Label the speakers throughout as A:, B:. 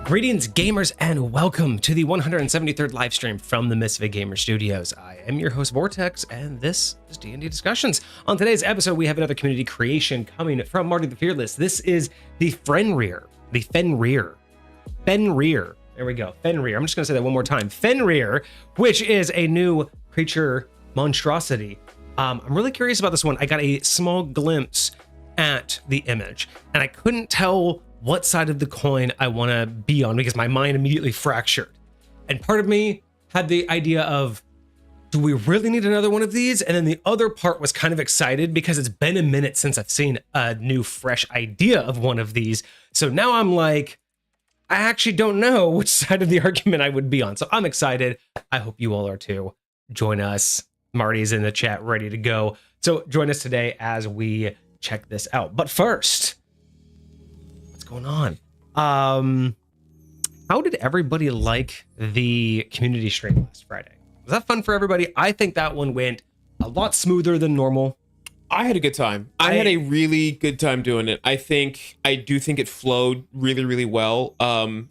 A: Greetings, gamers, and welcome to the 173rd live stream from the MisfitGamersStudios. I am your host, Vortex, and this is D&D Discussions. On today's episode, we have another community creation coming from MartyTheFearless. This is the Fenrir. Fenrir. There we go, Fenrir. I'm just going to say that one more time. Fenrir, which is a new creature monstrosity. I'm really curious about this one. I got a small glimpse at the image, and I couldn't tell what side of the coin I want to be on because my mind immediately fractured. And part of me had the idea of, do we really need another one of these? And then the other part was kind of excited because it's been a minute since I've seen a new fresh idea of one of these. So now I'm like, I actually don't know which side of the argument I would be on. So I'm excited. I hope you all are too. Join us. Marty's in the chat ready to go. So join us today as we check this out. But first, going on? How did everybody like the community stream last Friday? Was that fun for everybody? I think that one went a lot smoother than normal.
B: I had a good time. I had a really good time doing it. I do think it flowed really, really well. I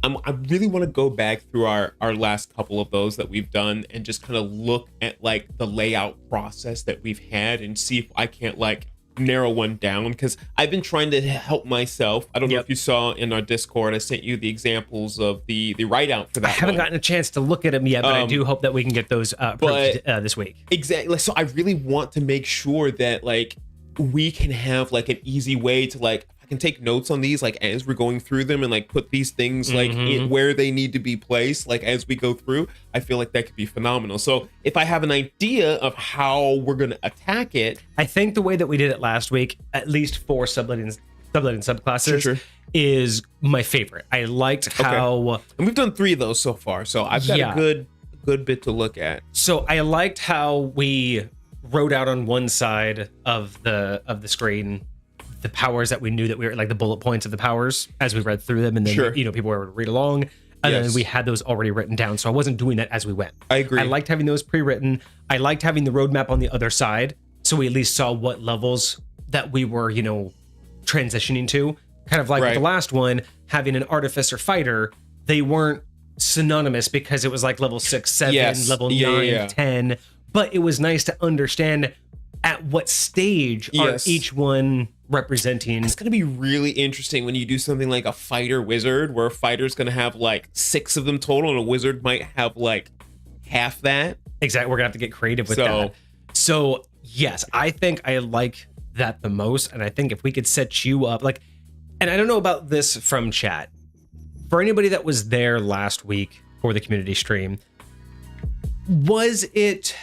B: really want to go back through our last couple of those that we've done and just kind of look at like the layout process that we've had and see if I can't like narrow one down, because I've been trying to help myself. I don't know if you saw in our Discord, I sent you the examples of the write out for that. I
A: haven't gotten a chance to look at them yet, but I do hope that we can get those this week.
B: Exactly. So I really want to make sure that like we can have like an easy way to like, I can take notes on these like as we're going through them and like put these things like in where they need to be placed like as we go through. I feel like that could be phenomenal. So if I have an idea of how we're going to attack it,
A: I think the way that we did it last week, at least for sublet and subclasses, is my favorite. I liked how,
B: and we've done 3 of those so far, so I've got a good bit to look at.
A: So I liked how we wrote out on one side of the screen the powers that we knew that we were like the bullet points of the powers as we read through them, and then people were able to read along, and then we had those already written down, so I wasn't doing that as we went.
B: I agree.
A: I liked having those pre-written. I liked having the roadmap on the other side, so we at least saw what levels that we were transitioning to, kind of like with the last one, having an artificer fighter. They weren't synonymous because it was like level 6, 7, level 9, 10, but it was nice to understand at what stage are each one representing.
B: It's going to be really interesting when you do something like a fighter wizard, where a fighter's going to have like 6 of them total and a wizard might have like half that.
A: Exactly. We're going to have to get creative with that. So yes, I think I like that the most. And I think if we could set you up like, and I don't know about this from chat, for anybody that was there last week for the community stream, was it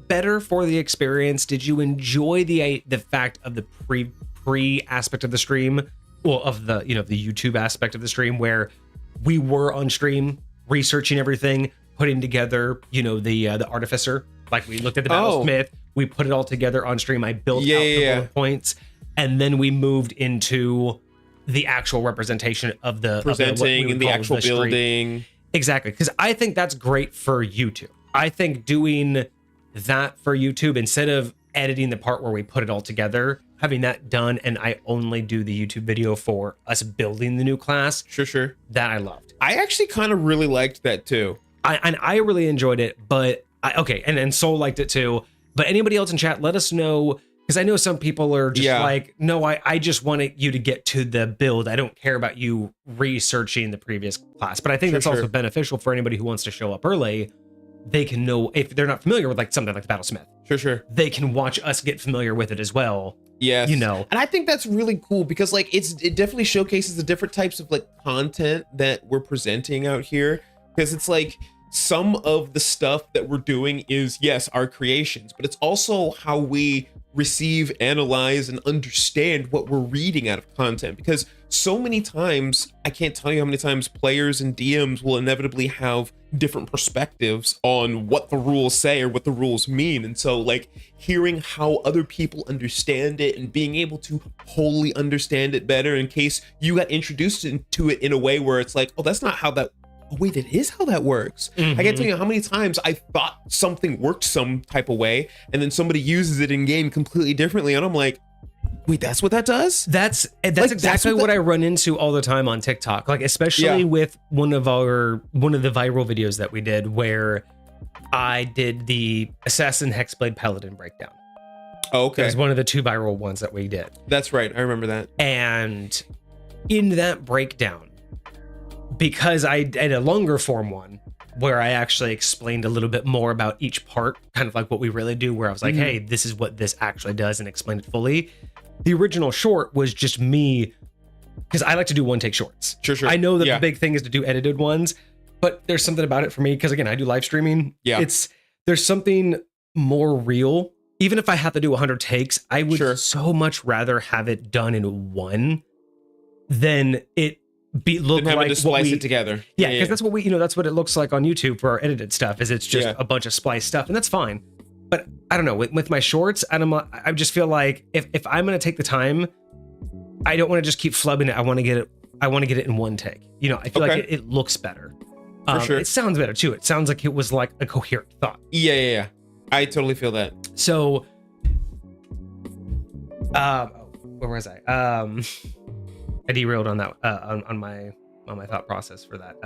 A: better for the experience? Did you enjoy the fact of the pre aspect of the stream, or of the the YouTube aspect of the stream, where we were on stream researching everything, putting together the artificer, like we looked at the battlesmith, we put it all together on stream. I built out the bullet points, and then we moved into the actual representation of the
B: presenting and the actual building.
A: Exactly, because I think that's great for YouTube. I think doing that for YouTube, instead of editing the part where we put it all together, having that done, and I only do the YouTube video for us building the new class.
B: Sure.
A: That I loved.
B: I actually kind of really liked that too.
A: I really enjoyed it, but and Soul liked it too. But anybody else in chat, let us know, because I know some people are just like, no, I just wanted you to get to the build. I don't care about you researching the previous class. But I think that's also beneficial for anybody who wants to show up early. They can know, if they're not familiar with like something like the Battlesmith.
B: Sure.
A: They can watch us get familiar with it as well.
B: Yes.
A: You know.
B: And I think that's really cool because like it definitely showcases the different types of like content that we're presenting out here. Because it's like some of the stuff that we're doing is, yes, our creations, but it's also how we receive, analyze, and understand what we're reading out of content. Because so many times, I can't tell you how many times players and DMs will inevitably have different perspectives on what the rules say or what the rules mean. And so like hearing how other people understand it and being able to wholly understand it better in case you got introduced into it in a way where it's like, oh, that's not how that, oh wait, it is how that works. I can't tell you how many times I thought something worked some type of way and then somebody uses it in game completely differently and I'm like, wait, that's what that does?
A: That's exactly what I run into all the time on TikTok. Like especially with one of the viral videos that we did where I did the Assassin Hexblade Paladin breakdown.
B: Oh, okay.
A: It was one of the 2 viral ones that we did.
B: That's right. I remember that.
A: And in that breakdown, because I did a longer form one where I actually explained a little bit more about each part, kind of like what we really do, where I was like, hey, this is what this actually does, and explained it fully. The original short was just me, because I like to do one-take shorts.
B: Sure.
A: I know that the big thing is to do edited ones, but there's something about it for me, because again, I do live streaming.
B: Yeah.
A: There's something more real. Even if I have to do 100 takes, I would so much rather have it done in one than it look like
B: to splice it together.
A: Yeah, because that's what that's what it looks like on YouTube for our edited stuff, is it's just a bunch of spliced stuff, and that's fine. But I don't know, with my shorts, and I just feel like if I'm gonna take the time, I don't want to just keep flubbing it. I want to get it in one take. I feel like it looks better.
B: For sure.
A: It sounds better too. It sounds like it was like a coherent thought.
B: Yeah. I totally feel that.
A: So, where was I? I derailed on that on my thought process for that.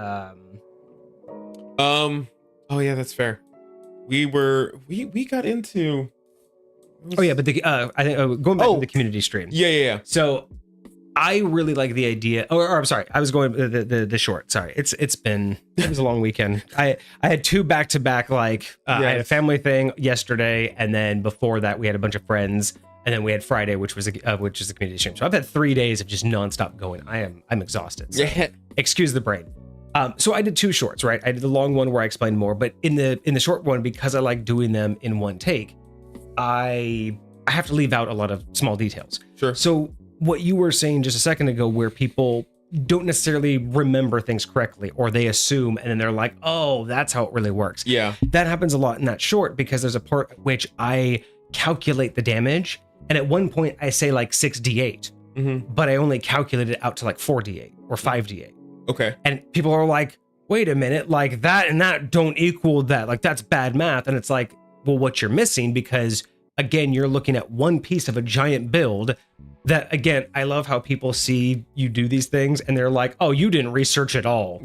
B: Oh yeah, that's fair. We got into.
A: Oh yeah, but I think going back to the community stream.
B: Yeah.
A: So I really like the idea. Or I'm sorry, I was going the short. Sorry, it was a long weekend. I had 2 back-to-back. I had a family thing yesterday, and then before that we had a bunch of friends, and then we had Friday, which is the community stream. So I've had 3 days of just nonstop going. I'm exhausted. So excuse the brain. So I did 2 shorts, right? I did the long one where I explained more, but in the short one, because I like doing them in one take, I have to leave out a lot of small details.
B: Sure.
A: So what you were saying just a second ago, where people don't necessarily remember things correctly, or they assume, and then they're like, oh, that's how it really works.
B: Yeah.
A: That happens a lot in that short, because there's a part at which I calculate the damage. And at one point I say like 6d8, but I only calculated it out to like 4d8 or 5d8.
B: Okay.
A: And people are like, wait a minute, like that and that don't equal that. Like that's bad math. And it's like, well, what you're missing, because again, you're looking at one piece of a giant build that, again, I love how people see you do these things and they're like, oh, you didn't research at all.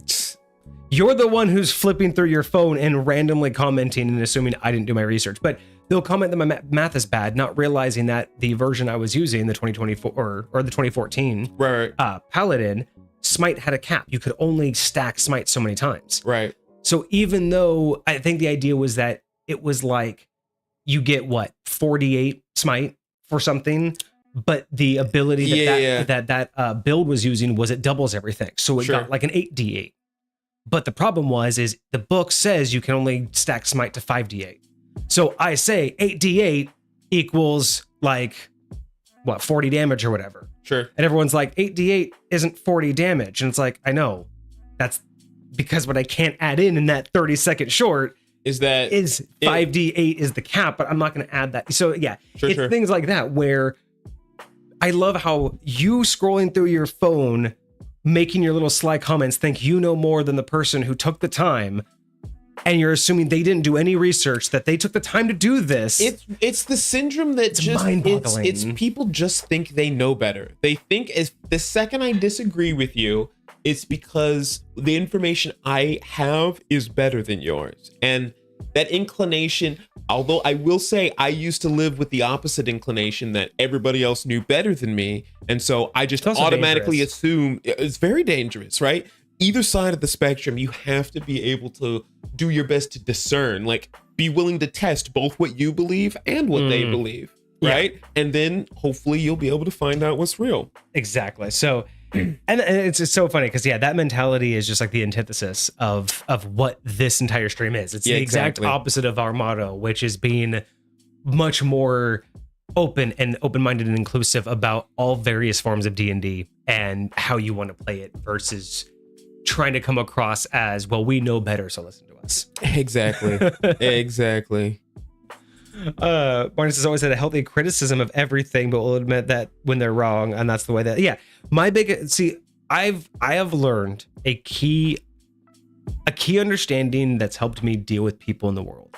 A: You're the one who's flipping through your phone and randomly commenting and assuming I didn't do my research. But they'll comment that my math is bad, not realizing that the version I was using, the 2024 or the 2014 Paladin, Smite had a cap. You could only stack Smite so many times.
B: Right.
A: So even though I think the idea was that it was like you get 48 Smite for something, but the ability that build was using was it doubles everything. So it got like an 8d8. But the problem is the book says you can only stack Smite to 5d8. So I say 8d8 equals like 40 damage or whatever.
B: Sure.
A: And everyone's like, 8d8 isn't 40 damage. And it's like, I know. That's because what I can't add in that 30-second short is 5d8 is the cap, but I'm not going to add that. So yeah, it's things like that where I love how you scrolling through your phone, making your little sly comments, think you know more than the person who took the time and you're assuming they didn't do any research, that they took the time to do this.
B: It's the syndrome that it's people just think they know better. They think as the second I disagree with you, it's because the information I have is better than yours. And that inclination, although I will say I used to live with the opposite inclination that everybody else knew better than me. And so I just automatically assume it's very dangerous, right? Either side of the spectrum, you have to be able to do your best to discern, like be willing to test both what you believe and what they believe, right? Yeah. And then hopefully you'll be able to find out what's real.
A: Exactly. So, and it's just so funny because that mentality is just like the antithesis of what this entire stream is. It's the exact opposite of our motto, which is being much more open-minded and inclusive about all various forms of D&D and how you want to play it versus trying to come across as, well, we know better, so listen to us.
B: Exactly. Exactly.
A: Marcus has always had a healthy criticism of everything, but will admit that when they're wrong, and that's the way that, I have learned a key understanding that's helped me deal with people in the world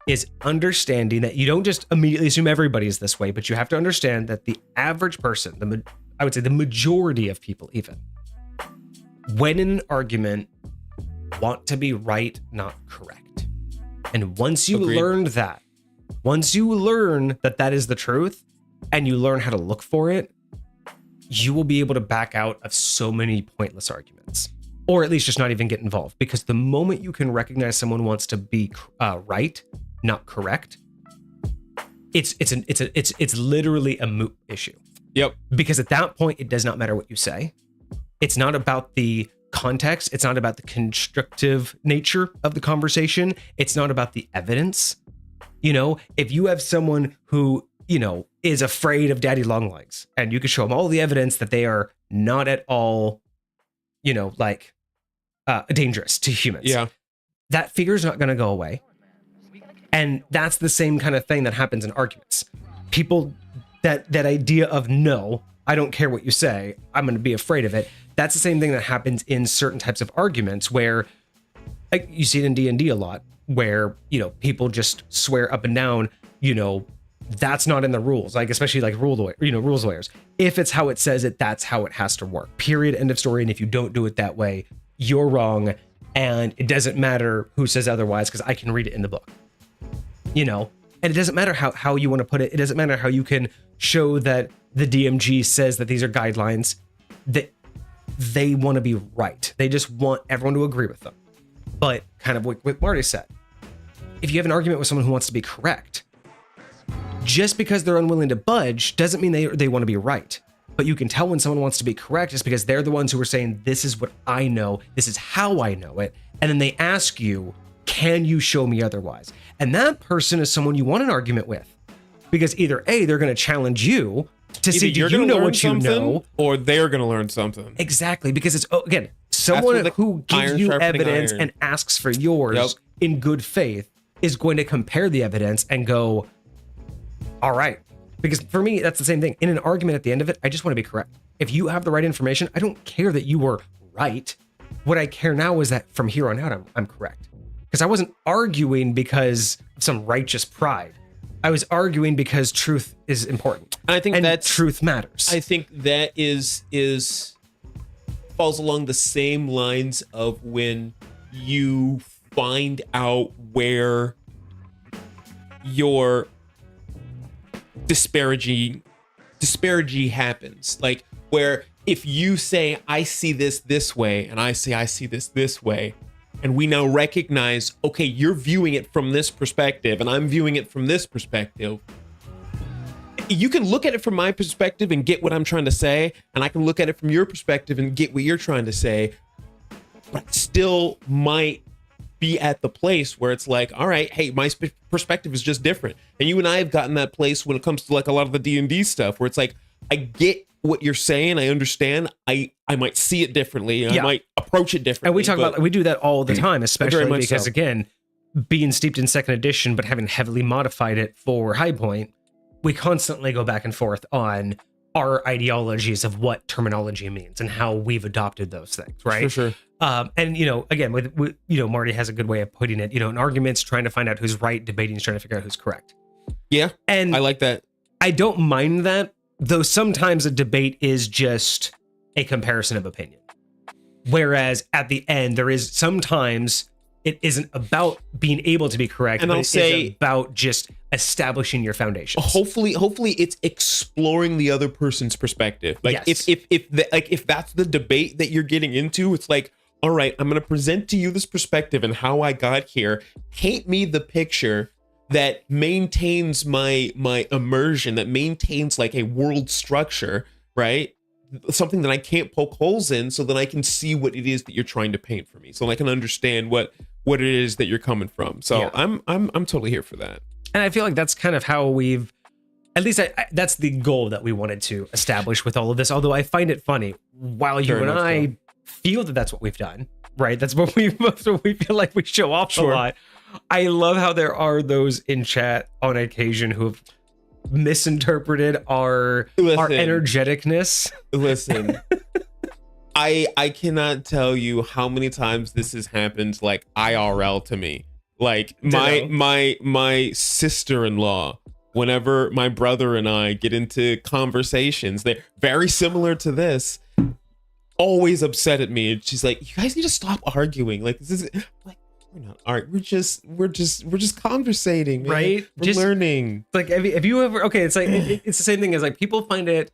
A: is understanding that you don't just immediately assume everybody is this way, but you have to understand that the average person, I would say the majority of people even, when in an argument, want to be right, not correct. And once you learn that that is the truth, and you learn how to look for it, you will be able to back out of so many pointless arguments, or at least just not even get involved. Because the moment you can recognize someone wants to be right, not correct, it's literally a moot issue.
B: Yep.
A: Because at that point, it does not matter what you say. It's not about the context. It's not about the constructive nature of the conversation. It's not about the evidence. If you have someone who, is afraid of daddy long legs, and you can show them all the evidence that they are not at all, dangerous to humans.
B: Yeah.
A: That fear is not going to go away. And that's the same kind of thing that happens in arguments. People, that idea of, no, I don't care what you say, I'm going to be afraid of it. That's the same thing that happens in certain types of arguments where, like, you see it in D&D a lot, where, people just swear up and down, that's not in the rules. Like, especially like rules lawyers. If it's how it says it, that's how it has to work. Period. End of story. And if you don't do it that way, you're wrong. And it doesn't matter who says otherwise, because I can read it in the book. And it doesn't matter how you want to put it. It doesn't matter how you can show that the DMG says that these are guidelines, that they want to be right. They just want everyone to agree with them. But kind of what Marty said, if you have an argument with someone who wants to be correct, just because they're unwilling to budge doesn't mean they want to be right. But you can tell when someone wants to be correct just because they're the ones who are saying, this is what I know, this is how I know it. And then they ask you, can you show me otherwise? And that person is someone you want an argument with. Because either A, they're going to challenge you to see, do you know what you know?
B: Or they're going to learn something.
A: Exactly. Because it's, again, someone who gives you evidence and asks for yours in good faith is going to compare the evidence and go, all right. Because for me, that's the same thing. In an argument at the end of it, I just want to be correct. If you have the right information, I don't care that you were right. What I care now is that from here on out, I'm correct. Because I wasn't arguing because of some righteous pride. I was arguing because truth is important.
B: And I think that
A: truth matters.
B: I think that is falls along the same lines of when you find out where your disparity happens. Like, where if you say, I see this way, and I say, I see this way, and we now recognize, okay, you're viewing it from this perspective, and I'm viewing it from this perspective. You can look at it from my perspective and get what I'm trying to say, and I can look at it from your perspective and get what you're trying to say, but still might be at the place where it's like, all right, hey, my perspective is just different. And you and I have gotten that place when it comes to like a lot of the D&D stuff, where it's like, I get what you're saying, I understand, I might see it differently, and I might approach it differently.
A: And we talk about, we do that all the time, especially because again, being steeped in second edition, but having heavily modified it for High Point, we constantly go back and forth on our ideologies of what terminology means and how we've adopted those things, right?
B: For sure.
A: And again, with Marty has a good way of putting it. An argument's trying to find out who's right, debating is trying to figure out who's correct.
B: Yeah,
A: and
B: I like that.
A: I don't mind that, though. Sometimes a debate is just a comparison of opinion, whereas at the end there is sometimes it isn't about being able to be correct,
B: and
A: but
B: I'll say
A: it's about just establishing your foundation.
B: Hopefully it's exploring the other person's perspective. Like
A: yes.
B: if that's the debate that you're getting into, it's like, all right, I'm going to present to you this perspective and how I got here. Paint me the picture that maintains my immersion, that maintains like a world structure, right? Something that I can't poke holes in, so that I can see what it is that you're trying to paint for me, so I can understand what it is that you're coming from. So yeah. I'm totally here for that.
A: And I feel like that's kind of how we've, at least that's the goal that we wanted to establish with all of this. Although I find it funny, while you and I feel that that's what we've done, right? That's what we feel like we show off a lot. I love how there are those in chat on occasion who have misinterpreted our energeticness. Listen,
B: I cannot tell you how many times this has happened, like IRL to me. Like my sister-in-law, whenever my brother and I get into conversations, they're very similar to this, always upset at me. And she's like, "You guys need to stop arguing. Like, this is like, we're not arguing. We're just conversating, man.
A: Right?
B: We're just learning."
A: Like, have you ever? Okay, it's like it's the same thing as like people find it,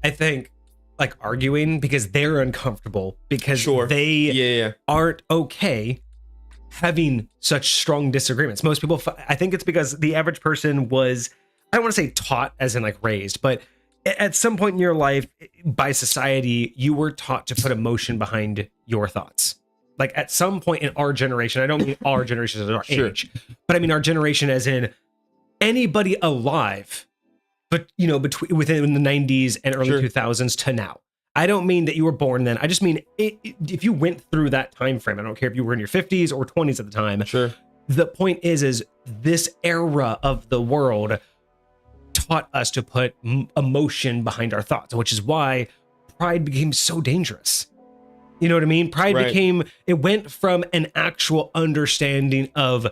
A: I think, like arguing because they're uncomfortable because they aren't okay having such strong disagreements. Most people, I think it's because the average person was, I don't want to say taught as in like raised, but at some point in your life by society, you were taught to put emotion behind your thoughts. Like at some point in our generation, I don't mean our generation as our age, but I mean our generation as in anybody alive, but within the 90s and early 2000s to now. I don't mean that you were born then. I just mean if you went through that time frame. I don't care if you were in your 50s or 20s at the time.
B: Sure.
A: The point is this era of the world taught us to put emotion behind our thoughts, which is why pride became so dangerous. You know what I mean? Pride it went from an actual understanding of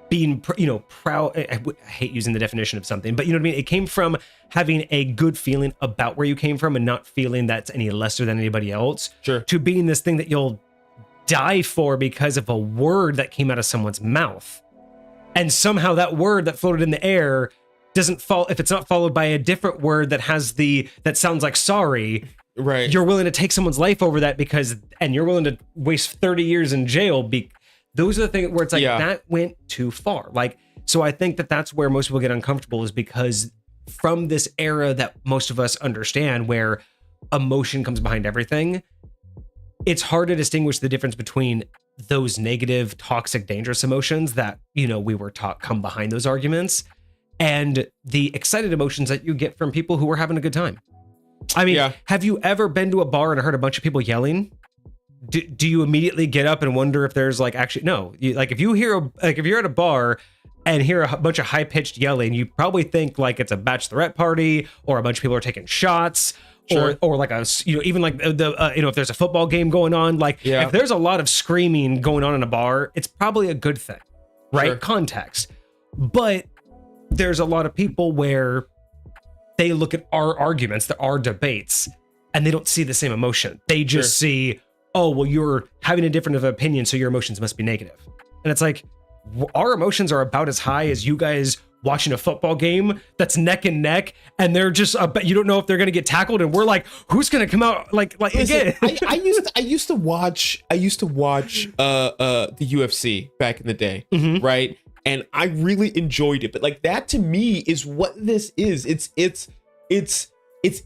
A: being, proud. I hate using the definition of something, but you know what I mean? It came from having a good feeling about where you came from and not feeling that's any lesser than anybody else, to being this thing that you'll die for because of a word that came out of someone's mouth. And somehow that word that floated in the air doesn't fall, if it's not followed by a different word that that sounds like sorry,
B: right?
A: You're willing to take someone's life over that and you're willing to waste 30 years in jail. Those are the things where it's like, that went too far. Like, so I think that's where most people get uncomfortable, is because from this era that most of us understand where emotion comes behind everything, it's hard to distinguish the difference between those negative, toxic, dangerous emotions that, we were taught come behind those arguments and the excited emotions that you get from people who are having a good time. I mean, have you ever been to a bar and heard a bunch of people yelling? Do you immediately get up and wonder if there's like actually no? If you're at a bar and hear a bunch of high pitched yelling, you probably think like it's a bachelorette party or a bunch of people are taking shots. Or like even like if there's a football game going on, if there's a lot of screaming going on in a bar, it's probably a good thing, right? Context. But there's a lot of people where they look at our arguments, our debates, and they don't see the same emotion. They just see, oh, well, you're having a different opinion, so your emotions must be negative. And it's like, our emotions are about as high as you guys watching a football game that's neck and neck, and they're just you don't know if they're gonna get tackled, and we're like, who's gonna come out like again?
B: I used to watch the UFC back in the day, right? And I really enjoyed it. But like that to me is what this is. It's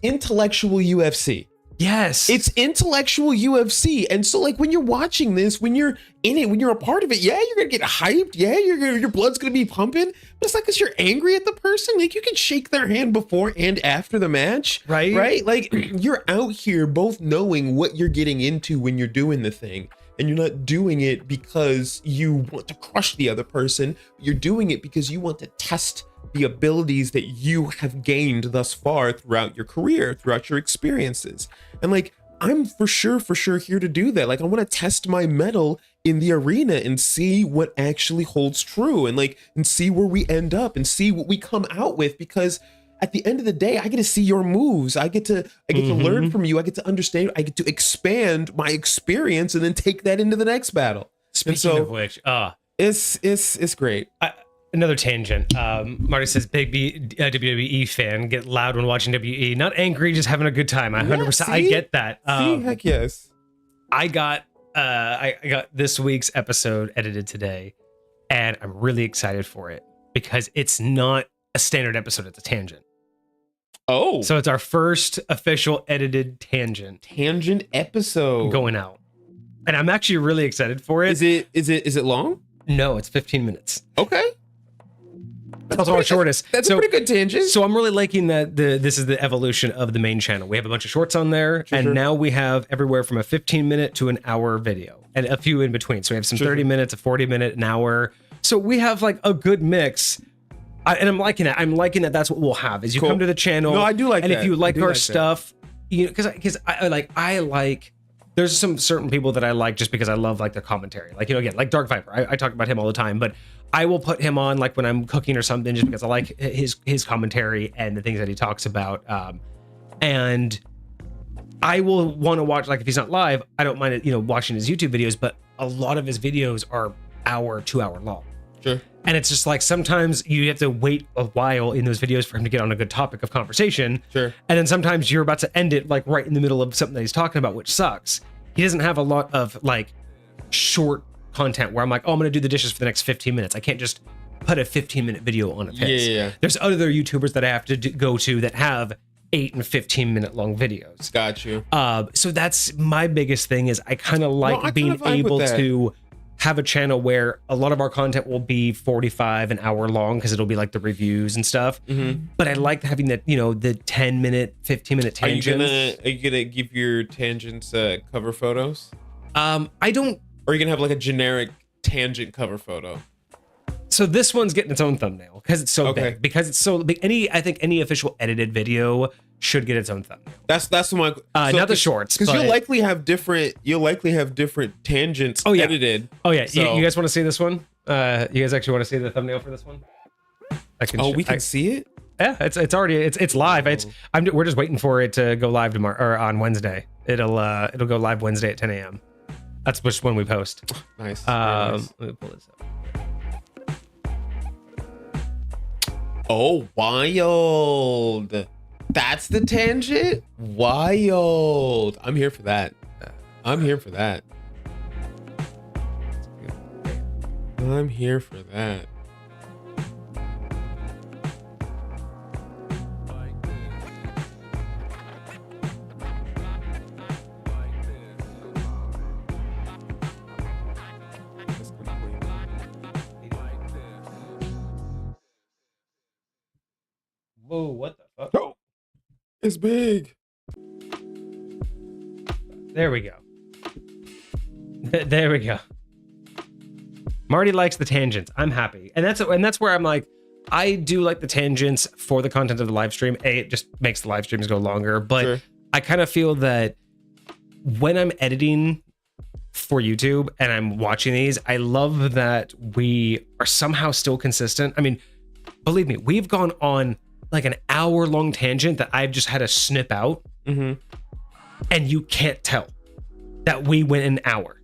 B: intellectual UFC.
A: Yes.
B: It's intellectual UFC. And so like when you're watching this, when you're in it, when you're a part of it, you're gonna get hyped. Your blood's gonna be pumping. But it's not because you're angry at the person. Like you can shake their hand before and after the match. Right? Like you're out here both knowing what you're getting into when you're doing the thing. And you're not doing it because you want to crush the other person. You're doing it because you want to test the abilities that you have gained thus far throughout your career, throughout your experiences. And like I'm for sure here to do that. Like, I want to test my mettle in the arena and see what actually holds true, and see where we end up and see what we come out with, because at the end of the day, I get to see your moves. I get to learn from you. I get to understand. I get to expand my experience and then take that into the next battle.
A: Speaking of which,
B: it's great.
A: Another tangent. Marty says, big WWE fan, get loud when watching WWE. Not angry, just having a good time. 100%. I get that.
B: Heck yes.
A: I got this week's episode edited today, and I'm really excited for it because it's not a standard episode. It's a tangent.
B: Oh.
A: So it's our first official edited tangent
B: episode
A: going out. And I'm actually really excited for it.
B: Is it long?
A: No, it's 15 minutes.
B: Okay.
A: That's also our shortest.
B: That's a pretty good tangent.
A: So I'm really liking that this is the evolution of the main channel. We have a bunch of shorts on there, now we have everywhere from a 15-minute to an hour video, and a few in between. So we have some 30 minutes, a 40-minute, an hour. So we have like a good mix. And I'm liking it. I'm liking that that's what we'll have as you come to the channel.
B: No, I do like
A: that. And if you like our stuff,
B: that.
A: Because I like. There's some certain people that I like just because I love like their commentary. Like, again, like Dark Viper. I talk about him all the time, but I will put him on like when I'm cooking or something just because I like his commentary and the things that he talks about. And I will want to watch, like if he's not live, I don't mind it, watching his YouTube videos, but a lot of his videos are 2 hour long.
B: Sure.
A: And it's just like sometimes you have to wait a while in those videos for him to get on a good topic of conversation.
B: Sure.
A: And then sometimes you're about to end it like right in the middle of something that he's talking about, which sucks. He doesn't have a lot of like short content where I'm like, oh, I'm going to do the dishes for the next 15 minutes. I can't just put a 15-minute video on a piss.
B: Yeah.
A: There's other YouTubers that I have to go to that have 8 and 15-minute long videos.
B: Got you.
A: So that's my biggest thing is I kind of like being able to have a channel where a lot of our content will be 45 an hour long because it'll be like the reviews and stuff. But I like having that, the 10-minute, 15-minute tangents.
B: Are you gonna give your tangents cover photos?
A: I don't.
B: Or are you gonna have like a generic tangent cover photo?
A: So this one's getting its own thumbnail because it's so big. Because it's so big. I think any official edited video should get its own thumbnail.
B: That's the one.
A: Not the shorts,
B: because you'll likely have different tangents edited.
A: Oh yeah, you guys want to see this one? You guys actually want to see the thumbnail for this one?
B: We can see it.
A: Yeah, it's already it's live. We're just waiting for it to go live tomorrow or on Wednesday. It'll go live Wednesday at 10 a.m. That's which one we post.
B: Nice.
A: Let me pull this up.
B: Oh, wild. That's the tangent? Wild. I'm here for that. I'm here for that.
A: Whoa, what the fuck?
B: Oh, it's big.
A: There we go. There we go. Marty likes the tangents. I'm happy. And that's where I'm like, I do like the tangents for the content of the live stream. It just makes the live streams go longer. But I kind of feel that when I'm editing for YouTube and I'm watching these, I love that we are somehow still consistent. I mean, believe me, we've gone on like an hour-long tangent that I've just had to snip out, and you can't tell that we went an hour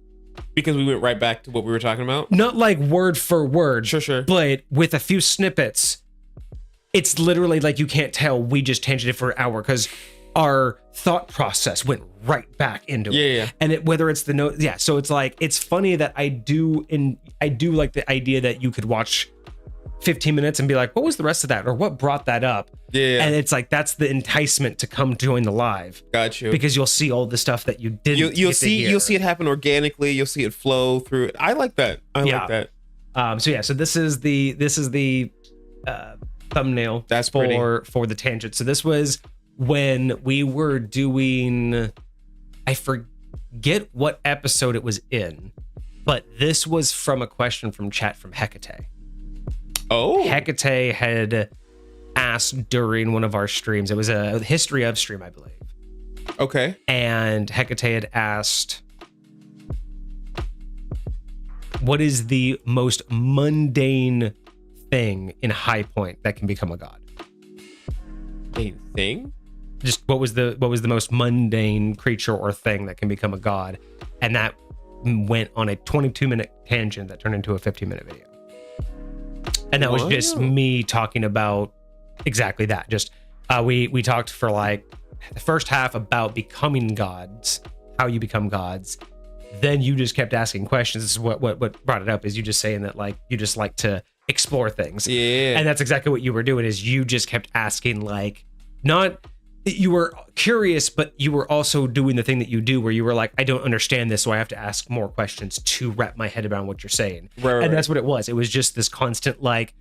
B: because we went right back to what we were talking about.
A: Not like word for word,
B: sure,
A: but with a few snippets, it's literally like you can't tell we just tangented for an hour because our thought process went right back into it.
B: Yeah.
A: And whether it's the note, so it's like it's funny that I do like the idea that you could watch 15 minutes and be like, what was the rest of that? Or what brought that up?
B: Yeah.
A: And it's like, that's the enticement to come join the live.
B: Got you.
A: Because you'll see all the stuff that you didn't
B: You'll see it happen organically. You'll see it flow through it. I like that. I like that.
A: So this is the thumbnail
B: that's
A: for the tangent. So this was when we were doing, I forget what episode it was in, but this was from a question from chat from Hecate.
B: Oh,
A: Hecate had asked during one of our streams. It was a history of stream, I believe.
B: Okay.
A: And Hecate had asked, what is the most mundane thing in High Point that can become a god?
B: A thing?
A: Just what was the most mundane creature or thing that can become a god? And that went on a 22-minute tangent that turned into a 15-minute video. And that was just me talking about exactly that. Just we talked for like the first half about becoming gods, how you become gods. Then you just kept asking questions. This is what brought it up, is you just saying that like you just like to explore things.
B: Yeah.
A: And that's exactly what you were doing, is you just kept asking, like, not you were curious, but you were also doing the thing that you do where you were like, I don't understand this, so I have to ask more questions to wrap my head around what you're saying.
B: Right.
A: That's what it was. It was just this constant like,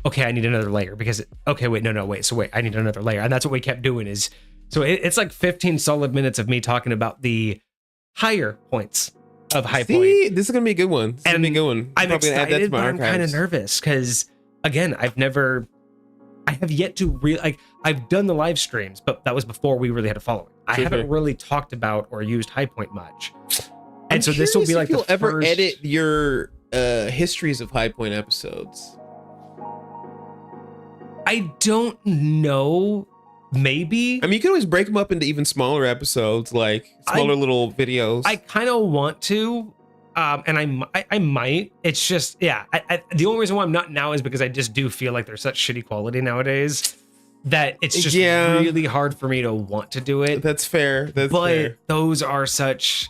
A: okay, I need another layer because okay, wait, no, wait. So wait, I need another layer. And that's what we kept doing is, so it's like 15 solid minutes of me talking about the higher points of High Point.
B: This is going to be a good one. This is going to be a good one.
A: I'm excited, but I'm kind of nervous because, again, I have yet to really, like, I've done the live streams, but that was before we really had a following. I haven't really talked about or used High Point much. And so this will be like
B: if you'll ever edit your histories of High Point episodes.
A: I don't know. Maybe.
B: I mean, you can always break them up into even smaller episodes, like smaller little videos.
A: I kind of want to, and I might. It's just, yeah. The only reason why I'm not now is because I just do feel like they're such shitty quality nowadays that it's just really hard for me to want to do it.
B: That's fair.
A: But those are such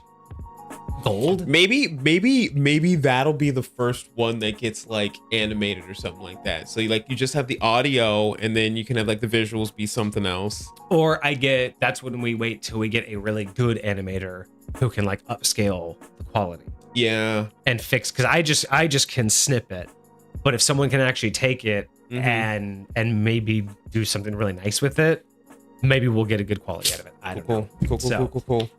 A: gold.
B: Maybe that'll be the first one that gets like animated or something like that. So you just have the audio and then you can have like the visuals be something else.
A: Or that's when we wait till we get a really good animator who can like upscale the quality.
B: Yeah.
A: And fix, because I just can snip it. But if someone can actually take it and maybe do something really nice with it, maybe we'll get a good quality out of it. I don't know.
B: Cool.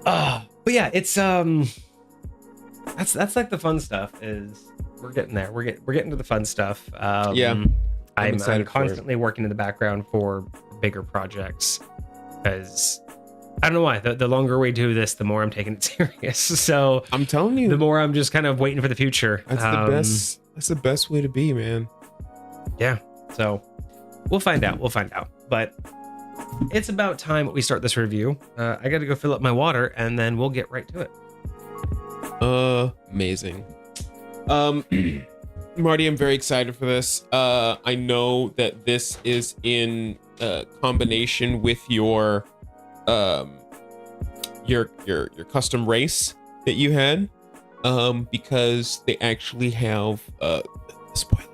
A: But yeah, it's that's like the fun stuff. Is we're getting there. We're getting to the fun stuff. I'm constantly working in the background for bigger projects because I don't know why. The longer we do this, the more I'm taking it serious. So
B: I'm telling you,
A: the more I'm just kind of waiting for the future.
B: That's the best. That's the best way to be, man.
A: Yeah. So we'll find out. But it's about time we start this review. I got to go fill up my water and then we'll get right to it.
B: Amazing. Marty, I'm very excited for this. I know that this is in combination with your custom race that you had, because they actually have spoiler.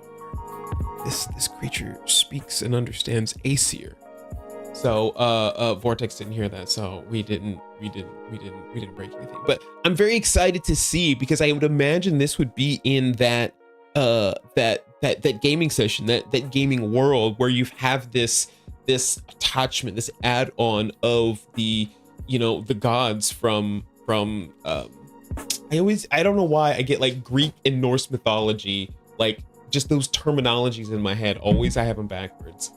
B: This creature speaks and understands Aesir. So Vortex didn't hear that, so we didn't break anything. But I'm very excited to see, because I would imagine this would be in that gaming session, that gaming world where you have this attachment, this add-on of the gods from I don't know why I get like Greek and Norse mythology, like just those terminologies in my head. Always I have them backwards.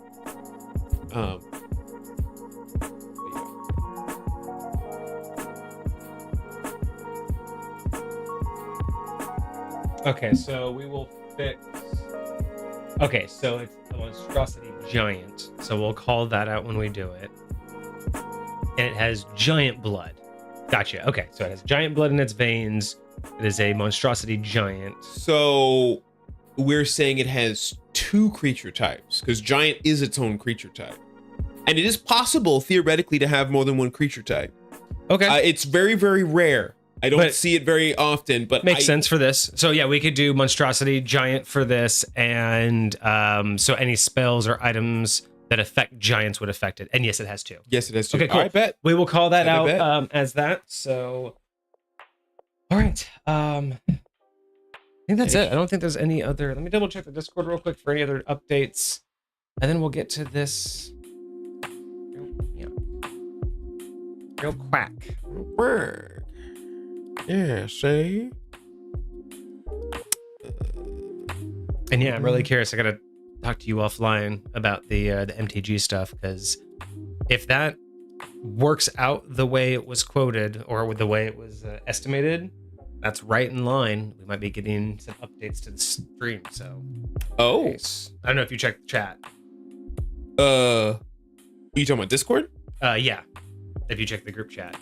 A: Okay, so we will fix. Okay, so it's a monstrosity giant. So we'll call that out when we do it. And it has giant blood. Gotcha. Okay, so it has giant blood in its veins. It is a monstrosity giant.
B: So we're saying it has two creature types, because giant is its own creature type. And it is possible, theoretically, to have more than one creature type.
A: Okay.
B: It's very, very rare. I don't see it very often, but
A: makes sense for this. So yeah, we could do monstrosity giant for this, and so any spells or items that affect giants would affect it. And yes, it has two.
B: Yes, it has two.
A: Okay, cool.
B: I bet
A: We will call that out as that. So, all right. I think that's it. I don't think there's any other. Let me double check the Discord real quick for any other updates, and then we'll get to this. Real quack.
B: Yeah, see?
A: And yeah, I'm really curious. I gotta talk to you offline about the MTG stuff, because if that works out the way it was quoted or the way it was estimated, that's right in line. We might be getting some updates to the stream. So, nice. I don't know if you checked the chat.
B: Are you talking about Discord?
A: Yeah, if you check the group chat.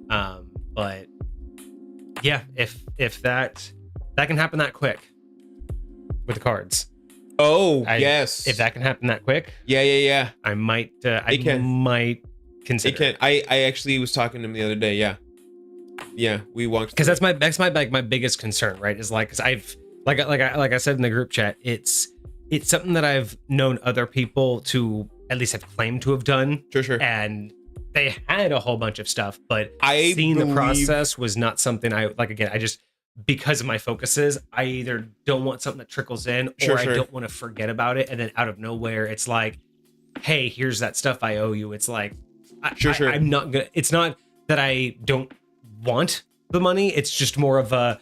A: But yeah, if that can happen that quick with the cards.
B: Yes.
A: If that can happen that quick.
B: Yeah.
A: I might consider.
B: It can. I actually was talking to him the other day. Yeah, we walked.
A: Because that's my biggest concern, right? Is like, because I've like I said in the group chat, it's something that I've known other people to at least have claimed to have done.
B: Sure.
A: And they had a whole bunch of stuff, but
B: seeing
A: the process was not something I like. Again, I just, because of my focuses, I either don't want something that trickles in, or I don't want to forget about it, and then out of nowhere, it's like, hey, here's that stuff I owe you. It's like, I'm not gonna. It's not that I don't want the money. It's just more of a,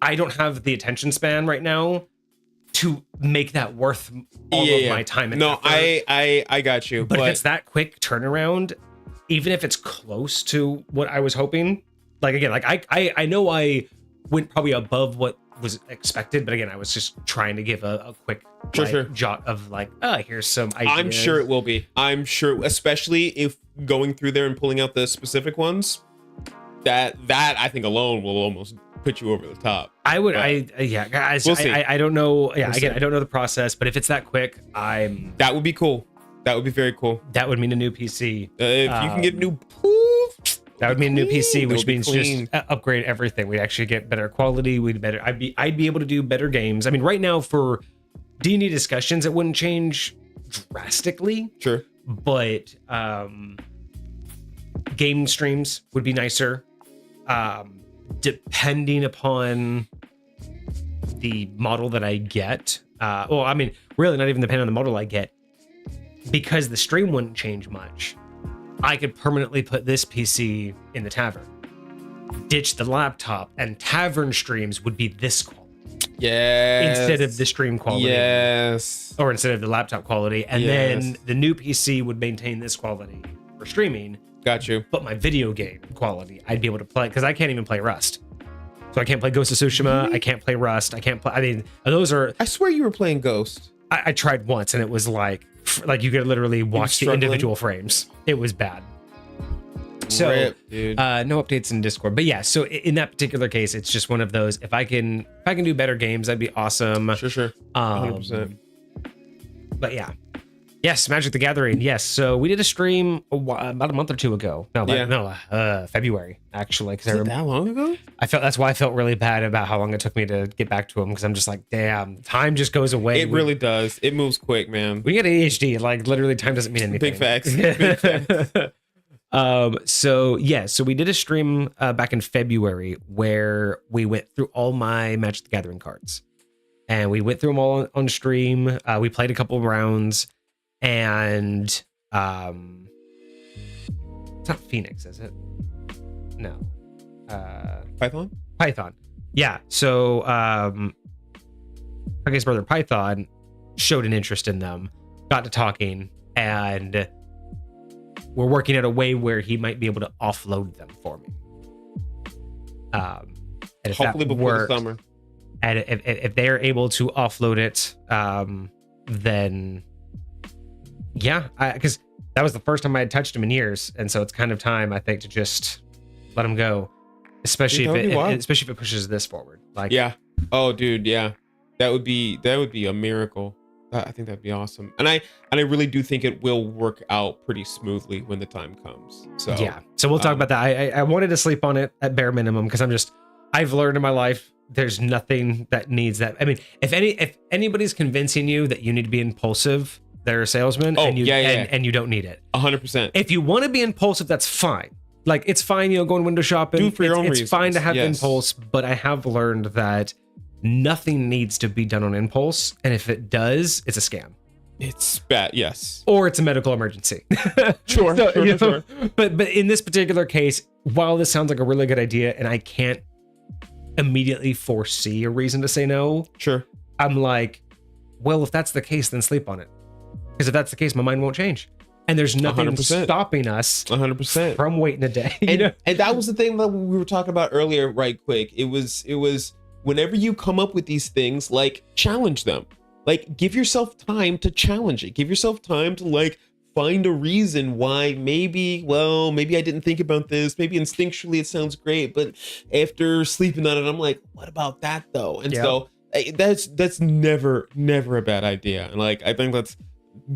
A: I don't have the attention span right now to make that worth all of my time. And effort.
B: I got you.
A: But if it's that quick turnaround, even if it's close to what I was hoping, like again, like I know I went probably above what was expected, but again, I was just trying to give a quick jot of like, here's some ideas.
B: I'm sure it will be. I'm sure, especially if going through there and pulling out the specific ones, that I think alone will almost put you over the top.
A: I would, guys,
B: we'll see.
A: I don't know. Yeah,
B: we'll
A: again,
B: see.
A: I don't know the process, but if it's that quick,
B: that would be cool. That would be very cool.
A: That would mean a new PC.
B: If you can get a new,
A: that would mean a new PC, which means just upgrade everything. We'd actually get better quality. I'd be able to do better games. I mean, right now for D&D discussions, it wouldn't change drastically.
B: Sure.
A: But game streams would be nicer. Depending upon the model that I get. Well, I mean, really not even depending on the model I get, because the stream wouldn't change much. I could permanently put this PC in the tavern, ditch the laptop, and tavern streams would be this quality.
B: Yes.
A: Instead of the stream quality.
B: Yes.
A: Or instead of the laptop quality. And then the new PC would maintain this quality for streaming.
B: Got you.
A: But my video game quality, I'd be able to play, because I can't even play Rust. So I can't play Ghost of Tsushima.
B: Really?
A: I can't play Rust. I can't play. I mean, those are.
B: I swear you were playing Ghost.
A: I tried once, and it was like you could literally watch the individual frames. It was bad. So
B: Rip, dude.
A: No updates in Discord, but yeah. So in that particular case, it's just one of those. If I can do better games, that'd be awesome.
B: Sure. 100%.
A: But yeah. Yes, Magic the Gathering. Yes. So we did a stream about a month or two ago. February actually.
B: Is it that long ago?
A: That's why I felt really bad about how long it took me to get back to him, because I'm just like, damn, time just goes away.
B: It really does. It moves quick, man.
A: We get ADHD. Like literally, time doesn't mean anything.
B: Big facts. Big facts.
A: So we did a stream back in February where we went through all my Magic the Gathering cards, and we went through them all on stream. We played a couple of rounds. And it's not Phoenix, is it? No. Python. Yeah. So Kage's brother Python showed an interest in them, got to talking, and we're working out a way where he might be able to offload them for me. And if
B: hopefully before the summer.
A: And if they're able to offload it, then yeah, because that was the first time I had touched him in years, and so it's kind of time, I think, to just let him go, especially if it pushes this forward. Like,
B: yeah, oh, dude, yeah, that would be a miracle. I think that'd be awesome, and I really do think it will work out pretty smoothly when the time comes. So
A: yeah, so we'll talk about that. I wanted to sleep on it at bare minimum, because I've learned in my life there's nothing that needs that. I mean, if anybody's convincing you that you need to be impulsive, they're a salesman, and you don't need it.
B: 100%.
A: If you want to be impulsive, that's fine. Like, it's fine, going window shopping.
B: Do it for your own reasons.
A: It's fine to have impulse, but I have learned that nothing needs to be done on impulse, and if it does, it's a scam.
B: It's bad, yes.
A: Or it's a medical emergency.
B: Sure.
A: But in this particular case, while this sounds like a really good idea, and I can't immediately foresee a reason to say no,
B: sure, I'm
A: like, well, if that's the case, then sleep on it. Because if that's the case, my mind won't change. and there's nothing
B: 100%.
A: stopping us
B: 100%
A: from waiting a day.
B: And that was the thing that we were talking about earlier, right quick. It was whenever you come up with these things, like, challenge them. Like, give yourself time to challenge it. Give yourself time to, like, find a reason why maybe I didn't think about this. Maybe instinctually it sounds great, but after sleeping on it, I'm like, what about that though? And so that's never a bad idea. And like, I think that's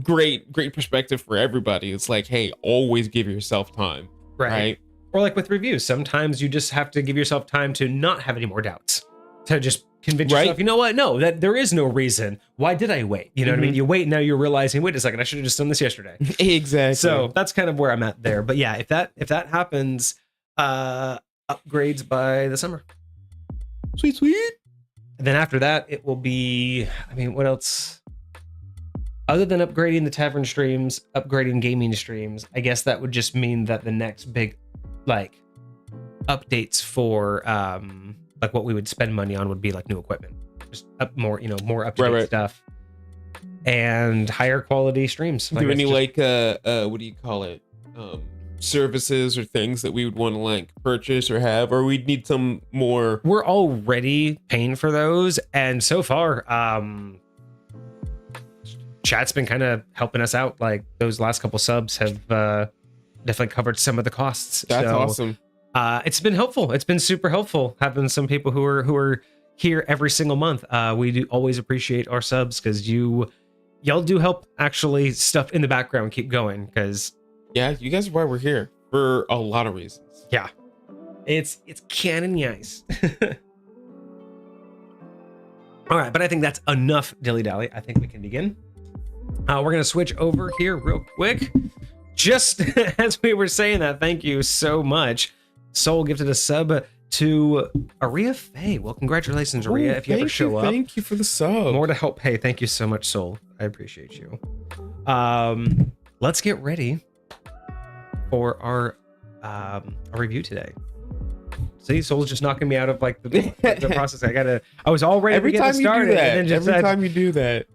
B: great perspective for everybody. It's like, hey, always give yourself time. Right?
A: Or like with reviews, sometimes you just have to give yourself time to not have any more doubts, to just convince yourself, you know what? No, that there is no reason. Why did I wait? You know what I mean? You wait, now you're realizing, wait a second, I should have just done this yesterday.
B: Exactly.
A: So that's kind of where I'm at there. But yeah, if that happens, upgrades by the summer.
B: Sweet.
A: And then after that, it will be, I mean, what else? Other than upgrading the tavern streams, upgrading gaming streams, I guess that would just mean that the next big, like, updates for like what we would spend money on would be like new equipment, just more up to date stuff, and higher quality streams.
B: Do any what do you call it? Services or things that we would want to like purchase or have, or we'd need some more.
A: We're already paying for those, and so far, chat's been kind of helping us out. Like those last couple subs have definitely covered some of the costs.
B: That's awesome.
A: It's been helpful. It's been super helpful having some people who are here every single month. We do always appreciate our subs because y'all do help actually stuff in the background keep going. Because
B: you guys are why we're here for a lot of reasons.
A: Yeah, it's canon ice. All right, but I think that's enough dilly dally. I think we can begin. We're gonna switch over here real quick. Just as we were saying that, thank you so much. Soul gifted a sub to Aria Faye. Well, congratulations, Aria, if you ever show up.
B: Thank you for the sub.
A: More to help pay. Thank you so much, Soul. I appreciate you. Let's get ready for our review today. See, Soul's just knocking me out of like the process. I was all ready to get started.
B: Every time you do that.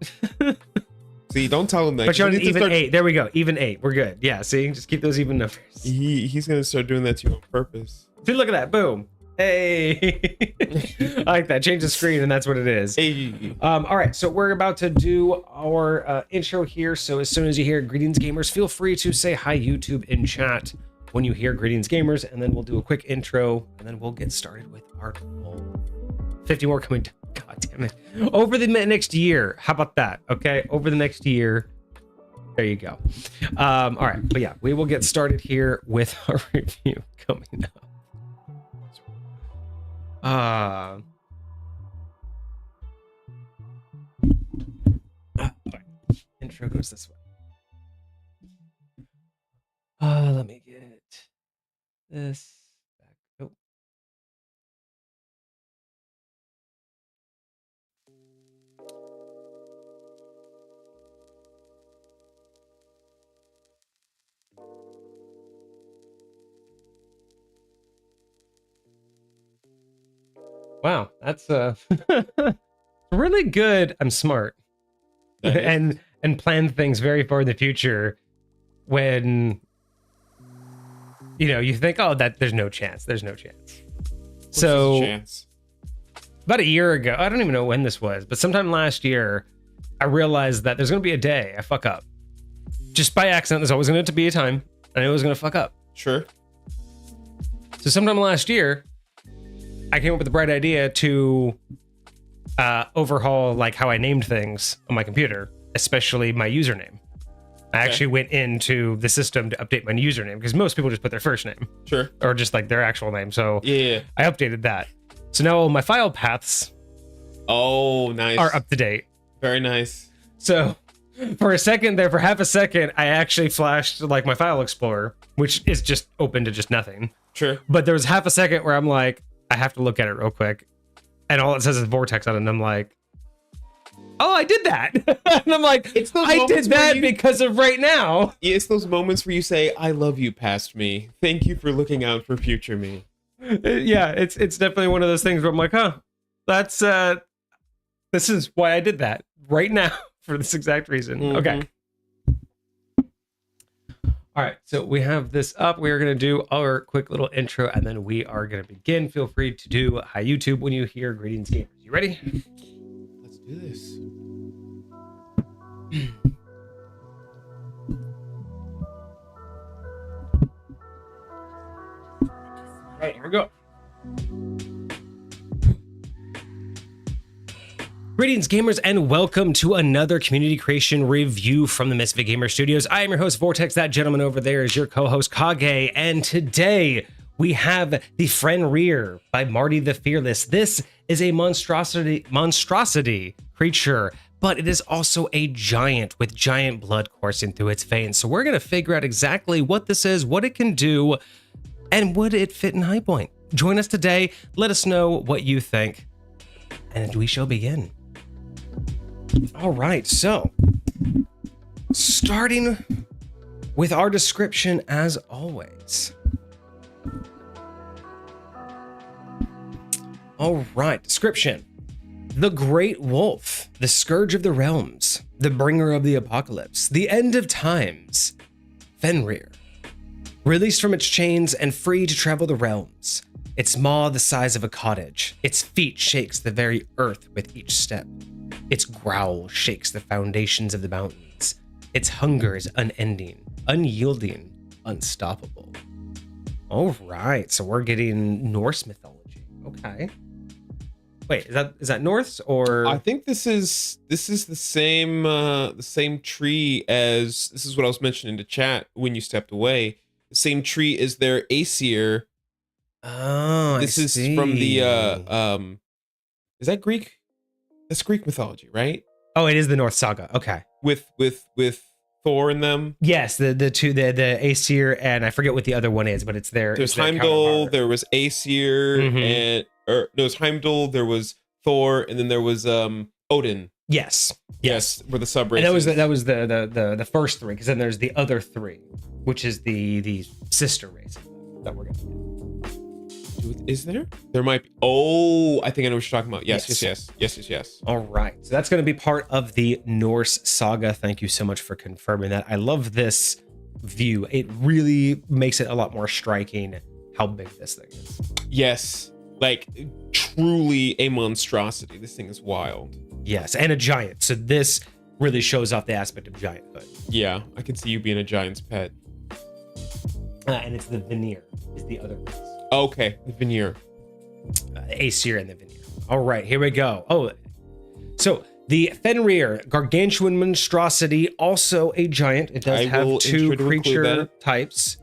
B: See, don't tell him that.
A: But you're on even 8. There we go. Even 8. We're good. Yeah, see? Just keep those even numbers.
B: He's going to start doing that to you on purpose.
A: Dude, look at that. Boom. Hey. I like that. Change the screen, and that's what it is.
B: Hey.
A: All right, so we're about to do our intro here. So as soon as you hear Greetings Gamers, feel free to say hi, YouTube, in chat when you hear Greetings Gamers, and then we'll do a quick intro, and then we'll get started with our goal. 50 more coming down. God damn it. Over the next year. How about that? Okay. Over the next year. There you go. All right. But yeah, we will get started here with our review coming up. Intro goes this way. Let me get this back. Oh. Wow, that's really good. I'm smart and plan things very far in the future when you think, oh, that there's no chance. So about a year ago, I don't even know when this was, but sometime last year, I realized that there's going to be a day I fuck up. Just by accident, there's always going to be a time I knew I was going to fuck up.
B: Sure.
A: So sometime last year, I came up with a bright idea to overhaul like how I named things on my computer, especially my username. I actually went into the system to update my username because most people just put their first name.
B: Sure.
A: Or just like their actual name. So
B: yeah,
A: I updated that. So now all my file paths
B: nice.
A: are up to date.
B: Very nice.
A: So for half a second, I actually flashed like my file explorer, which is just open to just nothing.
B: Sure.
A: But there was half a second where I'm like, I have to look at it real quick. And all it says is Vortex on it. And I'm like, oh, I did that. And I'm like, I did that because of right now.
B: Yeah, it's those moments where you say, I love you past me. Thank you for looking out for future me.
A: Yeah, it's definitely one of those things where I'm like, huh, that's, this is why I did that right now for this exact reason. Mm-hmm. Okay. All right, so we have this up. We are going to do our quick little intro, and then we are going to begin. Feel free to do hi YouTube when you hear Greetings Gamers. You ready?
B: Let's do this.
A: All right, here we go. Greetings, gamers, and welcome to another community creation review from the MisfitGamersStudios. I am your host, Vortex. That gentleman over there is your co-host, Kage. And today we have the Fenrir by MartyTheFearless. This is a monstrosity creature, but it is also a giant with giant blood coursing through its veins. So we're going to figure out exactly what this is, what it can do, and would it fit in High Point. Join us today. Let us know what you think, and we shall begin. All right, so starting with our description as always. All right, description. The Great Wolf, the Scourge of the Realms, the Bringer of the Apocalypse, the End of Times, Fenrir. Released from its chains and free to travel the realms. Its maw the size of a cottage. Its feet shakes the very earth with each step. Its growl shakes the foundations of the mountains. Its hunger is unending, unyielding, unstoppable. All right, so we're getting Norse mythology. Okay. Wait, is that Norse or?
B: I think this is the same tree as this is what I was mentioning in the chat when you stepped away. The same tree as their Aesir.
A: Oh,
B: this
A: I
B: is
A: see.
B: from the is that Greek? That's Greek mythology, right?
A: Oh, it is the Norse saga. Okay.
B: With Thor in them.
A: Yes, the two, the Aesir, and I forget what the other one is, but it's their.
B: There's
A: it's their
B: Heimdall,
A: counterpart.
B: there was Aesir, and no, it was Heimdall, there was Thor, and then there was Odin.
A: Yes.
B: Were the sub races.
A: And that was the first three, because then there's the other three, which is the sister race that we're gonna get.
B: Is there? There might be. Oh, I think I know what you're talking about. Yes.
A: All right. So that's going to be part of the Norse saga. Thank you so much for confirming that. I love this view. It really makes it a lot more striking how big this thing is.
B: Yes. Like truly a monstrosity. This thing is wild.
A: Yes. And a giant. So this really shows off the aspect of gianthood.
B: Yeah. I can see you being a giant's pet.
A: And it's the Fenrir is the other race.
B: Okay, the Fenrir.
A: Aesir and the Fenrir. All right, here we go. Oh, so the Fenrir, gargantuan monstrosity, also a giant. It does have two creature types.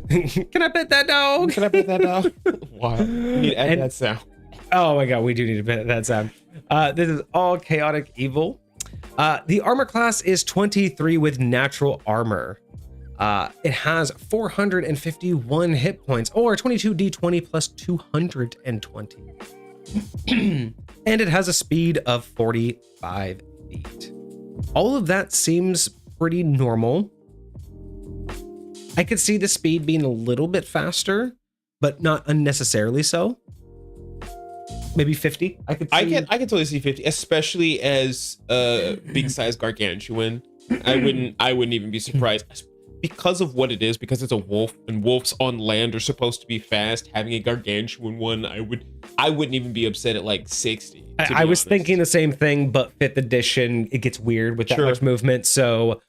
A: Can I pet that dog?
B: Can I pet that dog? Wow. We need to add that sound.
A: Oh my god, we do need to pet that sound. This is all chaotic evil. The armor class is 23 with natural armor. It has 451 hit points, or 22 d20 plus 220. And it has a speed of 45 feet. All of that seems pretty normal. I could see the speed being a little bit faster, but not unnecessarily so. Maybe 50. I can
B: totally see 50, especially as big size gargantuan. I wouldn't even be surprised. Because of what it is, because it's a wolf, and wolves on land are supposed to be fast. Having a gargantuan one, I wouldn't even be upset at like 60.
A: I was thinking the same thing, but 5th edition, it gets weird with that much movement. So,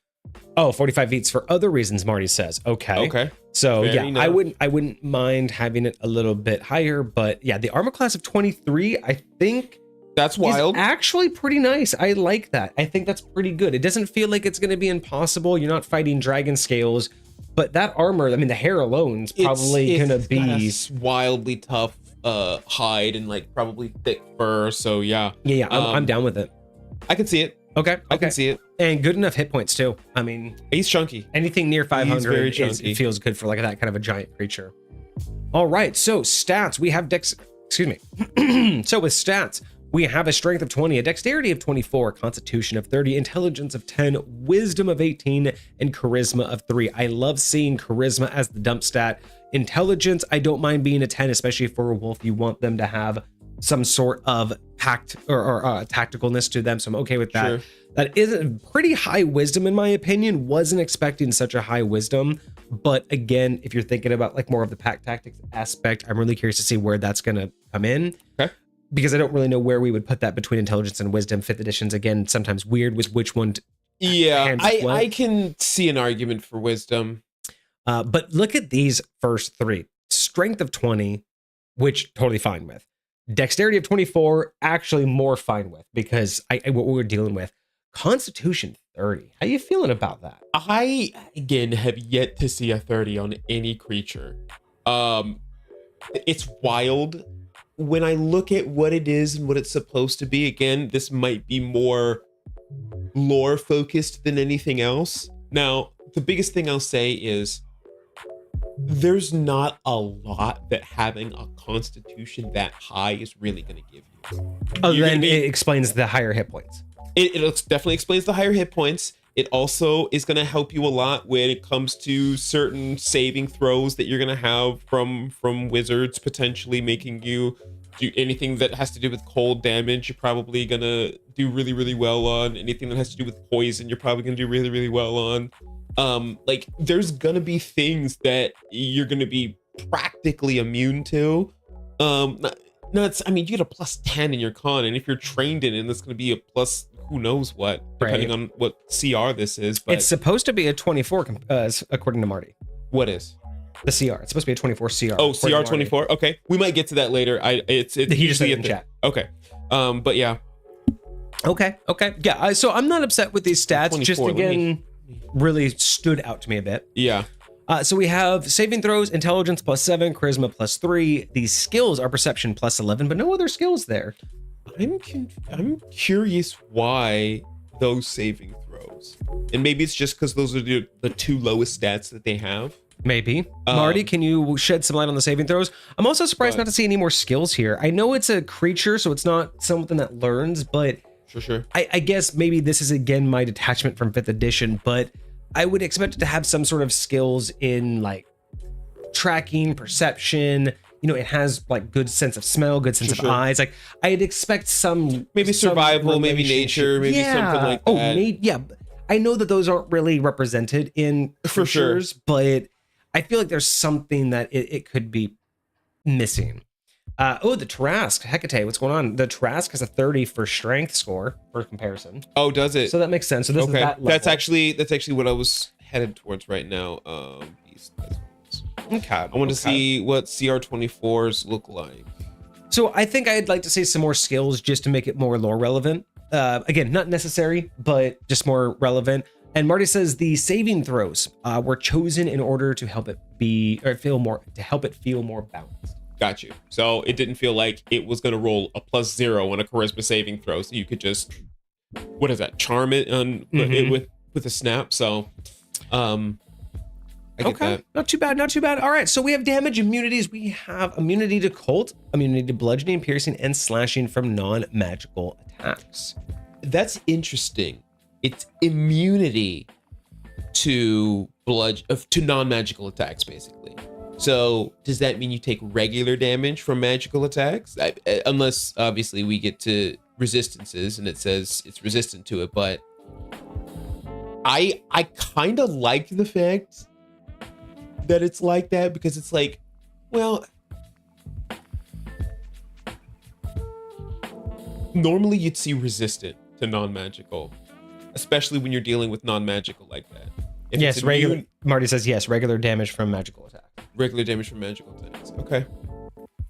A: 45 feet for other reasons, Marty says. Okay. So fair enough. I wouldn't mind having it a little bit higher, but yeah, the armor class of 23, I think.
B: That's wild.
A: It's actually pretty nice. I like that. I think that's pretty good. It doesn't feel like it's going to be impossible. You're not fighting dragon scales, but that armor, I mean, the hair alone is probably going to be
B: wildly tough hide and like probably thick fur. So yeah.
A: Yeah. I'm down with it.
B: I can see it.
A: Okay.
B: I can see it.
A: And good enough hit points too. I mean,
B: he's chunky.
A: Anything near 500
B: very chunky.
A: It feels good for like that kind of a giant creature. All right. So stats, we have so with stats, we have a strength of 20, a dexterity of 24, constitution of 30, intelligence of 10, wisdom of 18, and charisma of 3. I love seeing charisma as the dump stat. Intelligence, I don't mind being a 10, especially for a wolf. You want them to have some sort of tacticalness to them, so I'm okay with that. Sure. That is a pretty high wisdom in my opinion. Wasn't expecting such a high wisdom, But again, if you're thinking about like more of the pack tactics aspect, I'm really curious to see where that's going to come in.
B: Okay.
A: Because I don't really know where we would put that between intelligence and wisdom. 5th edition's again sometimes weird with which one.
B: I can see an argument for wisdom.
A: But look at these first 3. Strength of 20, which totally fine with. Dexterity of 24, actually more fine with, because what we're dealing with. Constitution 30. How you feeling about that?
B: I again have yet to see a 30 on any creature. It's wild. When I look at what it is and what it's supposed to be, again, this might be more lore focused than anything else. Now, the biggest thing I'll say is there's not a lot that having a constitution that high is really going to give you.
A: Oh, then it explains the higher hit points.
B: It definitely explains the higher hit points. It also is going to help you a lot when it comes to certain saving throws that you're going to have from wizards, potentially making you do anything that has to do with cold damage. You're probably going to do really, really well on. Anything that has to do with poison, you're probably going to do really, really well on. Like there's going to be things that you're going to be practically immune to. I mean, you get a plus 10 in your con, and if you're trained in it, that's going to be a plus who knows what, depending on what CR this is. But
A: it's supposed to be a 24, according to Marty.
B: What is?
A: The CR. It's supposed to be a 24 CR.
B: Oh, CR 24. Okay, we might get to that later. He
A: just said it in chat.
B: Okay, but yeah.
A: Okay. Yeah. So I'm not upset with these stats. Just again, really stood out to me a bit.
B: Yeah.
A: So we have saving throws, intelligence +7, charisma +3. These skills are perception +11, but no other skills there.
B: I'm curious why those saving throws, and maybe it's just because those are the 2 lowest stats that they have.
A: Maybe. Marty, can you shed some light on the saving throws? I'm also surprised not to see any more skills here. I know it's a creature, so it's not something that learns, but
B: Sure.
A: I guess maybe this is again my detachment from 5th edition, but I would expect it to have some sort of skills in like tracking, perception. You know, it has like good sense of smell, good sense of eyes. Like I'd expect some
B: maybe survival, maybe nature, maybe something like that.
A: Yeah. I know that those aren't really represented in creatures, but I feel like there's something that it could be missing. The Trask, Hecate, what's going on? The Trask has a 30 for strength score for comparison.
B: Oh, does it?
A: So that makes sense. So this is that level.
B: That's actually what I was headed towards right now.
A: Okay.
B: I want to see what CR24s look like.
A: So I think I'd like to see some more skills just to make it more lore relevant. Again, not necessary, but just more relevant. And Marty says the saving throws were chosen in order to help it feel more balanced.
B: Got you. So it didn't feel like it was going to roll a +0 on a charisma saving throw. So you could just, what is that? Charm it and it with a snap. So, I get that.
A: Not too bad. All right. So we have damage immunities. We have immunity to cold, immunity to bludgeoning, piercing, and slashing from non-magical attacks.
B: That's interesting. It's immunity to non-magical attacks, basically. So does that mean you take regular damage from magical attacks? Unless obviously we get to resistances and it says it's resistant to it, but I kind of like the fact that it's like that, because it's like, well, normally you'd see resistant to non-magical, especially when you're dealing with non-magical like that. If
A: yes, regular. Marty says yes, regular damage from magical attacks.
B: Regular damage from magical attacks. Okay,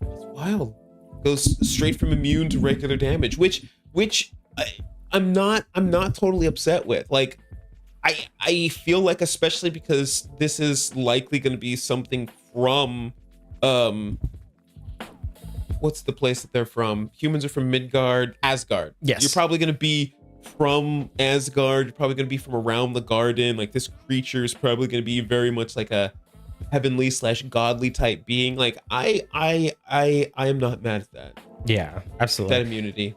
B: that's wild. Goes straight from immune to regular damage, which I'm not totally upset with. Like, I feel like, especially because this is likely going to be something from what's the place that they're from? Humans are from Midgard, Asgard.
A: Yes,
B: you're probably going to be from Asgard. You're probably going to be from around the garden. Like, this creature is probably going to be very much like a heavenly / godly type being. Like, I am not mad at that.
A: Yeah, absolutely.
B: That immunity.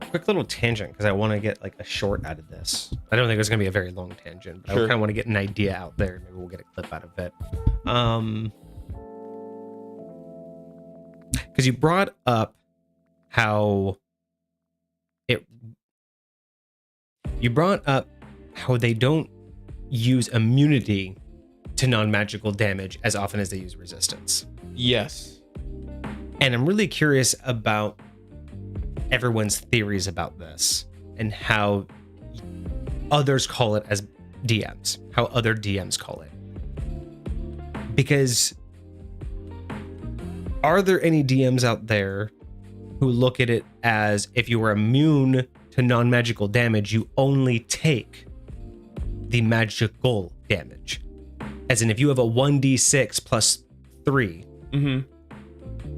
A: Quick little tangent, because I want to get like a short out of this. I don't think it's going to be a very long tangent, but I kind of want to get an idea out there. Maybe we'll get a clip out of it. Because you brought up how they don't use immunity to non-magical damage as often as they use resistance.
B: Yes.
A: And I'm really curious about everyone's theories about this and how others call it as DMs, how other DMs call it. Because are there any DMs out there who look at it as if you were immune to non-magical damage, you only take the magical damage? As in, if you have a 1d6 plus 3, and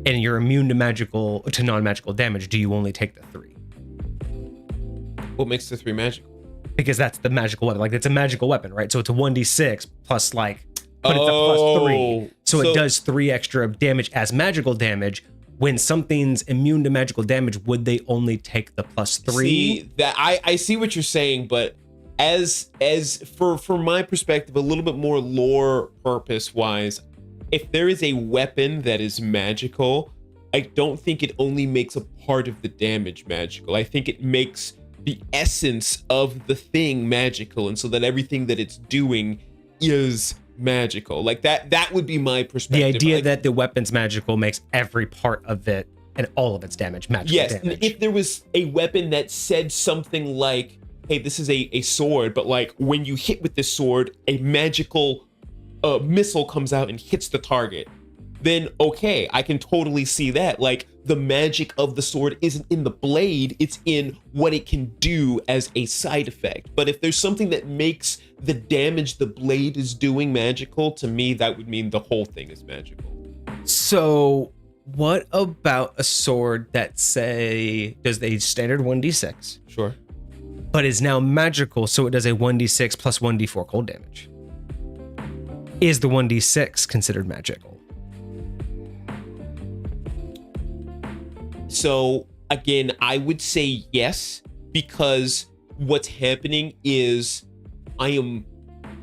A: you're immune to non-magical damage, do you only take the 3?
B: What makes the 3 magical?
A: Because that's the magical weapon. Like, it's a magical weapon, right? So it's a 1d6 plus, like, but it's a plus 3. So it does 3 extra damage as magical damage. When something's immune to magical damage, would they only take the plus 3?
B: See, that I see what you're saying, but as for my perspective, a little bit more lore purpose wise, if there is a weapon that is magical, I don't think it only makes a part of the damage magical. I think it makes the essence of the thing magical, and so that everything that it's doing is magical. Like that would be my perspective.
A: The idea that the weapon's magical makes every part of it and all of its damage magical.
B: Yes,
A: damage.
B: and if there was a weapon that said something like, hey, this is a sword, but like when you hit with this sword, a magical missile comes out and hits the target, then okay, I can totally see that. Like, the magic of the sword isn't in the blade, it's in what it can do as a side effect. But if there's something that makes the damage the blade is doing magical, to me, that would mean the whole thing is magical.
A: So what about a sword that, say, does a standard 1d6?
B: Sure.
A: But is now magical, so it does a 1d6 plus 1d4 cold damage. Is the 1d6 considered magical?
B: So again, I would say yes, because what's happening is I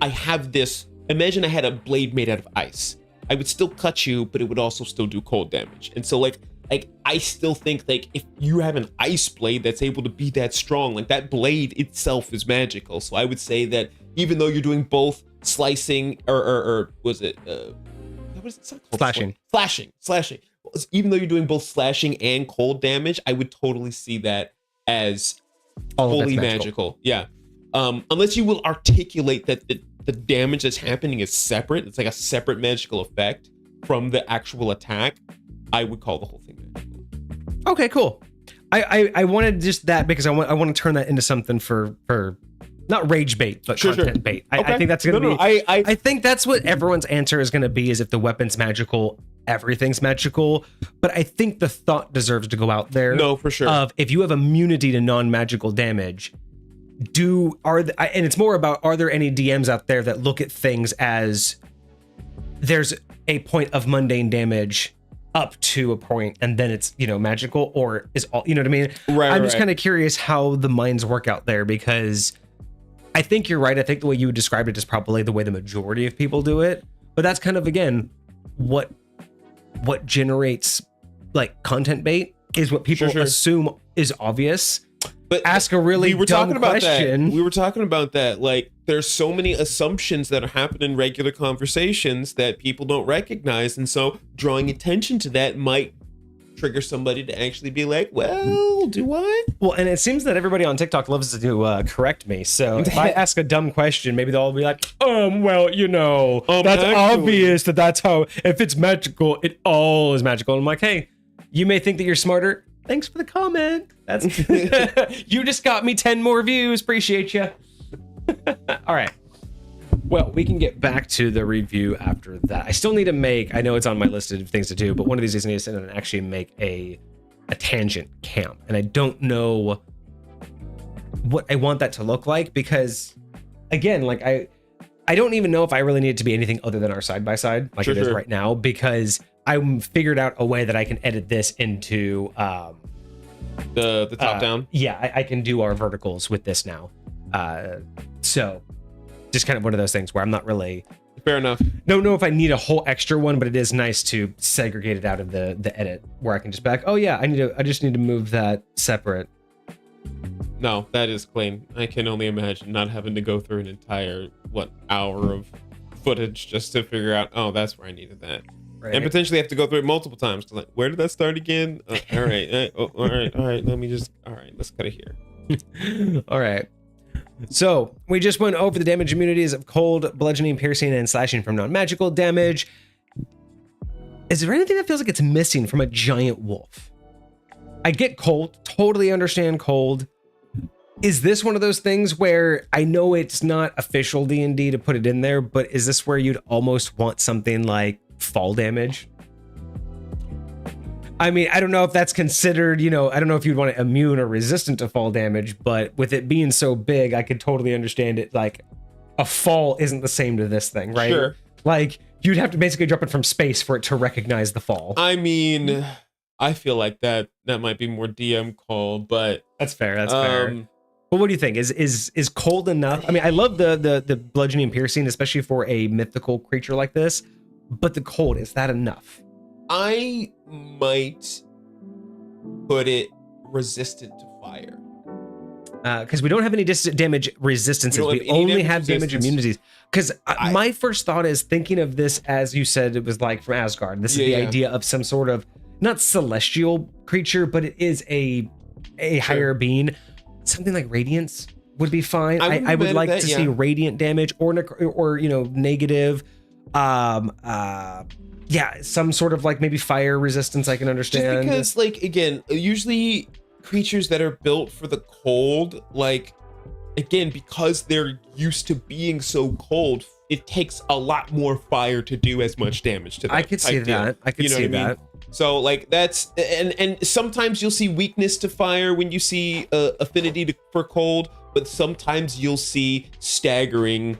B: have this, imagine I had a blade made out of ice. I would still cut you, but it would also still do cold damage. And so like I still think, like, if you have an ice blade that's able to be that strong, like, that blade itself is magical. So I would say that even though you're doing both slicing or was it what is it called? Slashing. Even though you're doing both slashing and cold damage, I would totally see that as fully magical. Yeah. Unless you will articulate that the damage that's happening is separate. It's like a separate magical effect from the actual attack. I would call the whole thing magical.
A: Okay, cool. I wanted just that because I want to turn that into something for not rage bait, but content bait. I think that's gonna be. I think that's what everyone's answer is gonna be. Is if the weapon's magical, everything's magical. But I think the thought deserves to go out there.
B: No, for sure.
A: Of if you have immunity to non-magical damage, and it's more about, are there any DMs out there that look at things as there's a point of mundane damage up to a point and then it's, magical, or is all, you know what I mean?
B: Right.
A: I'm just kind of curious how the minds work out there, because I think you're right. I think the way you would describe it is probably the way the majority of people do it. But that's kind of, again, what generates like content bait is what people assume is obvious.
B: But
A: ask a really dumb question.
B: We were talking about that. Like, there's so many assumptions that happen in regular conversations that people don't recognize. And so drawing attention to that might trigger somebody to actually be like, well, do I?
A: Well, and it seems that everybody on TikTok loves to correct me. So if I ask a dumb question, maybe they'll all be like, that's obvious that's how, if it's magical, it all is magical. And I'm like, hey, you may think that you're smarter. Thanks for the comment. That's you just got me 10 more views. Appreciate you. All right. Well, we can get back to the review after that. I still need to make, I know it's on my list of things to do, but one of these days I need to sit down and actually make a tangent camp. And I don't know what I want that to look like, because again, like I don't even know if I really need it to be anything other than our side-by-side like it is right now, because I figured out a way that I can edit this into
B: the top down.
A: Yeah, I can do our verticals with this now. So just kind of one of those things where I'm not really
B: fair enough.
A: Don't know if I need a whole extra one, but it is nice to segregate it out of the edit where I can just back. Oh yeah, I just need to move that separate.
B: No, that is clean. I can only imagine not having to go through an entire hour of footage just to figure out, oh, that's where I needed that.
A: Right.
B: And potentially have to go through it multiple times to like, where did that start again? All right. All right. Let's cut it here.
A: All right. So we just went over the damage immunities of cold, bludgeoning, piercing, and slashing from non-magical damage. Is there anything that feels like it's missing from a giant wolf? I get cold, totally understand cold. Is this one of those things where I know it's not official D&D to put it in there, but is this where you'd almost want something like fall damage? I mean, I don't know if that's considered, I don't know if you'd want it immune or resistant to fall damage, but with it being so big, I could totally understand it. Like a fall isn't the same to this thing, right?
B: Sure.
A: Like you'd have to basically drop it from space for it to recognize the fall.
B: I mean, I feel like that might be more DM call, but
A: that's fair. That's fair. But what do you think? Is cold enough? I mean, I love the bludgeoning and piercing, especially for a mythical creature like this. But the cold, is that enough?
B: I might put it resistant to fire.
A: Because we don't have any damage resistances. We only have damage immunities. Because my first thought is thinking of this as you said it was like from Asgard. This is the idea of some sort of not celestial creature, but it is a higher being. Something like radiance would be fine. I would like to see radiant damage or negative. Some sort of like maybe fire resistance I can understand.
B: Just because like again, usually creatures that are built for the cold, like again, because they're used to being so cold, it takes a lot more fire to do as much damage to them.
A: I could see that. I could see that.
B: So like that's and sometimes you'll see weakness to fire when you see affinity for cold, but sometimes you'll see staggering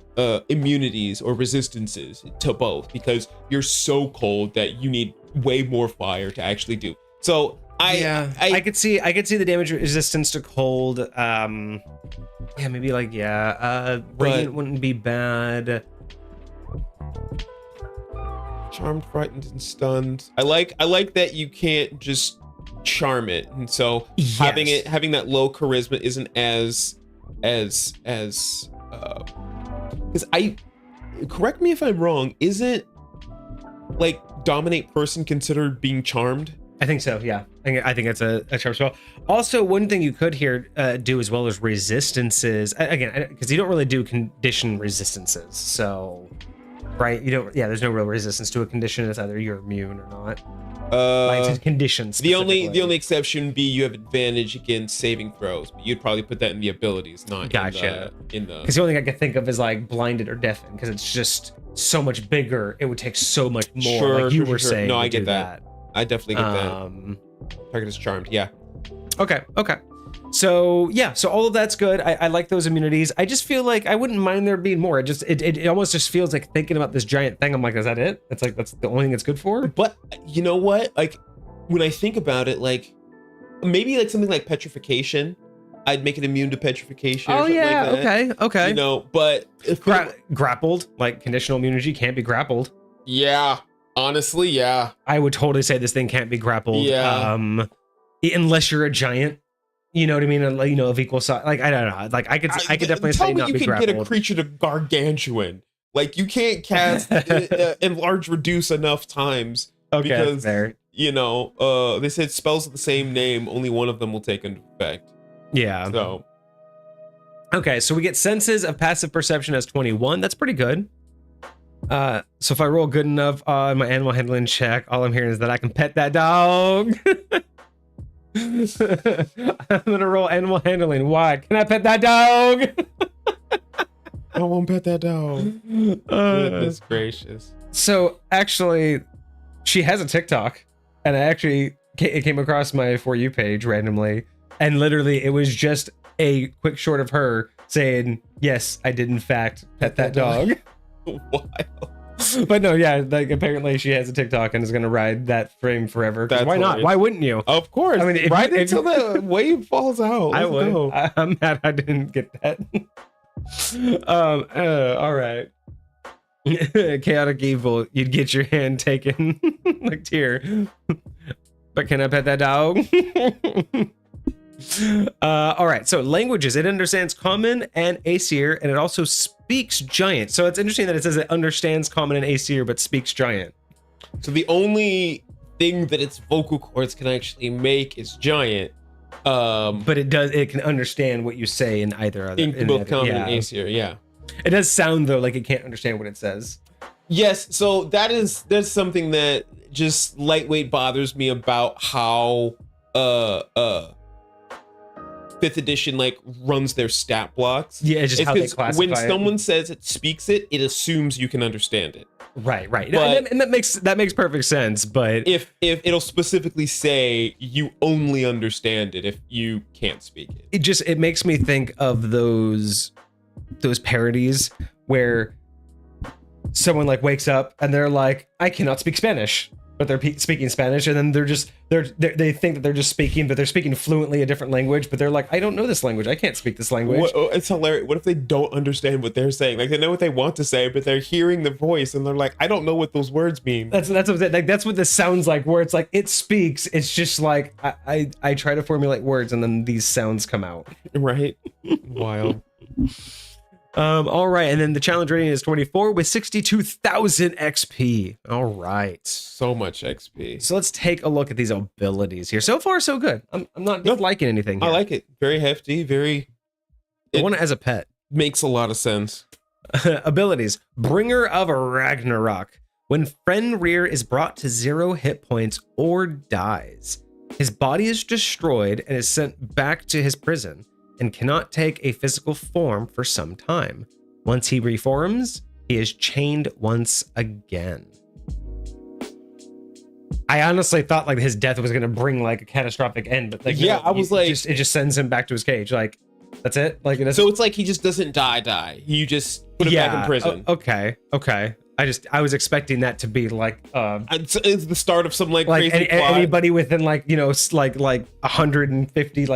B: immunities or resistances to both because you're so cold that you need way more fire to actually do. So I could see the damage resistance to cold. Maybe like radiant wouldn't be bad. Charmed, frightened, and stunned. I like that you can't just charm it, and so having that low charisma isn't as because correct me if I'm wrong, isn't like dominate person considered being charmed?
A: I think so. Yeah, I think it's a charm spell. Also, one thing you could here do as well as resistances. Again, because you don't really do condition resistances, so. Right, you don't. Yeah, there's no real resistance to a condition. It's either you're immune or not. Like conditions.
B: The only exception would be you have advantage against saving throws, but you'd probably put that in the abilities, not in the.
A: Because the only thing I could think of is like blinded or deafened, because it's just so much bigger. It would take so much more. Like you were saying.
B: No, I get that. I definitely get that. Target is charmed. Yeah.
A: Okay. So all of that's good. I like those immunities. I just feel like I wouldn't mind there being more. It almost just feels like thinking about this giant thing. I'm like, is that it? It's like that's the only thing it's good for.
B: But you know what? Like when I think about it, like maybe like something like petrification. I'd make it immune to petrification.
A: Oh yeah.
B: Like that.
A: Okay.
B: You know, but if
A: grappled, like conditional immunity can't be grappled.
B: Yeah. Honestly, yeah.
A: I would totally say this thing can't be grappled.
B: Yeah.
A: Unless you're a giant. You know what I mean? Of equal size. Like, I don't know. Like, I could definitely say not be grappled.
B: You can get a creature to gargantuan. Like, you can't cast enlarge reduce enough times.
A: Okay,
B: because,
A: fair.
B: They said spells of the same name, only one of them will take into effect.
A: Yeah.
B: So.
A: Okay, so we get senses of passive perception as 21. That's pretty good. So if I roll good enough on my animal handling check, all I'm hearing is that I can pet that dog. I'm gonna roll animal handling. Why? Can I pet that dog?
B: I won't pet that dog. Goodness gracious.
A: So actually, she has a TikTok, and it came across my For You page randomly, and literally it was just a quick short of her saying, "Yes, I did in fact pet that dog."
B: Wild.
A: But no, yeah, like apparently she has a TikTok and is gonna ride that frame forever. Why not? Why wouldn't you?
B: Of course.
A: I mean,
B: ride it until the wave falls out.
A: I would.
B: Go.
A: I'm mad I didn't get that. All right. Chaotic evil. You'd get your hand taken like tear. But can I pet that dog? All right, so languages. It understands Common and Aesir, and it also speaks Giant. So it's interesting that it says it understands Common and Aesir, but speaks Giant.
B: So the only thing that its vocal cords can actually make is Giant.
A: But it can understand what you say in either other.
B: In both Common and Aesir, yeah.
A: It does sound though like it can't understand what it says.
B: Yes, so that's something that just lightweight bothers me about how 5th edition like runs their stat blocks.
A: Yeah, it's just how they classify
B: when someone says it speaks it, it assumes you can understand it.
A: Right.
B: But
A: and that makes perfect sense. But
B: if it'll specifically say you only understand it if you can't speak it.
A: It makes me think of those parodies where someone like wakes up and they're like, I cannot speak Spanish, but they're speaking Spanish, and then they think that they're just speaking, but they're speaking fluently a different language, but they're like, I don't know this language, I can't speak this language.
B: It's hilarious. What if they don't understand what they're saying? Like, they know what they want to say, but they're hearing the voice and they're like, I don't know what those words mean.
A: That's what this sounds like, where it's like it speaks, it's just like I try to formulate words and then these sounds come out.
B: Right. Wild.
A: All right, and then the challenge rating is 24 with 62,000 XP. All right,
B: so much XP.
A: So let's take a look at these abilities here. So far, so good. I'm not liking anything here.
B: I like it. Very hefty.
A: I want it as a pet.
B: Makes a lot of sense.
A: Abilities: Bringer of Ragnarok. When Fenrir is brought to 0 hit points or dies, his body is destroyed and is sent back to his prison, and cannot take a physical form for some time. Once he reforms, he is chained once again. I honestly thought like his death was gonna bring like a catastrophic end, but like
B: I was like,
A: it just sends him back to his cage. Like that's it. Like
B: so it's like he just doesn't die. You just put him back in prison.
A: Okay. I was expecting that to be like
B: it's the start of some like crazy plot.
A: Anybody within like like 150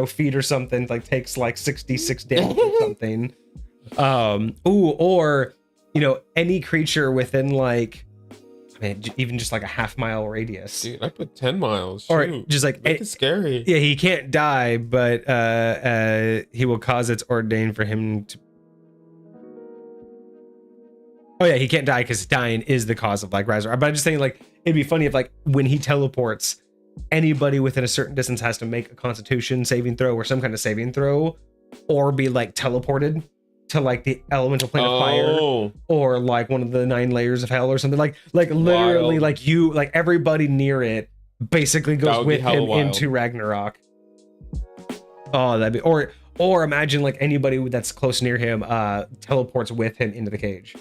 A: feet or something like takes like 66 damage or something. Or any creature within like even just like a half-mile radius.
B: Dude, I put 10 miles.
A: Or
B: shoot.
A: just like
B: it's scary.
A: Yeah, he can't die, but he will cause it's ordained for him to. Oh yeah, he can't die because dying is the cause of like Ragnarok. But I'm just saying like it'd be funny if like when he teleports, anybody within a certain distance has to make a Constitution saving throw or some kind of saving throw, or be like teleported to like the elemental plane of fire, or like one of the 9 layers of hell or something. Like literally wild. like everybody near it basically goes with him into Ragnarok. Oh, that'd be or imagine like anybody that's close near him teleports with him into the cage.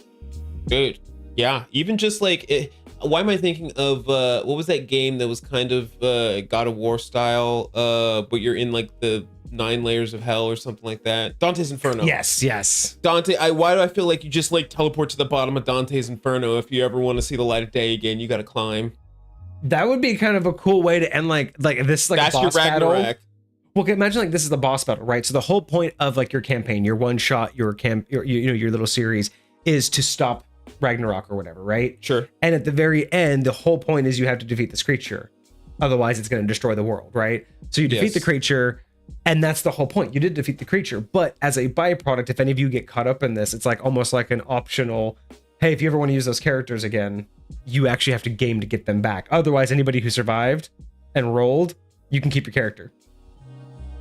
B: Dude, yeah, even just like why am I thinking of what was that game that was kind of God of War style, but you're in like the 9 layers of hell or something like that? Dante's Inferno.
A: Yes.
B: Dante, why do I feel like you just like teleport to the bottom of Dante's Inferno? If you ever want to see the light of day again, you got to climb.
A: That would be kind of a cool way to end like this, like that's a boss your Ragnarok battle. Well, imagine like this is the boss battle, right? So the whole point of like your campaign, your one shot, your little series is to stop Ragnarok or whatever, right?
B: Sure.
A: And at the very end, the whole point is you have to defeat this creature. Otherwise, it's going to destroy the world, right? So you defeat the creature, and that's the whole point. You did defeat the creature, but as a byproduct, if any of you get caught up in this, it's like almost like an optional, hey, if you ever want to use those characters again, you actually have to game to get them back. Otherwise, anybody who survived and rolled, you can keep your character.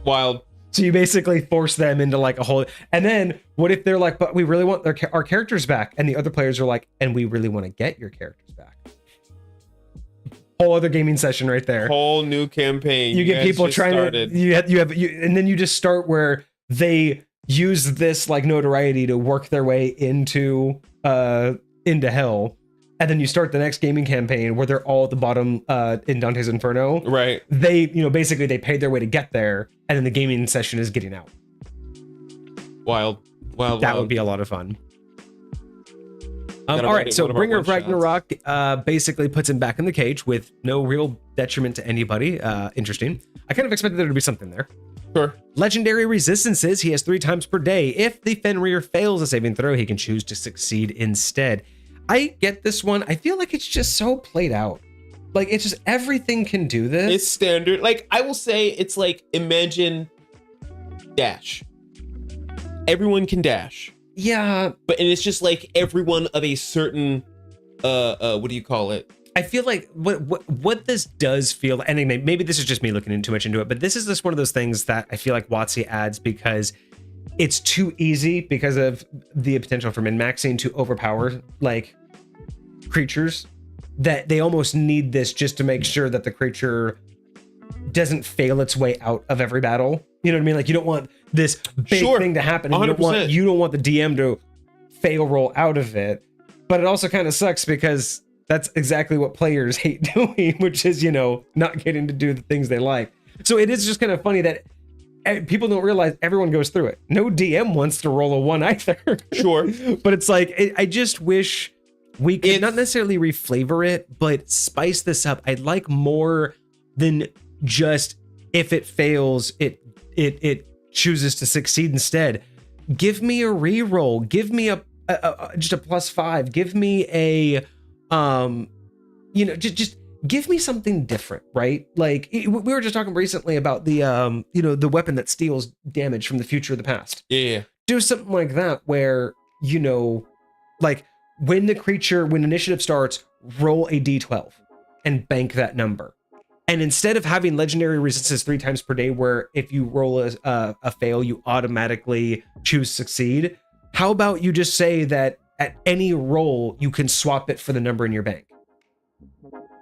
B: Wild.
A: So you basically force them into like a whole, and then what if they're like, but we really want our characters back, and the other players are like, and we really want to get your characters back. Whole other gaming session right there.
B: Whole new campaign.
A: You get people trying started. And then you just start where they use this like notoriety to work their way into hell. And then you start the next gaming campaign where they're all at the bottom in Dante's Inferno.
B: Right.
A: They, basically they paid their way to get there, and then the gaming session is getting out.
B: Wild.
A: That would be a lot of fun. All right, so Bringer of Ragnarok basically puts him back in the cage with no real detriment to anybody. Interesting. I kind of expected there to be something there.
B: Sure.
A: Legendary resistances. He has 3 times per day. If the Fenrir fails a saving throw, he can choose to succeed instead. I get this one. I feel like it's just so played out. Like, it's just everything can do this.
B: It's standard. Like, I will say, it's like, imagine dash. Everyone can dash.
A: Yeah.
B: And it's just like everyone of a certain, what do you call it?
A: I feel like what this does feel, and maybe this is just me looking too much into it, but this is just one of those things that I feel like WotC adds because it's too easy because of the potential for min-maxing to overpower like creatures, that they almost need this just to make sure that the creature doesn't fail its way out of every battle. You know what I mean? Like, you don't want this big thing to happen, and you don't want the DM to fail roll out of it. But it also kind of sucks because that's exactly what players hate doing, which is, you know, not getting to do the things they like. So it is just kind of funny that people don't realize everyone goes through it. No DM wants to roll a 1 either.
B: Sure.
A: But it's like, I just wish we could not necessarily reflavor it, but spice this up. I'd like more than just, if it fails, it chooses to succeed instead. Give me a reroll. Give me just a +5. Give me a you know, just give me something different, right? Like, we were just talking recently about the you know, the weapon that steals damage from the future of the past.
B: Yeah.
A: Do something like that where, you know, like when initiative starts, roll a d12 and bank that number. And instead of having legendary resistances 3 times per day, where if you roll a fail, you automatically choose succeed, how about you just say that at any roll, you can swap it for the number in your bank?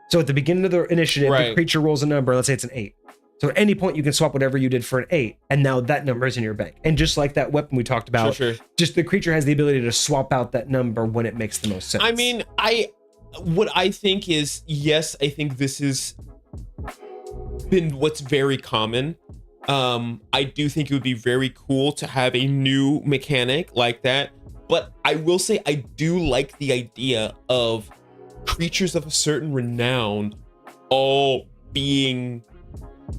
A: So at the beginning of the initiative, the creature rolls a number, let's say it's an 8. So at any point, you can swap whatever you did for an 8, and now that number is in your bank. And just like that weapon we talked about, just the creature has the ability to swap out that number when it makes the most sense.
B: I mean, what I think is, yes, I think this has been what's very common. I do think it would be very cool to have a new mechanic like that. But I will say, I do like the idea of creatures of a certain renown all being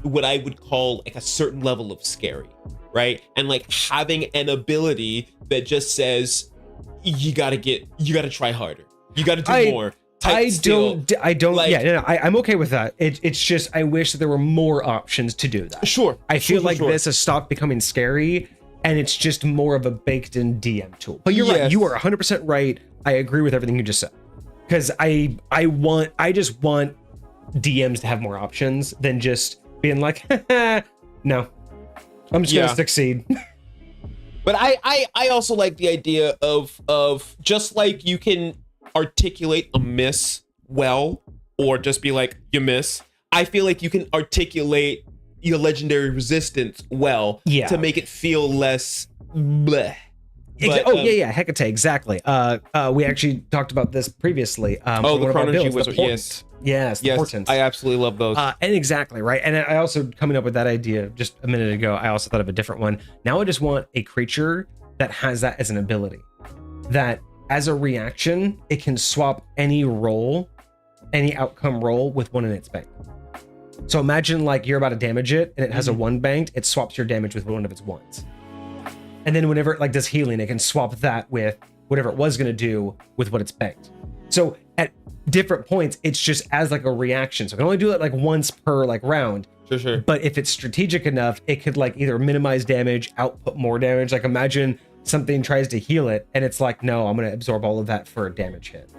B: what I would call like a certain level of scary, right? And like having an ability that just says, you gotta try harder. You gotta do more.
A: I don't like, I'm okay with that. It's just, I wish that there were more options to do that.
B: Sure.
A: I feel like this has stopped becoming scary, and it's just more of a baked in DM tool. But you're right. You are 100% right. I agree with everything you just said. Because I just want DMs to have more options than just being like, no, I'm just gonna succeed.
B: But I also like the idea of just like you can articulate a miss well, or just be like, you miss. I feel like you can articulate your legendary resistance well to make it feel less bleh. But,
A: Hecate, exactly. We actually talked about this previously.
B: The Chronology Wizard,
A: yes, the Portents.
B: I absolutely love those.
A: And exactly, right? And I also, coming up with that idea just a minute ago, I also thought of a different one. Now I just want a creature that has that as an ability. That as a reaction, it can swap any roll, any outcome roll with one in its bank. So imagine like you're about to damage it and it has a 1 banked, it swaps your damage with one of its 1s. And then whenever it like does healing, it can swap that with whatever it was going to do with what it's banked. So at different points, it's just as like a reaction. So it can only do it like once per like round.
B: Sure.
A: But if it's strategic enough, it could like either minimize damage, output more damage. Like imagine something tries to heal it and it's like, no, I'm going to absorb all of that for a damage hit.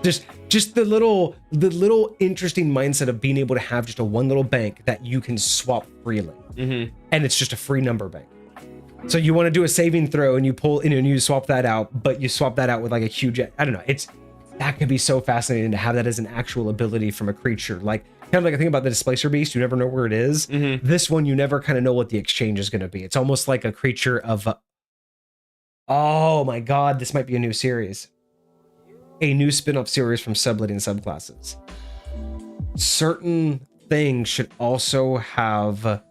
A: Just the little interesting mindset of being able to have just a one little bank that you can swap freely. And it's just a free number bank. So you want to do a saving throw and you pull in and you swap that out, but you swap that out with like a huge, I don't know. That could be so fascinating to have that as an actual ability from a creature. Like kind of like I think about the Displacer Beast, you never know where it is. This one, you never kind of know what the exchange is going to be. It's almost like a creature of, oh my God, this might be a new series. A new spin-off series from subletting subclasses. Certain things should also have,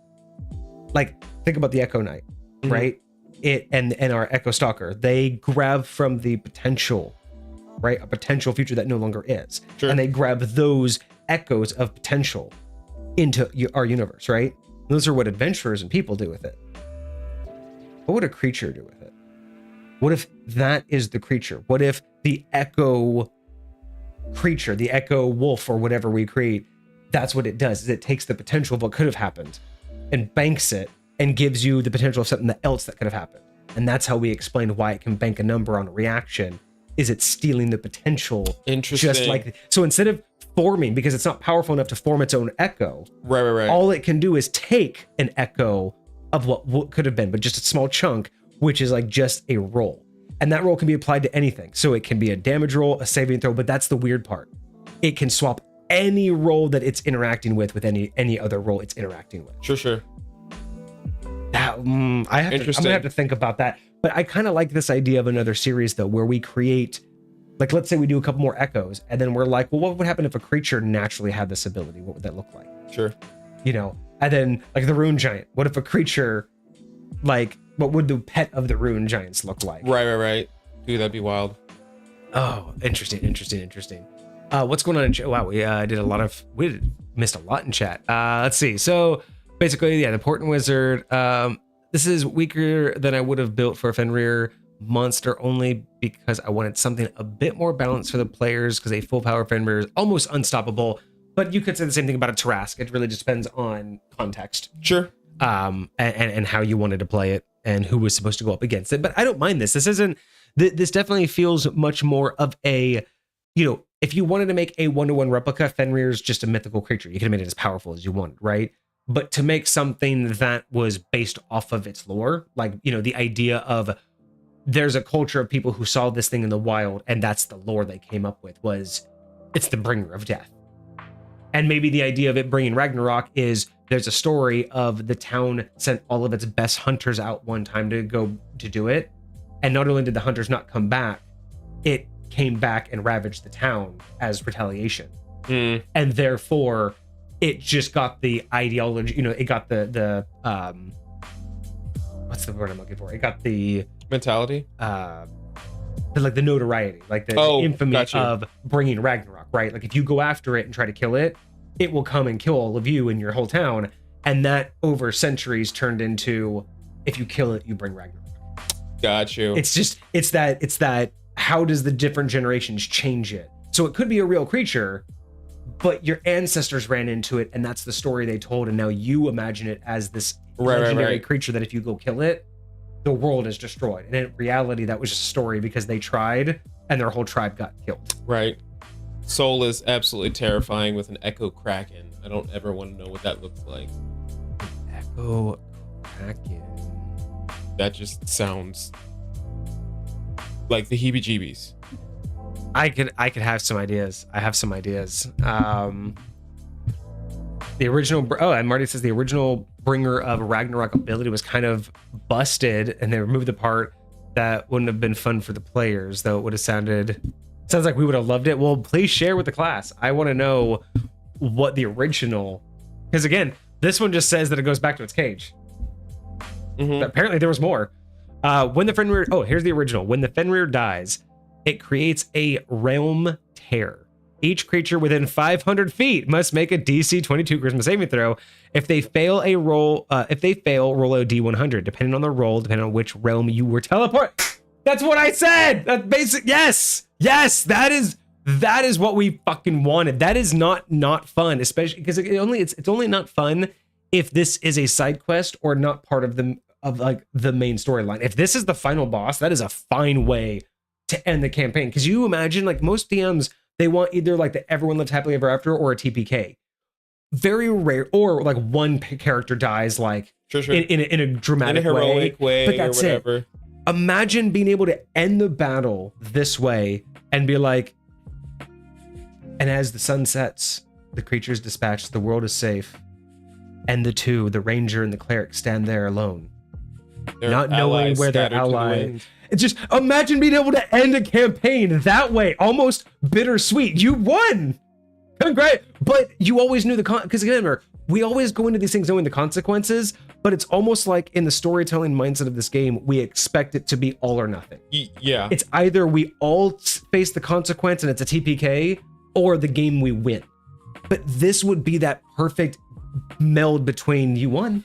A: like, think about the Echo Knight, right? It and our Echo Stalker, they grab from the potential, right? A potential future that no longer is. And they grab those echoes of potential into our universe, right? Those are what adventurers and people do with it. What would a creature do with it? What if that is the creature? What if the echo creature, the echo wolf or whatever we create, that's what it does, is it takes the potential of what could have happened and banks it and gives you the potential of something else that could have happened. And that's how we explained why it can bank a number on a reaction, is it stealing the potential.
B: Interesting.
A: Just like, so instead of forming, because it's not powerful enough to form its own echo,
B: right,
A: all it can do is take an echo of what could have been, but just a small chunk, which is like just a roll. And that roll can be applied to anything. So it can be a damage roll, a saving throw, but that's the weird part. It can swap any roll that it's interacting with any other roll it's interacting with.
B: Sure.
A: That I'm gonna have to think about that. But I kind of like this idea of another series though, where we create, like, let's say we do a couple more echoes, and then we're like, well, what would happen if a creature naturally had this ability? What would that look like?
B: Sure.
A: You know, and then like the Rune Giant. What if a creature, like, what would the pet of the Rune Giants look like?
B: Right. Dude, that'd be wild.
A: Oh, interesting. What's going on in chat? Wow, we missed a lot in chat. Let's see. So basically, yeah, the Portent Wizard. This is weaker than I would have built for a Fenrir monster, only because I wanted something a bit more balanced for the players, because a full power Fenrir is almost unstoppable. But you could say the same thing about a Tarask. It really just depends on context.
B: Sure.
A: And how you wanted to play it and who was supposed to go up against it. But I don't mind this. This definitely feels much more of a, you know, if you wanted to make a 1-to-1 replica, Fenrir is just a mythical creature. You could have made it as powerful as you wanted, right? But to make something that was based off of its lore, like, you know, the idea of there's a culture of people who saw this thing in the wild, and that's the lore they came up with, was it's the bringer of death. And maybe the idea of it bringing Ragnarok is there's a story of the town sent all of its best hunters out one time to go to do it. And not only did the hunters not come back, it came back and ravaged the town as retaliation. And therefore it just got the ideology, you know, it got the what's the word I'm looking for? It got the
B: mentality,
A: like the notoriety, like the infamy of bringing Ragnarok, right? Like if you go after it and try to kill it, it will come and kill all of you in your whole town. And that over centuries turned into, if you kill it, you bring Ragnarok.
B: Got you.
A: It's that how does the different generations change it? So it could be a real creature, but your ancestors ran into it, and that's the story they told, and now you imagine it as this legendary creature that if you go kill it, the world is destroyed. And in reality, that was just a story because they tried and their whole tribe got killed.
B: Right. Soul is absolutely terrifying with an Echo Kraken. I don't ever want to know what that looks like.
A: Echo Kraken.
B: That just sounds like the heebie-jeebies.
A: I could have some ideas. I have some ideas. The original, and Marty says the original bringer of Ragnarok ability was kind of busted, and they removed the part that wouldn't have been fun for the players, though it would have sounds like we would have loved it. Well, please share with the class. I want to know what the original, because again, this one just says that it goes back to its cage. Apparently there was more. When the Fenrir, here's the original. When the Fenrir dies, it creates a realm tear. Each creature within 500 feet must make a DC 22 charisma saving throw. If they fail, roll a D100, depending on the roll, depending on which realm you were teleported. That's what I said. That's basic. Yes, that is what we fucking wanted. That is not fun, especially because it's only not fun if this is a side quest or not part of the main storyline. If this is the final boss, that is a fine way to end the campaign. Because you imagine, like, most DMs, they want either like the everyone lives happily ever after or a TPK. Very rare, or like one character dies, like in a dramatic,
B: in a heroic way, but that's or whatever.
A: It. Imagine being able to end the battle this way and be like, and as the sun sets, the creatures dispatched, the world is safe, and the ranger and the cleric stand there alone, not knowing where their ally. It's just, imagine being able to end a campaign that way, almost bittersweet. You won. Congrats. But you always knew because again, remember, we always go into these things knowing the consequences, but it's almost like in the storytelling mindset of this game, we expect it to be all or nothing.
B: Yeah.
A: It's either we all face the consequence and it's a TPK, or the game we win. But this would be that perfect meld between you won,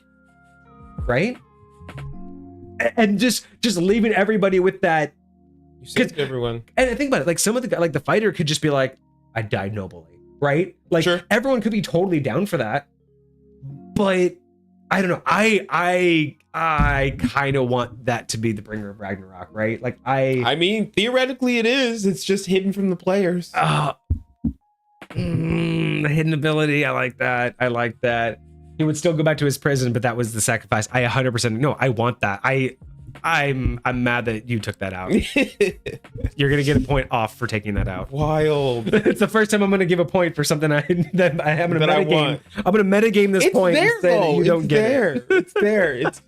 A: right? And just leaving everybody with that.
B: You saved everyone.
A: And I think about it, like some of the fighter could just be like, I died nobly, right? Like
B: Sure.
A: everyone could be totally down for that, but I don't know. I kind of want that to be the bringer of Ragnarok, right? Like
B: I mean, theoretically it is. It's just hidden from the players.
A: The hidden ability. I like that. I like that. He would still go back to his prison, but that was the sacrifice. I 100% no. I want that. I'm mad that you took that out. You're gonna get a point off for taking that out.
B: Wild.
A: It's the first time I'm gonna give a point for something that I have in a metagame. I'm gonna metagame this
B: It's
A: point
B: there,
A: and say that you don't get it.
B: It's there. It's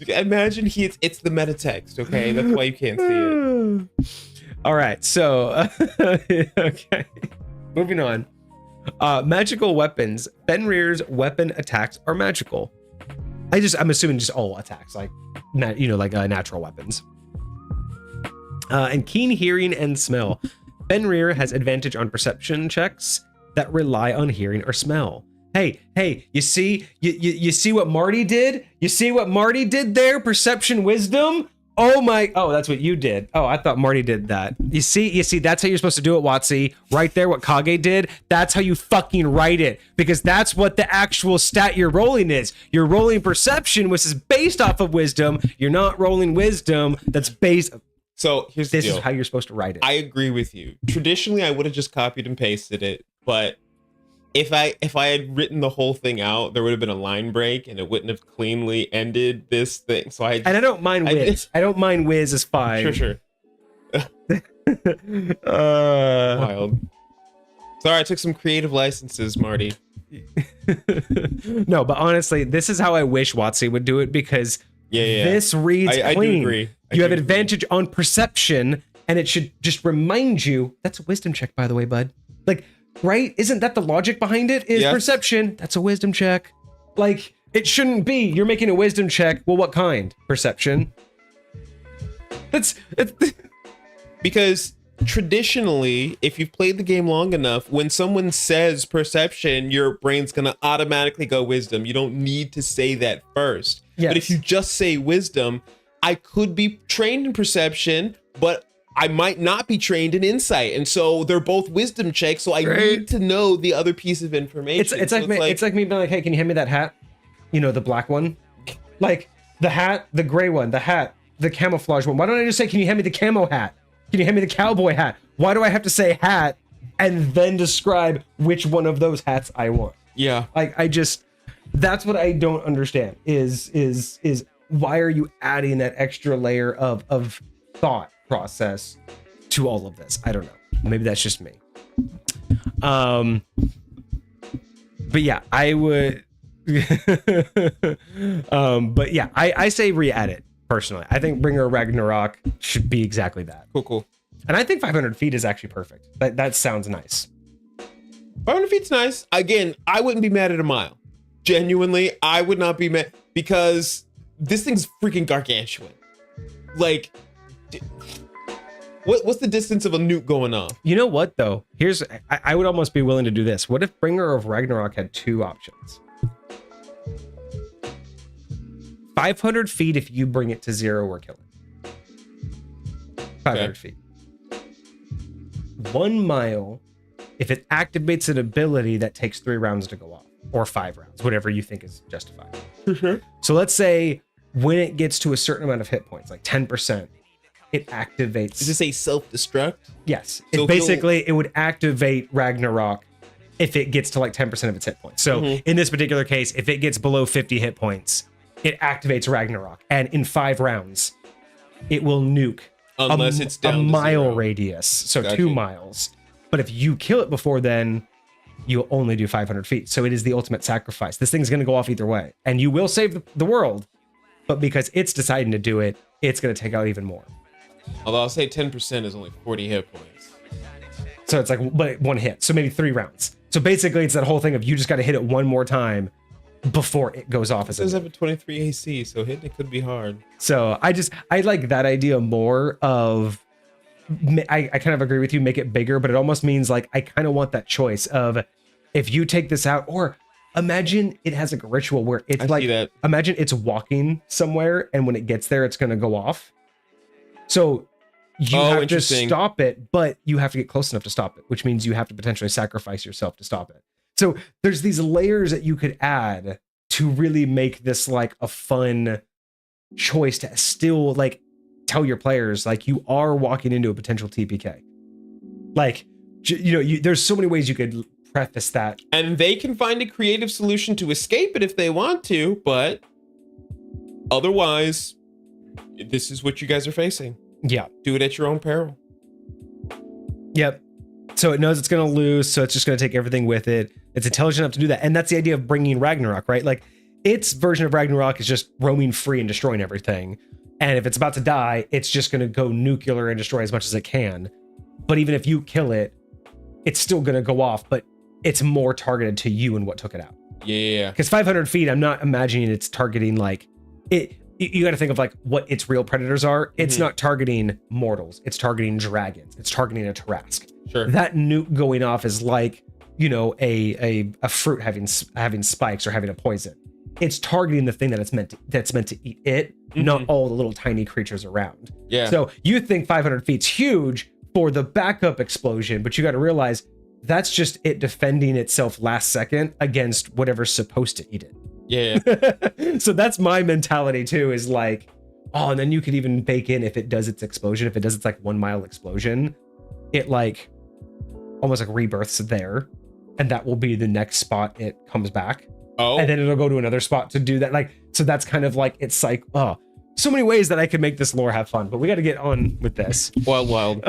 B: imagine it's the meta text. Okay, that's why you can't see it.
A: All right, so okay, moving on. Magical weapons. Fenrir's weapon attacks are magical. I'm assuming just all attacks, like natural weapons. And keen hearing and smell. Fenrir has advantage on perception checks that rely on hearing or smell. Hey, you see what Marty did? You see what Marty did there? Perception, wisdom. Oh, that's what you did. Oh, I thought Marty did that. You see, that's how you're supposed to do it, Watsy. Right there, what Kage did, that's how you fucking write it. Because that's what the actual stat you're rolling is. You're rolling perception, which is based off of wisdom. You're not rolling wisdom that's based...
B: So here's the deal.
A: This is how you're supposed to write it.
B: I agree with you. Traditionally, I would have just copied and pasted it, but if I had written the whole thing out, there would have been a line break and it wouldn't have cleanly ended this thing. So I
A: don't mind Wiz. I don't mind Wiz is fine.
B: Sure. Wild. Sorry, I took some creative licenses, Marty.
A: No, but honestly, this is how I wish Watsy would do it, because this reads clean.
B: I do agree.
A: You have advantage on perception, and it should just remind you. That's a wisdom check, by the way, bud. Like, right? Isn't that the logic behind it? Is perception? That's a wisdom check. Like, it shouldn't be. You're making a wisdom check. Well, what kind? Perception. It's
B: because traditionally, if you've played the game long enough, when someone says perception, your brain's gonna automatically go wisdom. You don't need to say that first.
A: Yes.
B: But if you just say wisdom, I could be trained in perception, but I might not be trained in insight, and so they're both wisdom checks. So I need to know the other piece of information.
A: It's like me being like, hey, can you hand me that hat? You know, the black one, like the hat, the gray one, the hat, the camouflage one. Why don't I just say, can you hand me the camo hat? Can you hand me the cowboy hat? Why do I have to say hat and then describe which one of those hats I want?
B: Yeah,
A: like that's what I don't understand. Is why are you adding that extra layer of thought process to all of this? I don't know. Maybe that's just me. But yeah, I would. But yeah, I say re-add it personally. I think Bringer of Ragnarok should be exactly that.
B: Cool.
A: And I think 500 feet is actually perfect. That sounds nice.
B: 500 feet's nice. Again, I wouldn't be mad at a mile. Genuinely, I would not be mad, because this thing's freaking gargantuan. Like, what's the distance of a nuke going off?
A: You know what, though? I would almost be willing to do this. What if Bringer of Ragnarok had two options? 500 feet if you bring it to 0 or kill it. 500 feet. 1 mile if it activates an ability that takes 3 rounds to go off, or 5 rounds, whatever you think is justified. So let's say when it gets to a certain amount of hit points, like 10%, it activates.
B: Is this a self-destruct?
A: Yes.
B: So
A: it would activate Ragnarok if it gets to like 10% of its hit points. So in this particular case, if it gets below 50 hit points, it activates Ragnarok. And in 5 rounds, it will nuke
B: unless it's down
A: a
B: to
A: mile
B: 0.
A: radius. So
B: Gotcha.
A: 2 miles. But if you kill it before then, you'll only do 500 feet. So it is the ultimate sacrifice. This thing's going to go off either way. And you will save the world. But because it's deciding to do it, it's going to take out even more.
B: Although I'll say 10% is only 40 hit points.
A: So it's like 1 hit. So maybe 3 rounds. So basically it's that whole thing of you just got to hit it 1 more time before it goes off.
B: It does have a 23 AC, so hitting it could be hard.
A: So I like that idea more of, I kind of agree with you, make it bigger, but it almost means like, I kind of want that choice of, if you take this out, or imagine it has like a ritual where it's imagine it's walking somewhere and when it gets there, it's going to go off. So you have to stop it, but you have to get close enough to stop it, which means you have to potentially sacrifice yourself to stop it. So there's these layers that you could add to really make this like a fun choice to still like tell your players like you are walking into a potential TPK. Like, there's so many ways you could preface that.
B: And they can find a creative solution to escape it if they want to, but otherwise, this is what you guys are facing.
A: Yeah.
B: Do it at your own peril.
A: Yep. So it knows it's going to lose, so it's just going to take everything with it. It's intelligent enough to do that. And that's the idea of bringing Ragnarok, right? Like, its version of Ragnarok is just roaming free and destroying everything. And if it's about to die, it's just going to go nuclear and destroy as much as it can. But even if you kill it, it's still going to go off, but it's more targeted to you and what took it out.
B: Yeah.
A: Because 500 feet, I'm not imagining it's targeting like it. You got to think of like what its real predators are. It's not targeting mortals. It's targeting dragons. It's targeting a Tarrasque.
B: Sure.
A: That nuke going off is like, a fruit having spikes or having a poison. It's targeting the thing that's meant to eat it, not all the little tiny creatures around.
B: Yeah.
A: So you think 500 feet's huge for the backup explosion, but you got to realize that's just it defending itself last second against whatever's supposed to eat it.
B: Yeah.
A: So that's my mentality too, is like, oh, and then you could even bake in if it does its explosion, if it does its like 1 mile explosion, it like almost like rebirths there. And that will be the next spot it comes back.
B: Oh.
A: And then it'll go to another spot to do that. Like, so that's kind of like, it's like, oh, so many ways that I could make this lore have fun, but we got to get on with this.
B: Wild.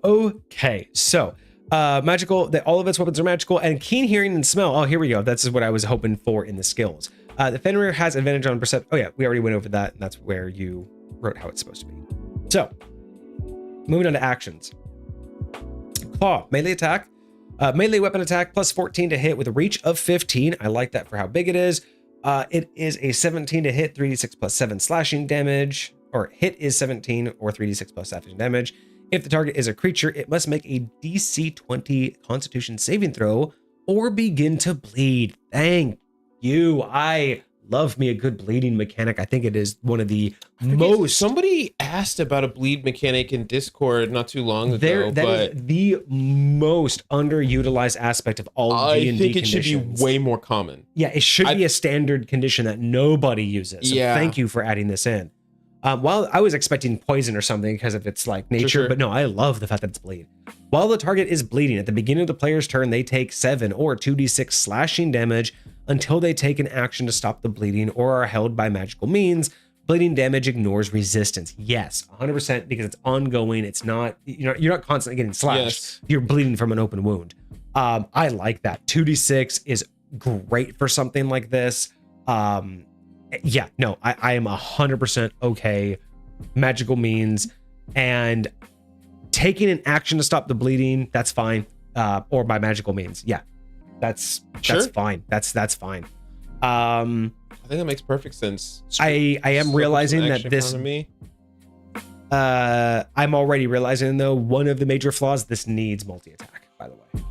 A: Okay. So, magical, that all of its weapons are magical, and keen hearing and smell. Oh, here we go. That's what I was hoping for in the skills. The Fenrir has advantage on perception. Oh yeah, we already went over that. And that's where you wrote how it's supposed to be. So, moving on to actions. Claw, melee attack. Melee weapon attack plus 14 to hit with a reach of 15. I like that for how big it is. It is a 17 to hit, 3d6 plus 7 slashing damage. Or hit is 17 or 3d6 plus slashing damage. If the target is a creature, it must make a DC 20 Constitution saving throw or begin to bleed. Thank you. I love me a good bleeding mechanic. I think it is one of the most...
B: Somebody asked about a bleed mechanic in Discord not too long ago.
A: That is the most underutilized aspect of all D&D
B: I think it
A: conditions.
B: should be way more common.
A: Yeah, it should be a standard condition that nobody uses. So thank you for adding this in. While I was expecting poison or something because of its like nature, but no, I love the fact that it's bleed. While the target is bleeding, at the beginning of the player's turn, they take 7 or 2d6 slashing damage until they take an action to stop the bleeding or are held by magical means. Bleeding damage ignores resistance. Yes, 100%, because it's ongoing. It's not, you're not constantly getting slashed.
B: Yes.
A: You're bleeding from an open wound. I like that. 2d6 is great for something like this. Yeah, no, I am 100% okay. Magical means and taking an action to stop the bleeding, that's fine. Or by magical means. Yeah, that's fine. That's fine. I
B: think that makes perfect sense.
A: I am realizing that this, I'm already realizing though, one of the major flaws, this needs multi-attack, by the way.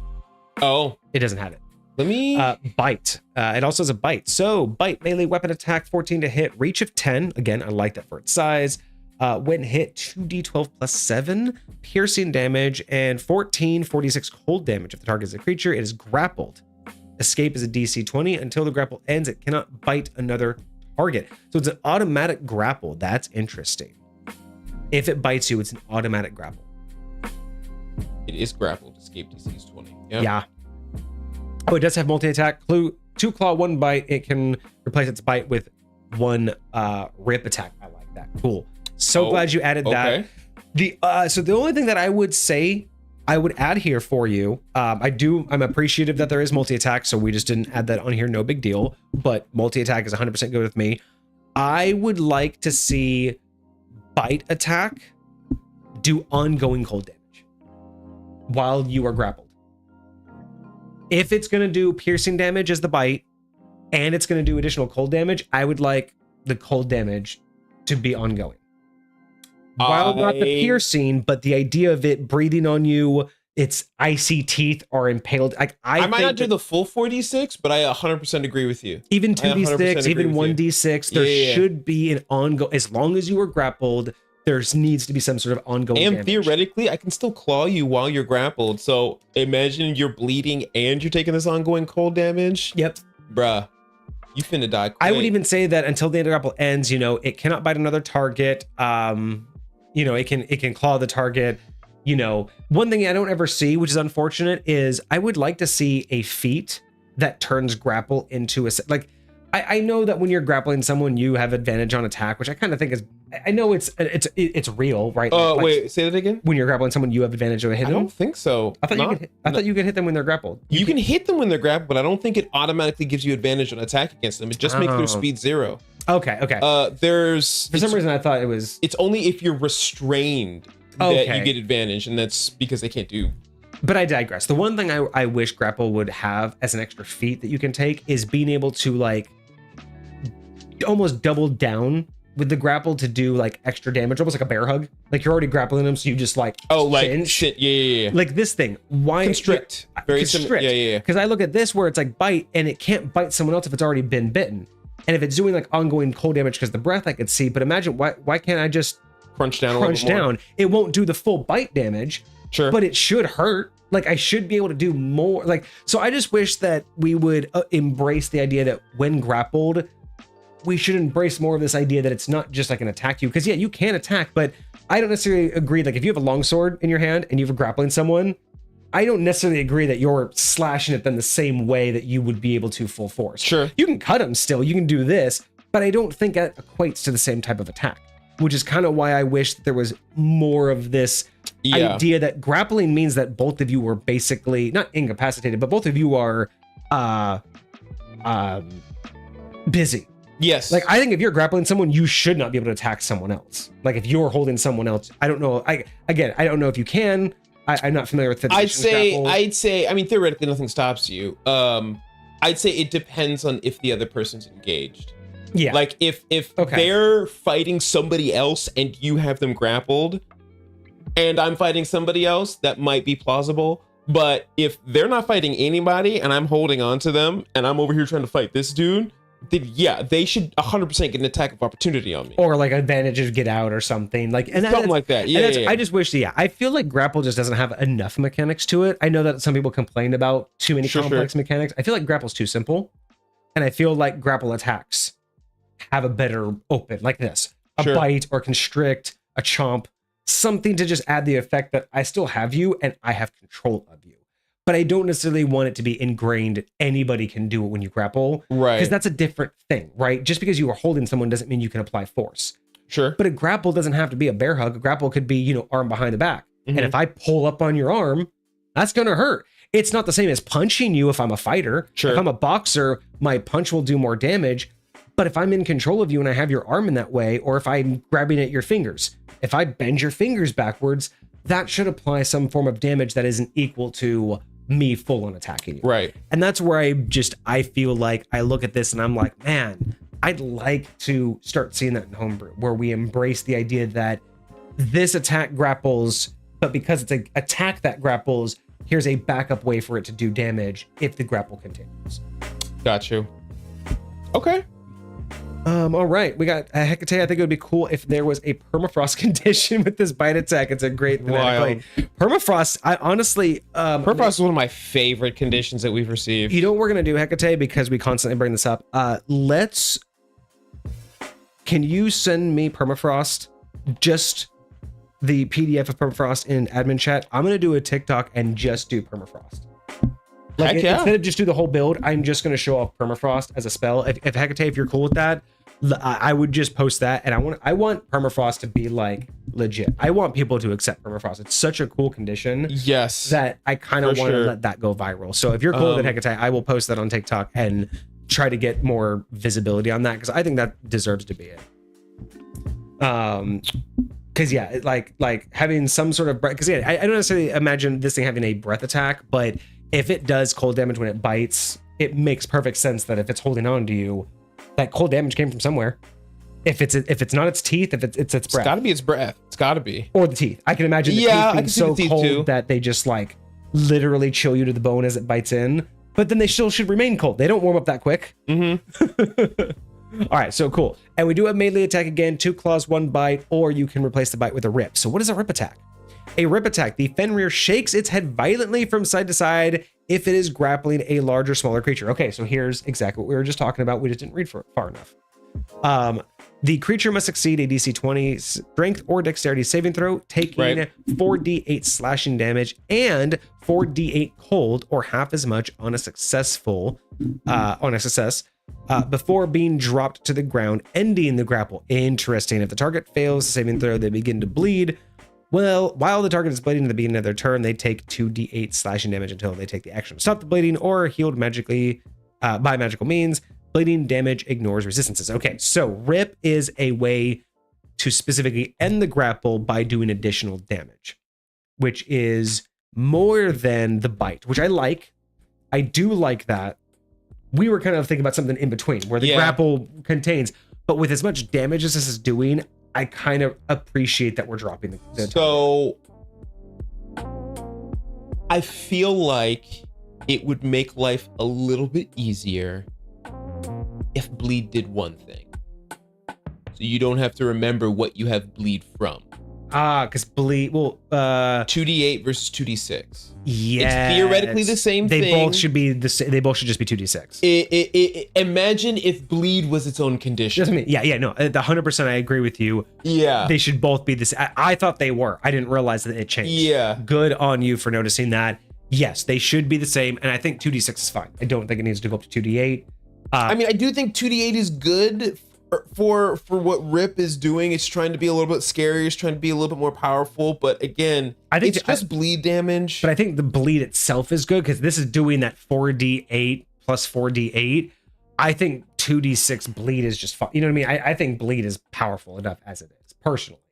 B: Oh,
A: it doesn't have it.
B: Let me
A: bite. It also has a bite. So bite, melee weapon attack, 14 to hit, reach of 10. Again, I like that for its size. When hit, 2d12 plus 7 piercing damage and 46 cold damage. If the target is a creature, it is grappled. Escape is a DC 20. Until the grapple ends, it cannot bite another target. So it's an automatic grapple. That's interesting. If it bites you, it's an automatic grapple.
B: It is grappled. Escape DC is 20. Yep.
A: Yeah. Oh, it does have multi-attack. 2 claw, 1 bite. It can replace its bite with 1 rip attack. I like that. Cool. So glad you added that. So the only thing that I would say I would add here for you, I'm appreciative that there is multi-attack, so we just didn't add that on here. No big deal. But multi-attack is 100% good with me. I would like to see bite attack do ongoing cold damage while you are grappled. If it's going to do piercing damage as the bite and it's going to do additional cold damage, I would like the cold damage to be ongoing. While not the piercing, but the idea of it breathing on you, its icy teeth are impaled. Like
B: I might not do the full 4d6, but I 100% agree with you.
A: Even 2d6, even 1d6, there should be an ongoing, as long as you are grappled, there needs to be some sort of ongoing
B: and
A: damage.
B: Theoretically, I can still claw you while you're grappled. So imagine you're bleeding and you're taking this ongoing cold damage.
A: Yep.
B: Bruh, you finna die quick.
A: I would even say that until the grapple ends, it cannot bite another target. It can claw the target. One thing I don't ever see, which is unfortunate, is I would like to see a feat that turns grapple into a, like, I know that when you're grappling someone, you have advantage on attack, which I kind of think is, I know it's real, right?
B: Wait, say that again.
A: When you're grappling someone, you have advantage on a hit.
B: I don't think so.
A: I thought you could hit them when they're grappled.
B: You can hit them when they're grappled, but I don't think it automatically gives you advantage on attack against them. It just makes their speed 0.
A: Okay.
B: For
A: some reason I thought it's
B: only if you're restrained that you get advantage, and that's because they can't do.
A: But I digress. The one thing I wish grapple would have as an extra feat that you can take is being able to like almost double down with the grapple to do like extra damage, almost like a bear hug. Like you're already grappling them, so you just like
B: shit. Yeah.
A: Like this thing. Why
B: constrict? Very
A: constrict.
B: Yeah.
A: Because I look at this where it's like bite, and it can't bite someone else if it's already been bitten. And if it's doing like ongoing cold damage because the breath I could see, but imagine why can't I just
B: crunch down?
A: It won't do the full bite damage.
B: Sure.
A: But it should hurt. Like I should be able to do more. Like, so I just wish that we would embrace the idea that when grappled, we should embrace more of this idea that it's not just like an attack you. Because yeah, you can attack, but I don't necessarily agree. Like if you have a longsword in your hand and you're grappling someone, I don't necessarily agree that you're slashing at them the same way that you would be able to full force.
B: Sure.
A: You can cut them still, you can do this, but I don't think that equates to the same type of attack, which is kind of why I wish that there was more of this idea that grappling means that both of you were basically not incapacitated, but both of you are busy.
B: Yes.
A: Like I think if you're grappling someone, you should not be able to attack someone else. Like if you're holding someone else, I don't know. I don't know if you can. I'm not familiar with.
B: I'd say. I mean, theoretically, nothing stops you. I'd say it depends on if the other person's engaged.
A: Yeah.
B: Like if they're fighting somebody else and you have them grappled, and I'm fighting somebody else, that might be plausible. But if they're not fighting anybody and I'm holding on to them and I'm over here trying to fight this dude, then yeah, they should 100% get an attack of opportunity on me.
A: Or like advantages get out or something. Like
B: something like that. Yeah.
A: I just wish, I feel like grapple just doesn't have enough mechanics to it. I know that some people complain about too many complex mechanics. I feel like grapple's too simple. And I feel like grapple attacks have a better open, like this. A bite or constrict, a chomp, something to just add the effect that I still have you and I have control of you. But I don't necessarily want it to be ingrained. Anybody can do it when you grapple. Right. Because that's a different thing, right? Just because you are holding someone doesn't mean you can apply force.
B: Sure.
A: But a grapple doesn't have to be a bear hug. A grapple could be, arm behind the back. Mm-hmm. And if I pull up on your arm, that's going to hurt. It's not the same as punching you if I'm a fighter.
B: Sure.
A: If I'm a boxer, my punch will do more damage. But if I'm in control of you and I have your arm in that way, or if I'm grabbing at your fingers, if I bend your fingers backwards, that should apply some form of damage that isn't equal to me full on attacking you.
B: Right.
A: And that's where I feel like I look at this and I'm like, man, I'd like to start seeing that in homebrew where we embrace the idea that this attack grapples, but because it's an attack that grapples, here's a backup way for it to do damage if the grapple continues.
B: Got you. Okay.
A: All right, we got Hecate. I think it would be cool if there was a permafrost condition with this bite attack. It's a great thematic play. Permafrost. I honestly,
B: permafrost is one of my favorite conditions that we've received.
A: You know what we're gonna do, Hecate, because we constantly bring this up. Can you send me permafrost? Just the PDF of permafrost in admin chat. I'm gonna do a TikTok and just do permafrost. Like instead of just do the whole build, I'm just going to show off permafrost as a spell. If Hecate, if you're cool with that, I would just post that. And I want permafrost to be like legit. I want people to accept permafrost. It's such a cool condition.
B: Yes.
A: That I kind of want to let that go viral. So if you're cool with it, Hecate, I will post that on TikTok and try to get more visibility on that because I think that deserves to be it. Because yeah, like having some sort of breath. Because yeah, I don't necessarily imagine this thing having a breath attack, but if it does cold damage when it bites, it makes perfect sense that if it's holding on to you, that cold damage came from somewhere. If it's not its teeth, if it's its breath.
B: It's got to be its breath. It's got to be.
A: Or the teeth. I can imagine the teeth being so cold too. That they just like literally chill you to the bone as it bites in, but then they still should remain cold. They don't warm up that quick. All right, so cool. And we do have melee attack again, 2 claws, 1 bite, or you can replace the bite with a rip. So what is a rip attack? A rip attack, the Fenrir shakes its head violently from side to side if it is grappling a larger, smaller creature. Okay, so here's exactly what we were just talking about. We just didn't read far enough. The creature must succeed a DC 20 strength or dexterity saving throw, taking 4d8 slashing damage and 4d8 cold, or half as much on a success before being dropped to the ground, ending the grapple. Interesting. If the target fails the saving throw, they begin to bleed. Well, while the target is bleeding at the beginning of their turn, they take 2d8 slashing damage until they take the action to stop the bleeding or healed magically by magical means. Bleeding damage ignores resistances. Okay, so rip is a way to specifically end the grapple by doing additional damage, which is more than the bite, which I like. I do like that. We were kind of thinking about something in between where the grapple contains, but with as much damage as this is doing, I kind of appreciate that we're dropping the
B: So I feel like it would make life a little bit easier if bleed did one thing. So you don't have to remember what you have bleed from.
A: Because bleed,
B: 2d8 versus 2d6.
A: Yeah,
B: it's theoretically the same thing.
A: They both should be the same. They both should just be 2d6.
B: Imagine if bleed was its own condition.
A: Just, no, the 100% I agree with you.
B: Yeah,
A: they should both be this. I thought they were. I didn't realize that it changed.
B: Yeah,
A: good on you for noticing that. Yes, they should be the same, and I think 2d6 is fine. I don't think it needs to go up to 2d8.
B: I mean, I do think 2d8 is good for what Rip is doing. It's trying to be a little bit scarier. It's trying to be a little bit more powerful. But again, I think it's just bleed damage.
A: But I think the bleed itself is good because this is doing that 4d8 plus 4d8. I think 2d6 bleed is just fun. You know what I mean? I think bleed is powerful enough as it is, personally.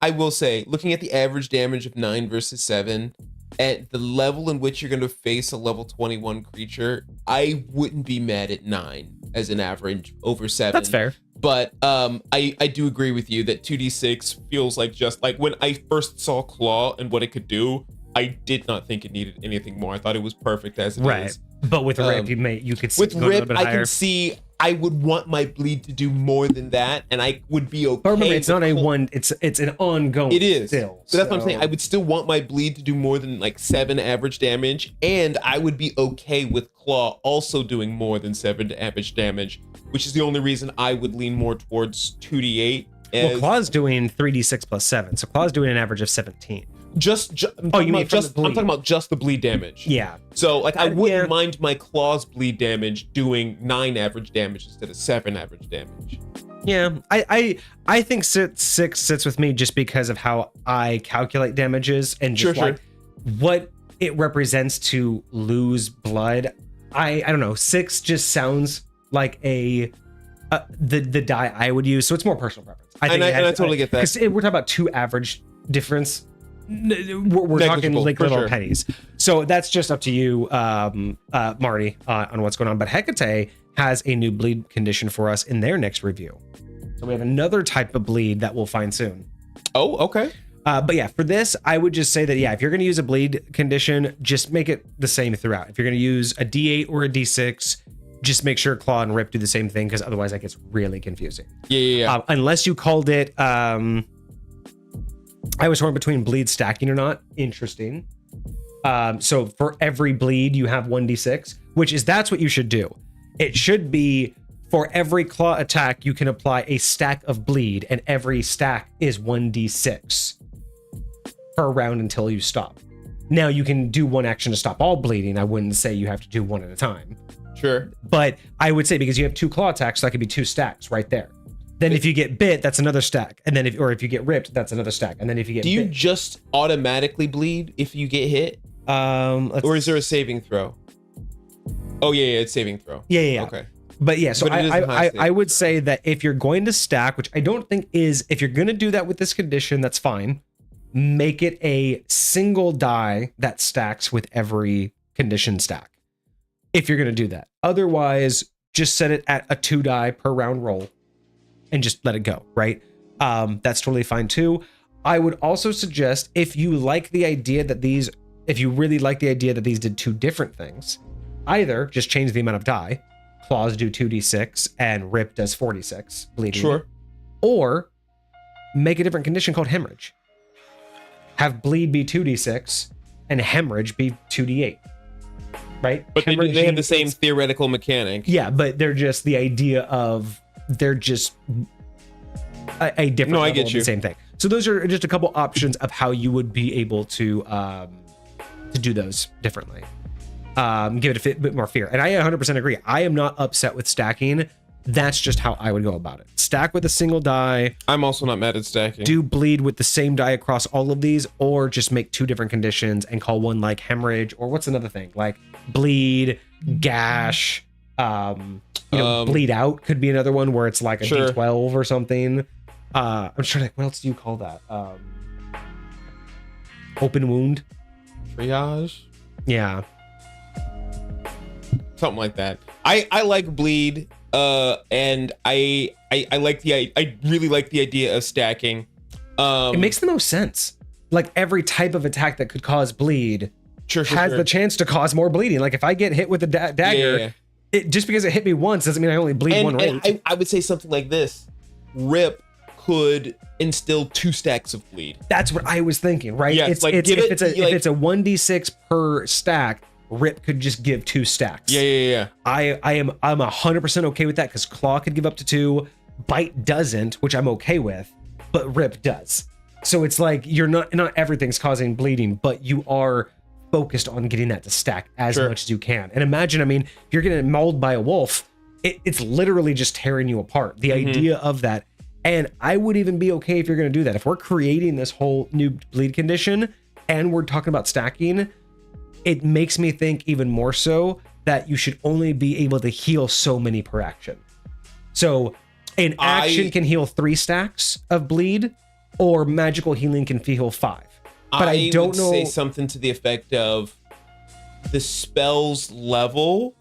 B: I will say, looking at the average damage of 9 versus 7, at the level in which you're going to face a level 21 creature, I wouldn't be mad at 9 as an average over 7.
A: That's fair.
B: But I do agree with you that 2d6 feels like, just like when I first saw Claw and what it could do, I did not think it needed anything more. I thought it was perfect as it is.
A: But with Rip, you could
B: with
A: go a
B: Rip,
A: bit
B: I
A: higher.
B: can see I would want my bleed to do more than that, and I would be okay.
A: But remember, it's not a one. It's an ongoing.
B: It is
A: still.
B: So that's what I'm saying. I would still want my bleed to do more than like 7 average damage, and I would be okay with Claw also doing more than 7 average damage, which is the only reason I would lean more towards 2d8.
A: Well, Claw's doing 3d6 plus 7, so Claw's doing an average of 17.
B: I'm talking about just the bleed damage.
A: Yeah.
B: So like I wouldn't mind my Claw's bleed damage doing 9 average damage instead of 7 average damage.
A: Yeah, I think 6 sits with me just because of how I calculate damages and just what it represents to lose blood. I don't know. 6 just sounds like the die I would use, so it's more personal preference. I
B: totally get that.
A: Because we're talking about 2 average difference. We're talking like little pennies. So that's just up to you, Marty, on what's going on. But Hecate has a new bleed condition for us in their next review. So we have another type of bleed that we'll find soon.
B: Oh, okay.
A: But yeah, for this, I would just say that, if you're going to use a bleed condition, just make it the same throughout. If you're going to use a D8 or a D6, just make sure Claw and Rip do the same thing, because otherwise that gets really confusing.
B: Yeah.
A: Unless you called it... I was torn between bleed stacking or not. Interesting. So for every bleed, you have 1d6, that's what you should do. It should be for every Claw attack, you can apply a stack of bleed, and every stack is 1d6 per round until you stop. Now you can do one action to stop all bleeding. I wouldn't say you have to do one at a time.
B: Sure.
A: But I would say, because you have 2 Claw attacks, so that could be 2 stacks right there. Then if you get bit, that's another stack. And then if you get ripped, that's another stack. And then if you get
B: Do you just automatically bleed if you get hit? Or is there a saving throw? Oh yeah, it's saving throw.
A: Yeah.
B: Okay.
A: But yeah, so I would say that if you're going to stack, which I don't think is, if you're going to do that with this condition, that's fine. Make it a single die that stacks with every condition stack. If you're going to do that. Otherwise, just set it at a 2 die per round roll and just let it go, right? That's totally fine too. I would also suggest, if you like the idea that these if you really like the idea that these did two different things, either just change the amount of die, claws do 2d6 and rip does 4d6 bleeding.
B: Sure.
A: Or make a different condition called hemorrhage. Have bleed be 2d6 and hemorrhage be 2d8. Right?
B: But they have the same theoretical mechanic.
A: Yeah, but they're just the idea of they're just a different level of the same thing. So those are just a couple options of how you would be able to do those differently. Give it a bit more fear. And I 100% agree. I am not upset with stacking. That's just how I would go about it. Stack with a single die.
B: I'm also not mad at stacking.
A: Do bleed with the same die across all of these, or just make two different conditions and call one like hemorrhage, or what's another thing? Like bleed, gash, bleed out could be another one where it's like a D12 or something. I'm sure, like, what else do you call that? Open wound?
B: Triage?
A: Yeah.
B: Something like that. I like bleed. And I really like the idea of stacking.
A: It makes the most sense. Like every type of attack that could cause bleed has the chance to cause more bleeding. Like if I get hit with a dagger, it just because it hit me once doesn't mean I only bleed one rate.
B: And I would say something like this: Rip could instill 2 stacks of bleed.
A: That's what I was thinking, right?
B: Yeah,
A: if it's a 1d6 per stack, Rip could just give 2 stacks.
B: Yeah.
A: I'm 100% okay with that because Claw could give up to 2, Bite doesn't, which I'm okay with, but Rip does. So it's like you're not everything's causing bleeding, but you are focused on getting that to stack as much as you can. And imagine, I mean, if you're getting mauled by a wolf, it's literally just tearing you apart. The idea of that. And I would even be okay if you're going to do that. If we're creating this whole new bleed condition and we're talking about stacking, it makes me think even more so that you should only be able to heal so many per action. So an action can heal 3 stacks of bleed, or magical healing can heal 5. But I don't know.
B: Say something to the effect of the spell's level.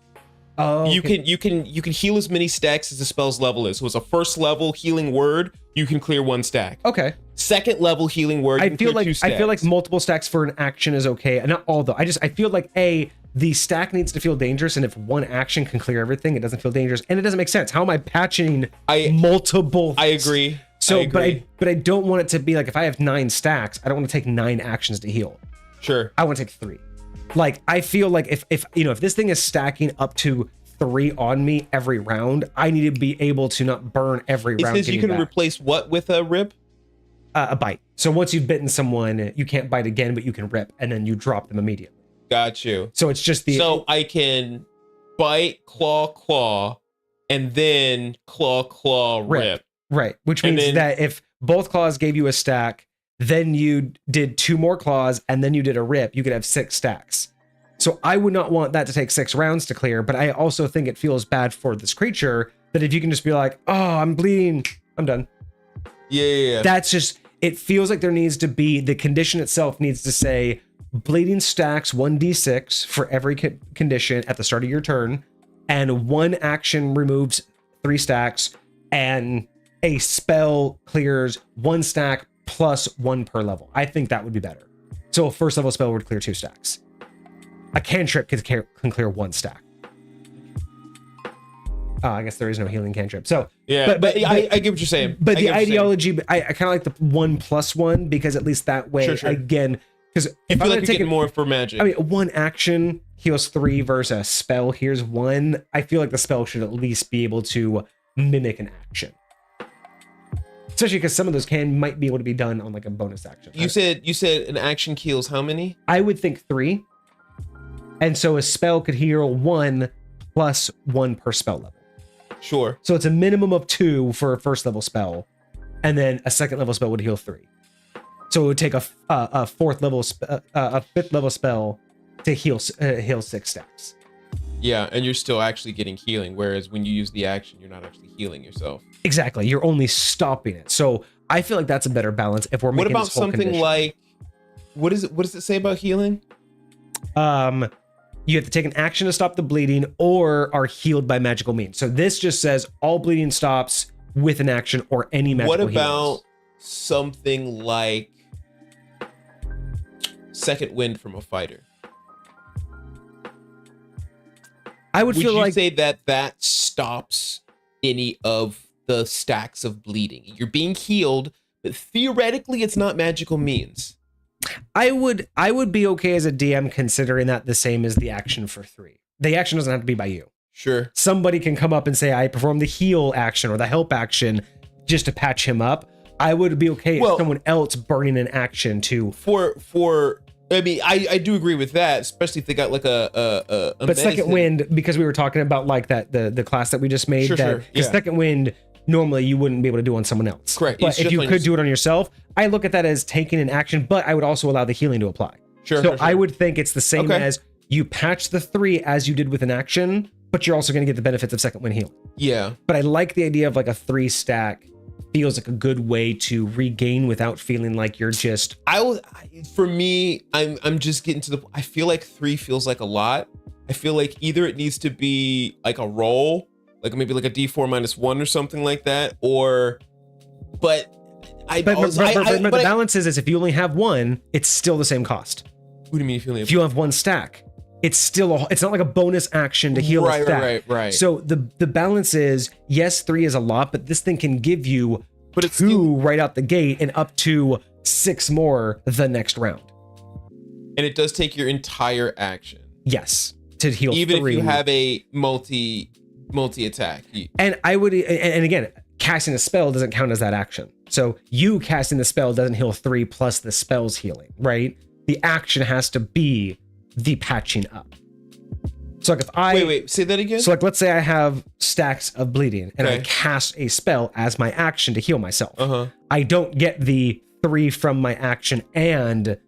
A: Oh, okay.
B: You can heal as many stacks as the spell's level is. So it's a first level healing word, you can clear 1 stack.
A: Okay.
B: Second level healing word,
A: I feel like multiple stacks for an action is okay. And not all though. I feel like the stack needs to feel dangerous, and if one action can clear everything, it doesn't feel dangerous, and it doesn't make sense. How am I patching multiple?
B: I agree.
A: So, but I don't want it to be like if I have 9 stacks, I don't want to take 9 actions to heal.
B: Sure.
A: I want to take 3. Like I feel like if this thing is stacking up to 3 on me every round, I need to be able to not burn every round.
B: It says you can replace what with a rip?
A: A bite. So once you've bitten someone, you can't bite again, but you can rip, and then you drop them immediately.
B: Got you.
A: So it's just
B: So I can bite, claw, and then claw, rip.
A: Right. Which means that if both claws gave you a stack, then you did 2 more claws, and then you did a rip, you could have 6 stacks. So I would not want that to take 6 rounds to clear, but I also think it feels bad for this creature that if you can just be like, oh, I'm bleeding, I'm done.
B: Yeah.
A: That's just, it feels like there needs to be, the condition itself needs to say, bleeding stacks 1d6 for every condition at the start of your turn, and 1 action removes 3 stacks, and a spell clears 1 stack plus 1 per level. I think that would be better. So a first level spell would clear 2 stacks. A cantrip can clear 1 stack. I guess there is no healing cantrip. So
B: yeah, but I get what you're saying.
A: But the ideology, I kind of like the 1+1 because at least that way, again, because if I'm
B: like taking more for magic,
A: I mean, 1 action heals 3 versus a spell heals 1. I feel like the spell should at least be able to mimic an action. Especially because some of those might be able to be done on like a bonus action.
B: You said an action heals how many?
A: I would think 3. And so a spell could heal 1 plus 1 per spell level.
B: Sure.
A: So it's a minimum of 2 for a first level spell, and then a second level spell would heal 3. So it would take a 4th level, a 5th level spell to heal 6 stacks.
B: Yeah, and you're still actually getting healing, whereas when you use the action, you're not actually healing yourself.
A: Exactly, you're only stopping it. So I feel like that's a better balance if we're making.
B: What about
A: this whole
B: something
A: condition.
B: like, what does it say about healing?
A: You have to take an action to stop the bleeding or are healed by magical means. So this just says all bleeding stops with an action or any magical
B: What about
A: healings.
B: something like second wind from a fighter.
A: I would feel
B: you
A: like
B: say that stops any of the stacks of bleeding? You're being healed, but theoretically it's not magical means.
A: I would be okay as a DM considering that the same as the action for 3. The action doesn't have to be by you.
B: Sure.
A: Somebody can come up and say, I perform the heal action or the help action just to patch him up. I would be okay if someone else burning an action to
B: I mean, I do agree with that, especially if they got like a
A: but second wind, because we were talking about like that the class that we just made, because second wind normally you wouldn't be able to do on someone else.
B: Correct.
A: But if you could do it on yourself, I look at that as taking an action, but I would also allow the healing to apply. So I would think it's the same as you patch the 3 as you did with an action, but you're also going to get the benefits of second wind heal.
B: Yeah.
A: But I like the idea of like a 3 stack. Feels like a good way to regain without feeling like you're just.
B: For me, I'm just getting to the. I feel like 3 feels like a lot. I feel like either it needs to be like a roll, like maybe like a D4 -1 or something like that, or. But the
A: balance is if you only have 1, it's still the same cost.
B: What do you mean
A: if you have 1 stack? It's still it's not like a bonus action to heal a stack.
B: Right.
A: So the balance is, yes, 3 is a lot, but this thing can give you 2 right out the gate and up to 6 more the next round.
B: And it does take your entire action.
A: Yes, to heal
B: even
A: 3.
B: if you have a multi attack.
A: And I would, and again, casting a spell doesn't count as that action. So you casting the spell doesn't heal 3 plus the spell's healing, right? The action has to be the patching up. So like if I
B: wait, say that again.
A: So like let's say I have stacks of bleeding and I cast a spell as my action to heal myself. I don't get the 3 from my action and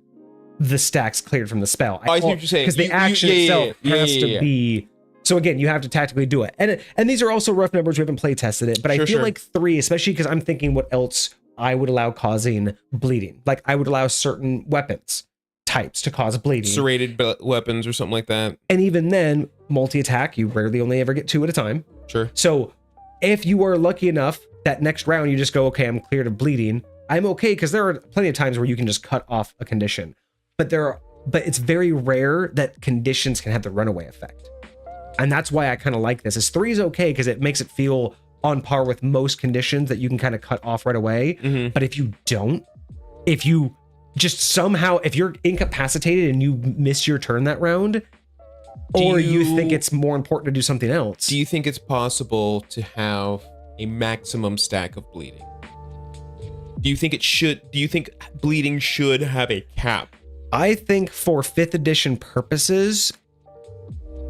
A: the stacks cleared from the spell.
B: I see what you're saying.
A: Because the action itself has to be. So again, you have to tactically do it. And these are also rough numbers. We haven't play tested it, but I feel like 3, especially because I'm thinking what else I would allow causing bleeding. Like I would allow certain weapons types to cause bleeding.
B: Serrated weapons or something like that.
A: And even then, multi-attack, you rarely only ever get 2 at a time.
B: Sure.
A: So if you are lucky enough that next round you just go, okay, I'm cleared of bleeding, I'm okay, because there are plenty of times where you can just cut off a condition. But it's very rare that conditions can have the runaway effect. And that's why I kind of like this. 3 is okay because it makes it feel on par with most conditions that you can kind of cut off right away. But if you don't, if you just somehow, if you're incapacitated and you miss your turn that round, or you think it's more important to do something else.
B: Do you think it's possible to have a maximum stack of bleeding? Do you think bleeding should have a cap?
A: I think for 5th edition purposes,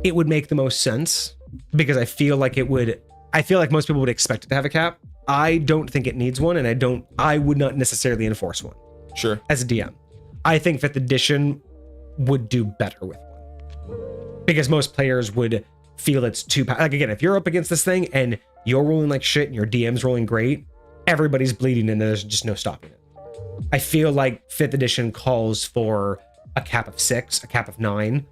A: it would make the most sense because I feel like most people would expect it to have a cap. I don't think it needs one, and I would not necessarily enforce one.
B: Sure.
A: As a DM. I think 5th edition would do better with one. Because most players would feel it's too... Like, again, if you're up against this thing and you're rolling like shit and your DM's rolling great, everybody's bleeding and there's just no stopping it. I feel like 5th edition calls for a cap of 6, a cap of 9.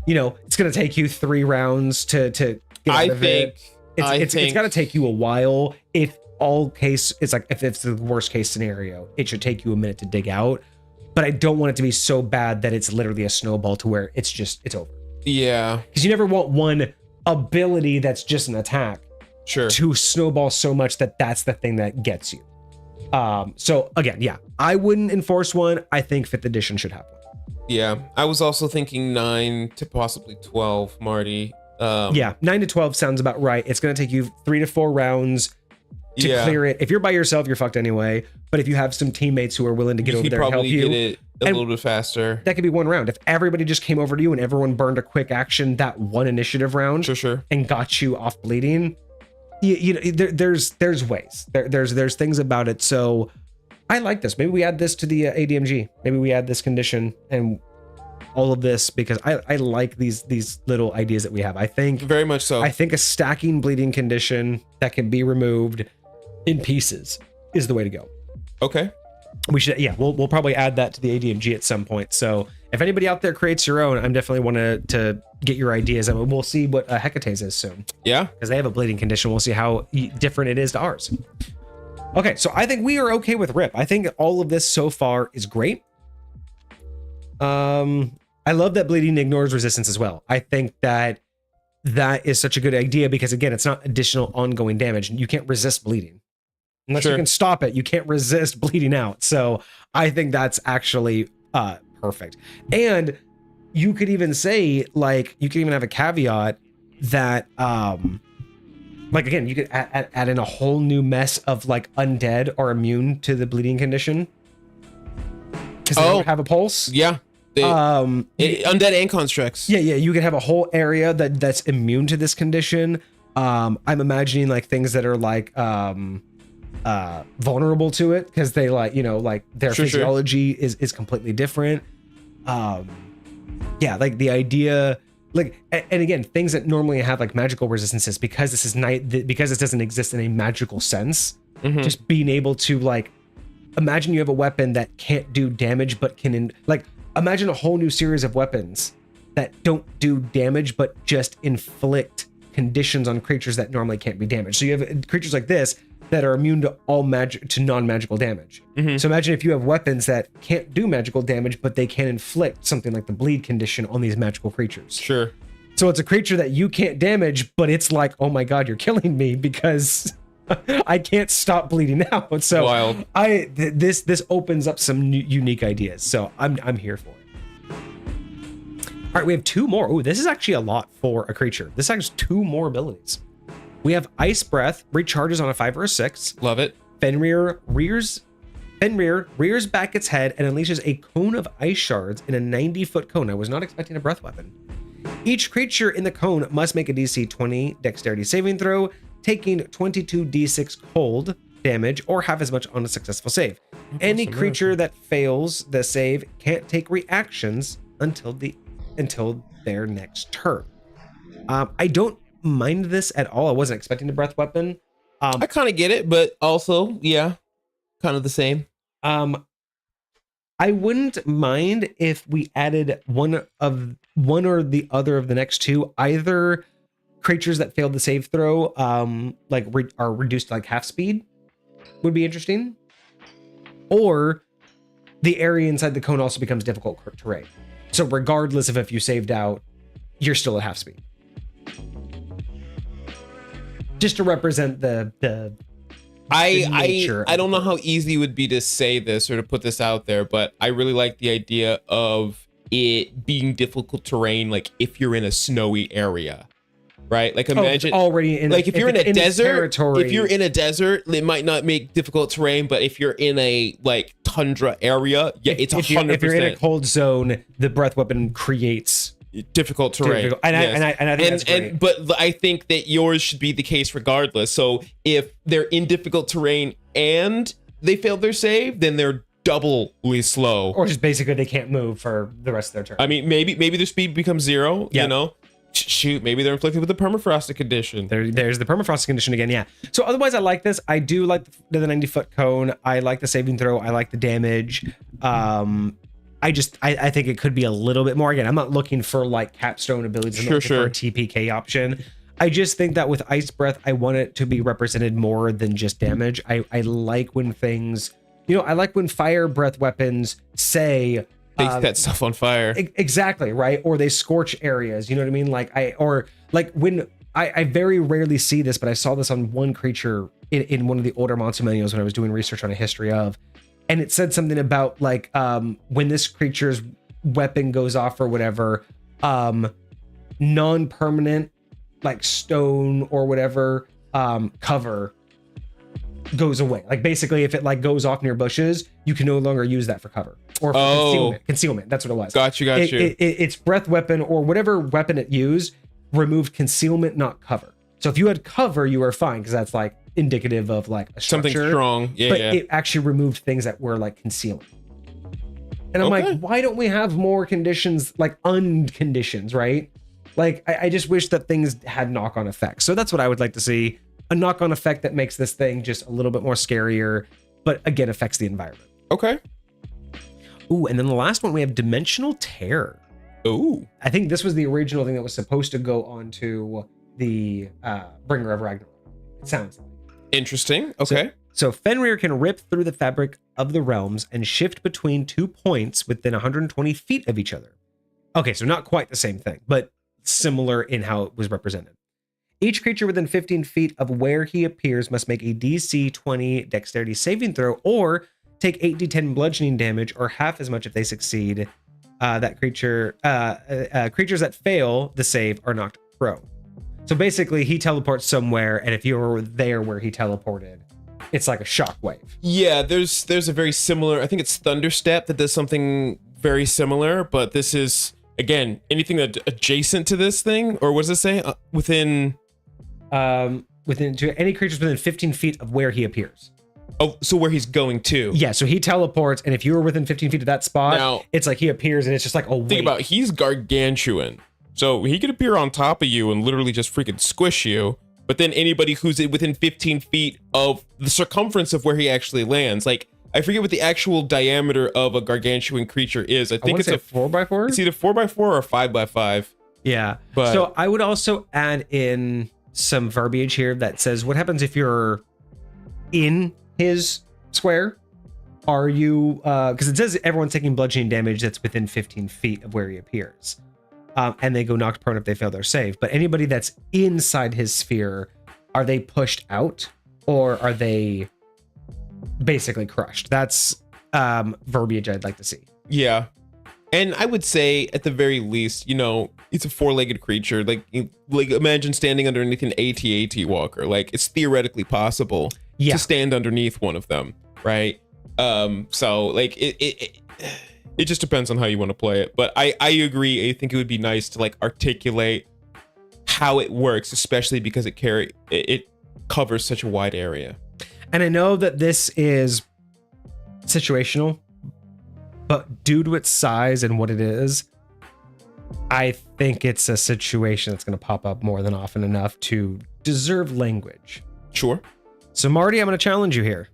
A: You know, it's going to take you 3 rounds to get out of it. It's got to take you a while. If it's the worst case scenario, it should take you a minute to dig out. But I don't want it to be so bad that it's literally a snowball to where it's over.
B: Yeah.
A: Because you never want one ability that's just an attack to snowball so much that that's the thing that gets you. So again, yeah, I wouldn't enforce one. I think 5th edition should have one.
B: Yeah. I was also thinking 9 to possibly 12, Marty.
A: Yeah, 9 to 12 sounds about right. It's going to take you 3 to 4 rounds to clear it. If you're by yourself, you're fucked anyway. But if you have some teammates who are willing to get over there and help you,
B: get it a little bit faster.
A: That could be 1 round. If everybody just came over to you and everyone burned a quick action that 1 initiative round, and got you off bleeding, you know, there's ways. There's things about it. So I like this. Maybe we add this to the ADMG. Maybe we add this condition and all of this because I like these little ideas that we have. I think
B: very much so.
A: I think a stacking bleeding condition that can be removed in pieces is the way to go.
B: Okay.
A: We should, we'll probably add that to the ADMG at some point. So if anybody out there creates your own, I'm definitely want to get your ideas. I mean, we'll see what Hecate's is soon. Yeah. Because they have a bleeding condition. We'll see how different it is to ours. Okay, so I think we are okay with Rip. I think all of this so far is great. I love that bleeding ignores resistance as well. I think that is such a good idea because again, it's not additional ongoing damage. You can't resist bleeding. Unless you can stop it, you can't resist bleeding out. So I think that's actually perfect. And you could even say, like, you could even have a caveat that, like, again, you could add in a whole new mess of, like, undead are immune to the bleeding condition. Because they don't have a pulse.
B: Yeah. Undead and constructs.
A: Yeah, you could have a whole area that's immune to this condition. I'm imagining, like, things that are, like, vulnerable to it because they like, you know, like their physiology is completely different. Yeah, like the idea, like, and again, things that normally have like magical resistances because this is because this doesn't exist in a magical sense. Just being able to, like, imagine you have a weapon that can't do damage but can like imagine a whole new series of weapons that don't do damage but just inflict conditions on creatures that normally can't be damaged. So you have creatures like this that are immune to all non-magical damage. So imagine if you have weapons that can't do magical damage, but they can inflict something like the bleed condition on these magical creatures.
B: Sure.
A: So it's a creature that you can't damage, but it's like, oh my God, you're killing me because I can't stop bleeding out. So
B: wild.
A: This opens up some unique ideas. So I'm here for it. All right, we have 2 more. Oh, this is actually a lot for a creature. This has 2 more abilities. We have Ice Breath, recharges on a 5 or a 6.
B: Love it.
A: Fenrir rears back its head and unleashes a cone of ice shards in a 90-foot cone. I was not expecting a breath weapon. Each creature in the cone must make a DC 20 dexterity saving throw, taking 22 d6 cold damage or half as much on a successful save. Any creature that fails the save can't take reactions until their next turn. I don't mind this at all. I wasn't expecting a breath weapon.
B: I kind of get it, but also, yeah, kind of the same.
A: I wouldn't mind if we added one or the other of the next 2. Either creatures that failed the save throw, are reduced to like half speed, would be interesting. Or the area inside the cone also becomes difficult terrain. So regardless of if you saved out, you're still at half speed. Just to represent the nature.
B: I don't know how easy it would be to say this or to put this out there, but I really like the idea of it being difficult terrain, like if you're in a snowy area, right? Like imagine
A: already in,
B: like if you're in a desert
A: territory.
B: If you're in a desert, it might not make difficult terrain, but if you're in a like tundra area, yeah, it's 100%.
A: If you're in a cold zone, the breath weapon creates
B: difficult terrain.
A: And I think that's great.
B: But I think that yours should be the case regardless. So if they're in difficult terrain and they failed their save, then they're doubly slow.
A: Or just basically they can't move for the rest of their turn.
B: I mean, maybe their speed becomes 0, you know? Shoot, maybe they're inflicted with the permafrost condition.
A: There's the permafrost condition again, yeah. So otherwise, I like this. I do like the 90-foot cone. I like the saving throw. I like the damage. I think it could be a little bit more. Again, I'm not looking for like capstone abilities. I'm looking for a TPK option. I just think that with Ice Breath, I want it to be represented more than just damage. I like when things, you know, I like when fire breath weapons say
B: they set stuff on fire.
A: Exactly, right? Or they scorch areas. You know what I mean? I very rarely see this, but I saw this on one creature in one of the older monster manuals when I was doing research on a history of. And it said something about like when this creature's weapon goes off or whatever, non-permanent like stone or whatever cover goes away. Like basically if it like goes off near bushes, you can no longer use that for cover or for concealment. That's what it was.
B: Got you.
A: Its breath weapon or whatever weapon it used removed concealment, not cover. So if you had cover, you were fine because that's like indicative of like a structure.
B: Something strong.
A: But it actually removed things that were like concealing. And I'm like, why don't we have more conditions like unconditions, right? Like I just wish that things had knock-on effects. So that's what I would like to see. A knock-on effect that makes this thing just a little bit more scarier, but again affects the environment.
B: Okay.
A: Ooh, and then the last one we have Dimensional Tear.
B: Ooh.
A: I think this was the original thing that was supposed to go onto the Bringer of Ragnarok. It sounds like.
B: Interesting. Okay.
A: So Fenrir can rip through the fabric of the realms and shift between 2 points within 120 feet of each other. Okay, so not quite the same thing, but similar in how it was represented. Each creature within 15 feet of where he appears must make a DC 20 dexterity saving throw or take 8d10 bludgeoning damage or half as much if they succeed. Creatures that fail the save are knocked prone. So basically, he teleports somewhere, and if you're there where he teleported, it's like a shockwave.
B: Yeah, there's a very similar, I think it's Thunderstep that does something very similar, but this is, again, anything that adjacent to this thing, or what does it say? Within
A: any creatures within 15 feet of where he appears.
B: Oh, so where he's going to.
A: Yeah, so he teleports, and if you were within 15 feet of that spot, now, it's like he appears, and it's just like a wave.
B: Think about it, he's gargantuan. So he could appear on top of you and literally just freaking squish you. But then anybody who's within 15 feet of the circumference of where he actually lands, like, I forget what the actual diameter of a gargantuan creature is. I think it's a
A: 4x4.
B: It's either 4x4 or 5x5.
A: Yeah.
B: But
A: so I would also add in some verbiage here that says, what happens if you're in his square? Are you, because it says everyone's taking bludgeoning damage that's within 15 feet of where he appears. And they go knocked prone if they fail their save. But anybody that's inside his sphere, are they pushed out or are they basically crushed? That's verbiage I'd like to see.
B: Yeah. And I would say at the very least, you know, it's a 4-legged creature. Like imagine standing underneath an AT-AT walker. Like it's theoretically possible to stand underneath one of them, right? So like it just depends on how you want to play it. But I agree. I think it would be nice to like articulate how it works, especially because it covers such a wide area.
A: And I know that this is situational, but due to its size and what it is, I think it's a situation that's going to pop up more than often enough to deserve language.
B: Sure.
A: So Marty, I'm going to challenge you here.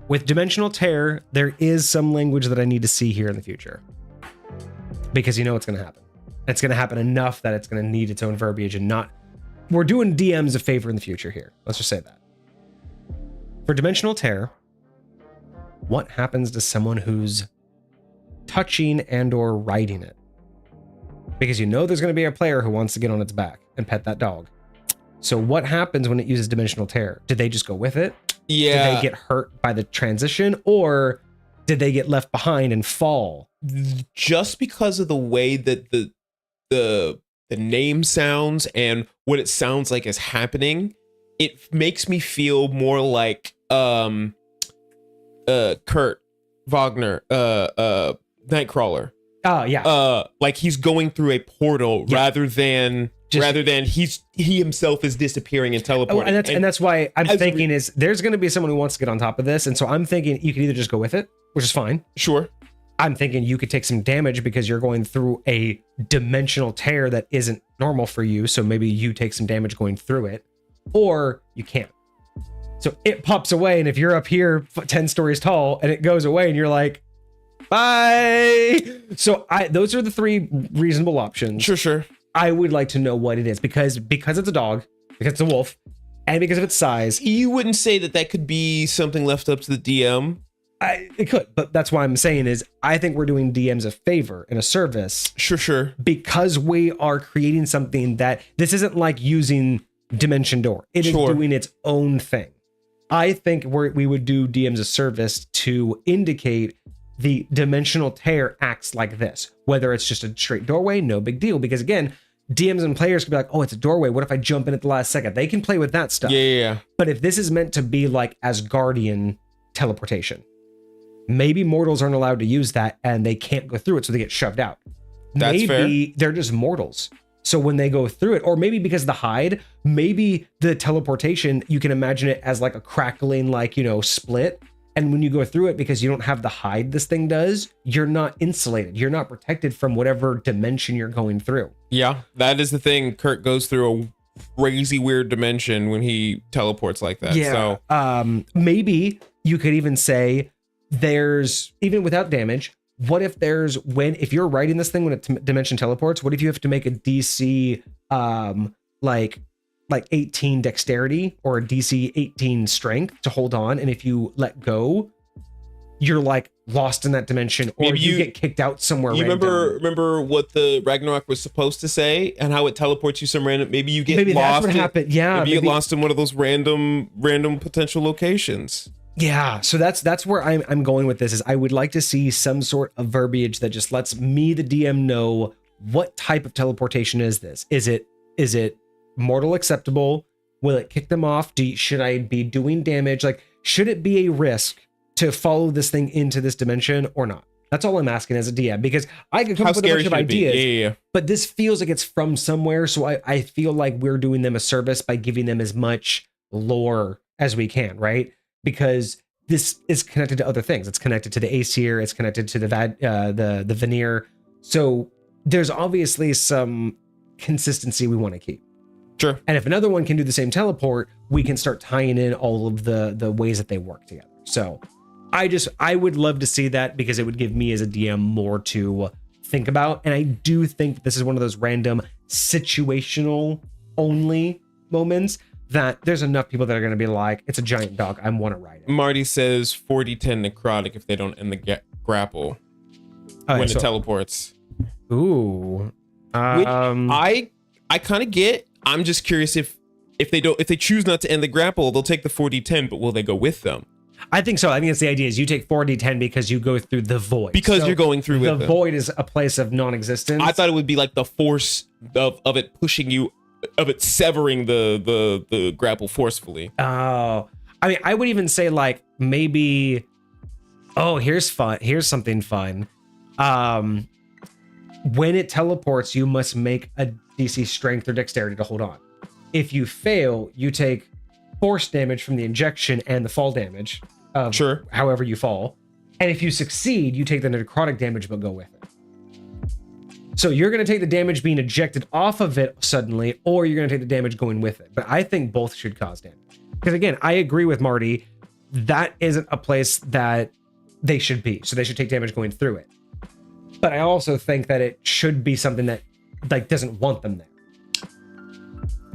A: With Dimensional Tear, there is some language that I need to see here in the future. Because you know it's going to happen. It's going to happen enough that it's going to need its own verbiage and not... We're doing DMs a favor in the future here. Let's just say that. For Dimensional Tear, what happens to someone who's touching and or riding it? Because you know there's going to be a player who wants to get on its back and pet that dog. So what happens when it uses Dimensional Tear? Did they just go with it?
B: Yeah.
A: Did they get hurt by the transition, or did they get left behind and fall?
B: Just because of the way that the name sounds and what it sounds like is happening, it makes me feel more like Kurt Wagner, Nightcrawler.
A: Oh yeah.
B: Like he's going through a portal rather than he himself is disappearing and teleporting.
A: Oh, and that's why I'm thinking is there's going to be someone who wants to get on top of this, and so I'm thinking you could either just go with it, which is fine.
B: Sure.
A: I'm thinking you could take some damage because you're going through a dimensional tear that isn't normal for you, so maybe you take some damage going through it, or you can't. So it pops away, and if you're up here 10 stories tall and it goes away and you're like, bye. So those are the 3 reasonable options.
B: Sure.
A: I would like to know what it is because it's a dog, because it's a wolf, and because of its size.
B: You wouldn't say that could be something left up to the DM?
A: It could, but that's why I'm saying is I think we're doing DMs a favor and a service.
B: Sure.
A: Because we are creating something that this isn't like using Dimension Door. It is doing its own thing. I think we would do DMs a service to indicate the dimensional tear acts like this. Whether it's just a straight doorway, no big deal. Because again, DMs and players can be like, oh, it's a doorway. What if I jump in at the last second? They can play with that stuff.
B: Yeah.
A: But if this is meant to be like Asgardian teleportation, maybe mortals aren't allowed to use that and they can't go through it, so they get shoved out.
B: That's
A: maybe
B: fair.
A: They're just mortals. So when they go through it, or maybe because of the hide, maybe the teleportation, you can imagine it as like a crackling, like, split. And when you go through it, because you don't have the hide this thing does, you're not insulated. You're not protected from whatever dimension you're going through.
B: Yeah, that is the thing. Kurt goes through a crazy weird dimension when he teleports like that.
A: Yeah.
B: So
A: maybe you could even say there's, even without damage, what if if you're riding this thing when it dimension teleports, what if you have to make a DC like 18 dexterity or a DC 18 strength to hold on, and if you let go, you're like lost in that dimension, or
B: Maybe
A: you get kicked out somewhere.
B: You
A: random.
B: remember what the Ragnarok was supposed to say and how it teleports you some random. Maybe you get
A: Maybe
B: lost.
A: That's what happened. Yeah,
B: maybe you get lost in one of those random potential locations.
A: Yeah, so that's where I'm going with this. Is I would like to see some sort of verbiage that just lets me, the DM, know what type of teleportation is this. Is it mortal acceptable? Will it kick them off? Should I be doing damage? Like, should it be a risk to follow this thing into this dimension or not? That's all I'm asking as a DM, because I can come up with a bunch of ideas,
B: yeah.
A: but this feels like it's from somewhere. So I feel like we're doing them a service by giving them as much lore as we can, right? Because this is connected to other things. It's connected to the Aesir. It's connected to the Fenrir. So there's obviously some consistency we want to keep.
B: Sure.
A: And if another one can do the same teleport, we can start tying in all of the ways that they work together. So I would love to see that, because it would give me as a DM more to think about. And I do think this is one of those random situational only moments that there's enough people that are going to be like, it's a giant dog, I want to ride it.
B: Marty says 40-10 necrotic if they don't end the grapple when it teleports.
A: Ooh.
B: Which I kind of get. I'm just curious if they choose not to end the grapple, they'll take the 4d10, but will they go with them?
A: I think so. I think it's the idea is you take 4d10 because you go through the void.
B: Because you're going through with
A: the
B: them.
A: void is a place of non-existence.
B: I thought it would be like the force of it pushing you, of it severing the grapple forcefully.
A: Oh, I mean, I would even say like maybe. Oh, here's fun. Here's something fun. When it teleports, you must make a DC strength or dexterity to hold on. If you fail, you take force damage from the injection and the fall damage.
B: Sure.
A: However you fall. And if you succeed, you take the necrotic damage but go with it. So you're going to take the damage being ejected off of it suddenly, or you're going to take the damage going with it. But I think both should cause damage. Because again, I agree with Marty. That isn't a place that they should be. So they should take damage going through it. But I also think that it should be something that like doesn't want them there.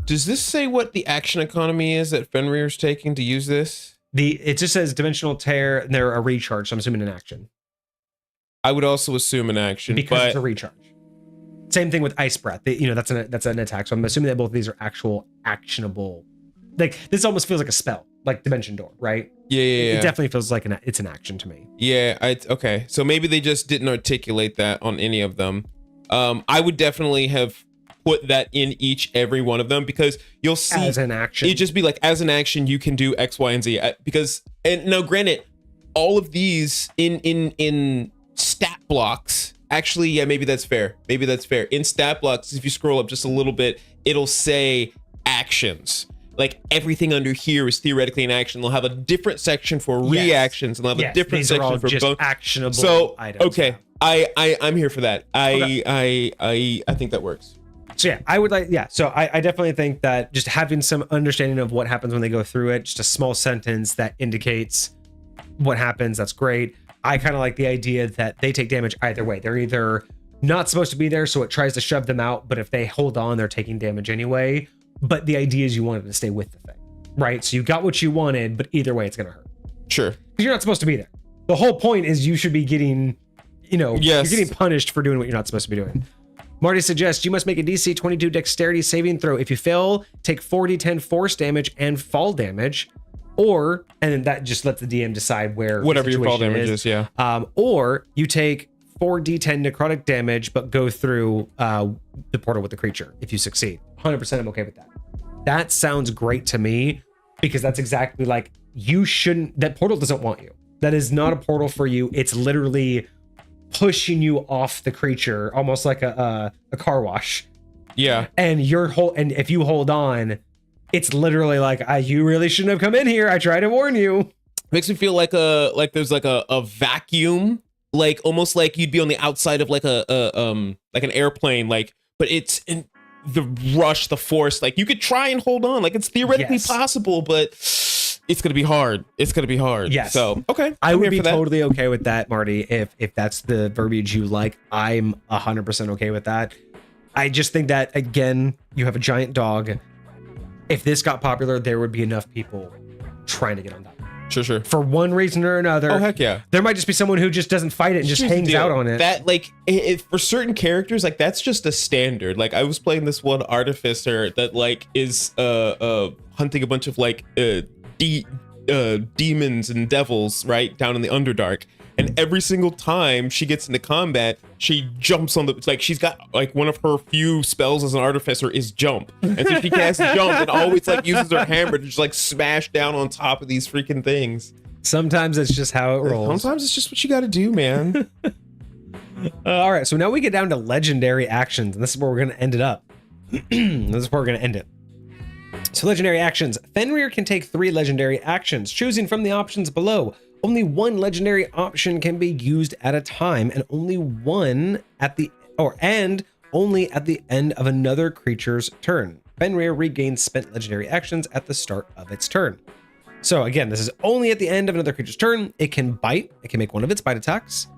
B: Does this say what the action economy is that Fenrir's taking to use this?
A: It just says dimensional tear, and they're a recharge, so I'm assuming an action.
B: I would also assume an action
A: because it's a recharge. Same thing with ice breath. That's an attack. So I'm assuming that both of these are actual actionable. Like this almost feels like a spell, like Dimension Door, right?
B: Yeah.
A: It definitely feels like it's an action to me.
B: Yeah. Okay. So maybe they just didn't articulate that on any of them. I would definitely have put that in every one of them, because you'll see
A: as an action.
B: It'd just be like, as an action, you can do X, Y, and Z. And now, granted, all of these in stat blocks. Actually, yeah, maybe that's fair. In stat blocks, if you scroll up just a little bit, it'll say actions. Like everything under here is theoretically an action. They'll have a different section for reactions, and they'll have a different section for
A: just actionable items.
B: Okay, I'm here for that. I think that works.
A: So yeah, I would like, yeah. So I definitely think that just having some understanding of what happens when they go through it, just a small sentence that indicates what happens, that's great. I kind of like the idea that they take damage either way. They're either not supposed to be there, so it tries to shove them out, but if they hold on, they're taking damage anyway. But the idea is you wanted to stay with the thing, right? So you got what you wanted, but either way, it's going to hurt.
B: Sure.
A: Because you're not supposed to be there. The whole point is you should be getting, you're getting punished for doing what you're not supposed to be doing. Marty suggests you must make a DC 22 dexterity saving throw. If you fail, take 4d10 force damage and fall damage, and then that just lets the DM decide
B: whatever your fall damage is, yeah.
A: Or you take 4d10 necrotic damage, but go through the portal with the creature if you succeed. 100% I'm okay with that. That sounds great to me, because that's exactly like, that portal doesn't want you. That is not a portal for you. It's literally pushing you off the creature, almost like a car wash.
B: Yeah.
A: And and if you hold on, it's literally like, you really shouldn't have come in here. I try to warn you.
B: Makes me feel like there's like a vacuum, like almost like you'd be on the outside of like an airplane, but it's in the rush, the force. Like you could try and hold on, like it's theoretically possible, but it's gonna be hard.
A: Yes.
B: So okay,
A: I would be totally okay with that, Marty. If that's the verbiage you like, I'm 100% okay with that. I just think that, again, you have a giant dog. If this got popular, there would be enough people trying to get on that.
B: Sure.
A: for one reason or another.
B: Oh, heck yeah.
A: There might just be someone who just doesn't fight it and just
B: Here's the
A: hangs
B: deal.
A: out on it.
B: That, like, for certain characters, like, that's just a standard. Like, I was playing this one artificer that, like, is hunting a bunch of, like, demons and devils, right, down in the Underdark. And every single time she gets into combat, she jumps on like, she's got, like, one of her few spells as an artificer is jump. And so she casts jump and always, like, uses her hammer to just, like, smash down on top of these freaking things.
A: Sometimes it's just how it rolls.
B: Sometimes it's just what you got to do, man.
A: All right, so now we get down to legendary actions, and this is where we're going to end it up. This is where we're going to end it. So legendary actions. Fenrir can take 3 legendary actions, choosing from the options below. Only one legendary option can be used at a time, and only at the end of another creature's turn. Fenrir regains spent legendary actions at the start of its turn. So again, this is only at the end of another creature's turn. It can bite. It can make one of its bite attacks.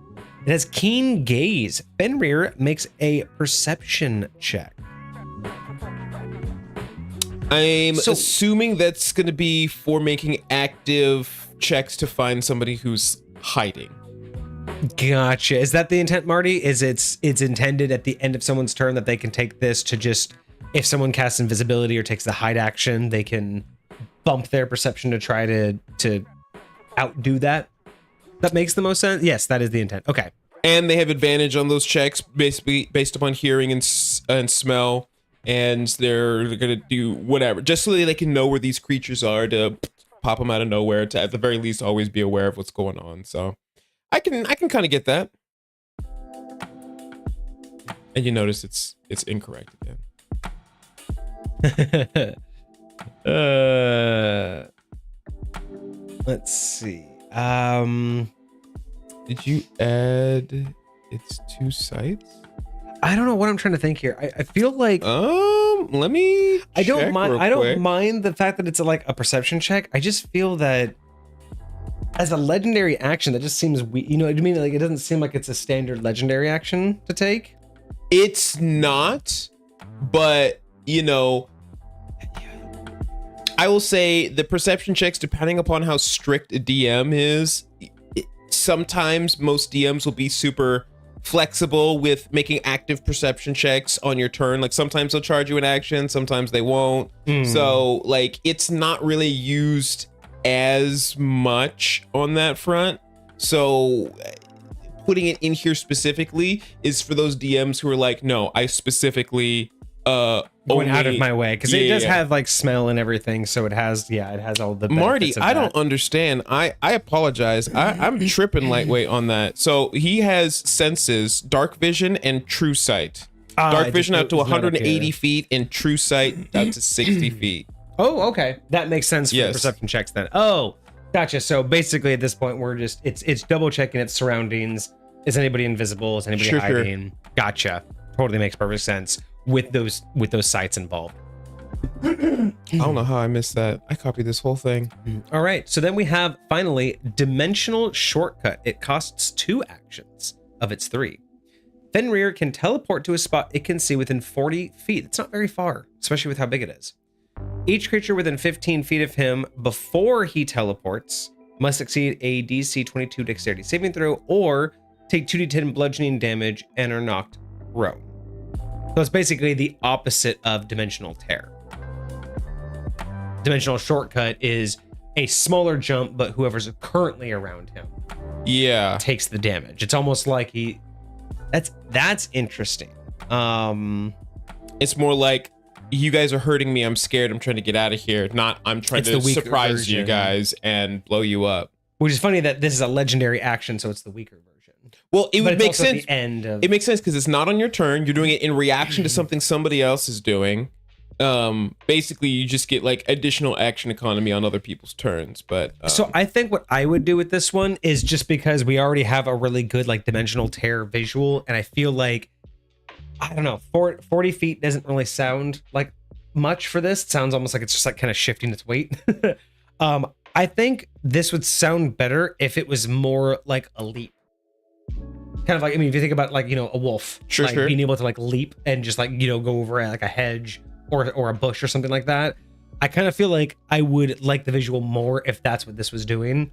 A: It has keen gaze. Fenrir makes a perception check.
B: I'm assuming that's going to be for making active checks to find somebody who's hiding.
A: Gotcha. Is that the intent, Marty? Is it's intended at the end of someone's turn that they can take this to just, if someone casts invisibility or takes the hide action, they can bump their perception to try to outdo that? That makes the most sense. Yes, that is the intent. Okay.
B: And they have advantage on those checks basically based upon hearing and smell. And they're going to do whatever, just so they can know where these creatures are, to pop them out of nowhere, to at the very least always be aware of what's going on. So I can kind of get that. And you notice it's incorrect again.
A: Let's see.
B: Did you add its 2 sites?
A: I don't know what I'm trying to think here. I feel like
B: let me
A: I don't
B: check
A: mind
B: real
A: I don't
B: quick.
A: mind the fact that it's like a perception check. I just feel that as a legendary action, that just seems you know what I mean? Like, it doesn't seem like it's a standard legendary action to take.
B: It's not, but you know, I will say the perception checks, depending upon how strict a DM is, sometimes most DMs will be super flexible with making active perception checks on your turn. Like, sometimes they'll charge you an action, sometimes they won't. So like, it's not really used as much on that front. So putting it in here specifically is for those DMs who are like, no, I specifically
A: Going out of my way, because it does have like smell and everything, so it has all the benefits
B: Marty,
A: of
B: I
A: that.
B: don't understand. I apologize. I'm tripping lightweight on that. So he has senses, dark vision and true sight. Dark vision out to 180 feet and true sight out to 60 feet.
A: Oh, okay. That makes sense for the perception checks then. Oh, gotcha. So basically at this point, we're just, it's double checking its surroundings. Is anybody invisible? Is anybody hiding? Sure. Gotcha. Totally makes perfect sense with those sights involved.
B: I don't know how I missed that. I copied this whole thing.
A: All right. So then we have finally dimensional shortcut. It costs 2 actions of its 3. Fenrir can teleport to a spot it can see within 40 feet. It's not very far, especially with how big it is. Each creature within 15 feet of him before he teleports must succeed a DC 22 dexterity saving throw or take 2d10 bludgeoning damage and are knocked prone. So it's basically the opposite of dimensional tear. Dimensional shortcut is a smaller jump, but whoever's currently around him takes the damage. It's almost like that's interesting.
B: It's more like, you guys are hurting me, I'm scared, I'm trying to get out of here, not I'm trying to surprise you guys and blow you up.
A: Which is funny that this is a legendary action, so it's the weaker version.
B: Well, it would make sense.
A: It
B: makes sense because it's not on your turn. You're doing it in reaction to something somebody else is doing. Basically, you just get like additional action economy on other people's turns. But
A: so I think what I would do with this one is, just because we already have a really good like dimensional tear visual, and I feel like, I don't know, 40 feet doesn't really sound like much for this. It sounds almost like it's just like kind of shifting its weight. I think this would sound better if it was more like a leap. Kind of like, I mean, if you think about like, you know, a wolf, being able to like leap and just like, you know, go over like a hedge or a bush or something like that. I kind of feel like I would like the visual more if that's what this was doing.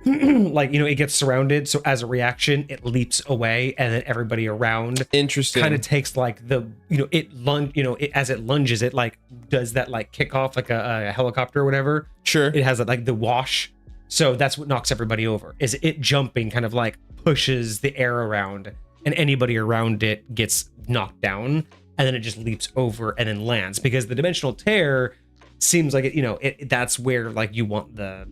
A: Like, it gets surrounded, so as a reaction it leaps away, and then everybody around
B: Interesting.
A: kind of takes like the as it lunges, it like does that like kick off like a helicopter or whatever.
B: Sure.
A: It has like the wash, so that's what knocks everybody over, is it jumping kind of like pushes the air around, and anybody around it gets knocked down, and then it just leaps over and then lands, because the dimensional tear seems like that's where like you want the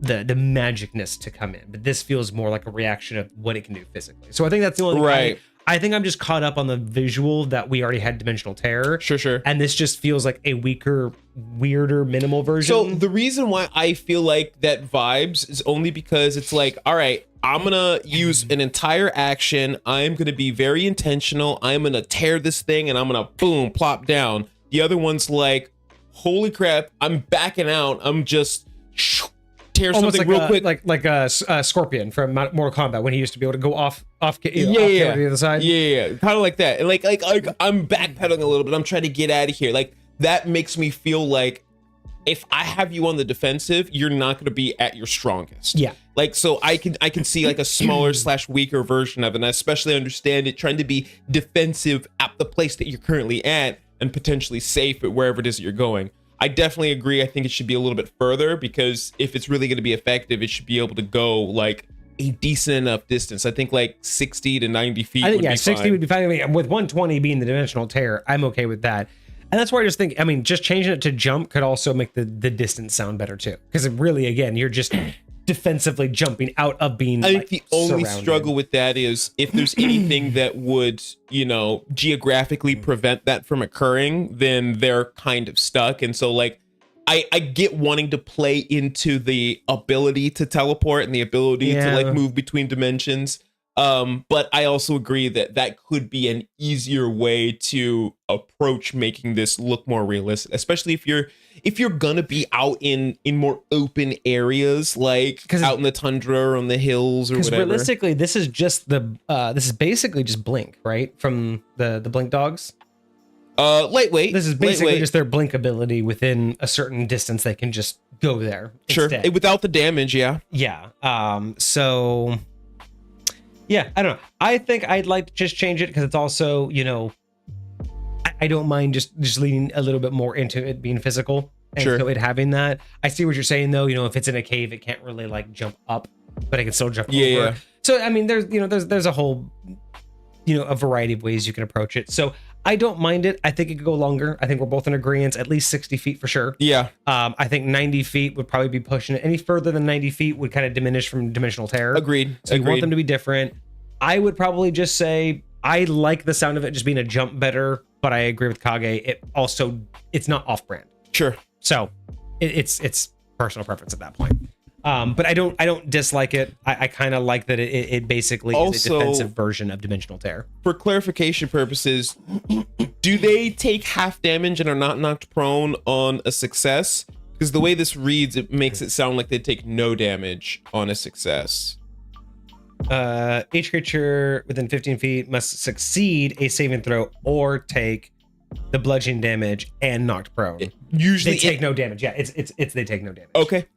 A: magicness to come in, but this feels more like a reaction of what it can do physically. So I think that's the only
B: right.
A: I think I'm just caught up on the visual that we already had dimensional terror.
B: Sure.
A: And this just feels like a weaker, weirder, minimal version.
B: So the reason why I feel like that vibes is only because it's like, all right, I'm gonna use an entire action. I'm gonna be very intentional. I'm gonna tear this thing and I'm gonna boom, plop down. The other one's like, holy crap, I'm backing out. I'm just tear
A: almost
B: something
A: like
B: real quick,
A: like a Scorpion from Mortal Kombat, when he used to be able to go off to the other side.
B: Yeah, kind of like that. And like I'm backpedaling a little bit. I'm trying to get out of here. Like that makes me feel like if I have you on the defensive, you're not going to be at your strongest.
A: Yeah.
B: Like, so I can see like a smaller / weaker version of it. And I especially understand it trying to be defensive at the place that you're currently at and potentially safe at wherever it is that you're going. I definitely agree. I think it should be a little bit further, because if it's really going to be effective, it should be able to go like a decent enough distance. I think like 60 to 90 feet.
A: I think,
B: would be
A: 60
B: fine.
A: would be fine. I mean, with 120 being the dimensional tear, I'm okay with that. And that's why I just think, just changing it to jump could also make the distance sound better too. Because really, again, you're just defensively jumping out of being
B: I think the only
A: surrounded.
B: struggle with that is if there's anything that would, geographically prevent that from occurring, then they're kind of stuck. And so like, I get wanting to play into the ability to teleport and the ability to like move between dimensions. But I also agree that could be an easier way to approach making this look more realistic, especially if you're gonna be out in more open areas, like out in the tundra or on the hills or whatever.
A: Because realistically, this is just this is basically just Blink, right? From the Blink dogs.
B: Lightweight.
A: This is basically just their blink ability. Within a certain distance, they can just go there.
B: Sure,
A: instead.
B: without the damage, yeah.
A: Yeah. So. Yeah, I don't know. I think I'd like to just change it because it's also, I don't mind just leaning a little bit more into it being physical. And
B: sure.
A: So it having that. I see what you're saying though. If it's in a cave, it can't really like jump up, but it can still jump over.
B: Yeah.
A: So there's a whole, a variety of ways you can approach it. So I don't mind it. I think it could go longer. I think we're both in agreement. At least 60 feet for sure.
B: Yeah.
A: I think 90 feet would probably be pushing it. Any further than 90 feet would kind of diminish from dimensional terror.
B: Agreed.
A: So you want them to be different. I would probably just say I like the sound of it just being a jump better, but I agree with Kage. It's not off-brand.
B: Sure.
A: So it's personal preference at that point. But I don't dislike it. I kind of like that it basically is a defensive version of dimensional tear.
B: For clarification purposes, do they take half damage and are not knocked prone on a success? Because the way this reads, it makes it sound like they take no damage on a success.
A: Each creature within 15 feet must succeed a saving throw or take the bludgeoning damage and knocked prone.
B: Usually
A: they take no damage. Yeah, it's they take no damage.
B: Okay.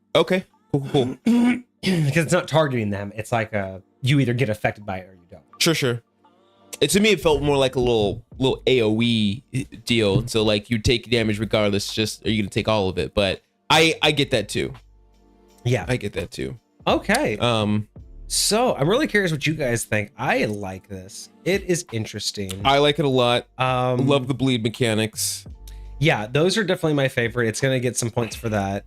B: Cool.
A: Because it's not targeting them. It's like you either get affected by it or you don't.
B: Sure. To me, it felt more like a little AOE deal. So like you take damage regardless. Just are you gonna take all of it? But I get that too.
A: Yeah,
B: I get that too.
A: Okay. So I'm really curious what you guys think. I like this. It is interesting.
B: I like it a lot. Love the bleed mechanics.
A: Yeah, those are definitely my favorite. It's gonna get some points for that.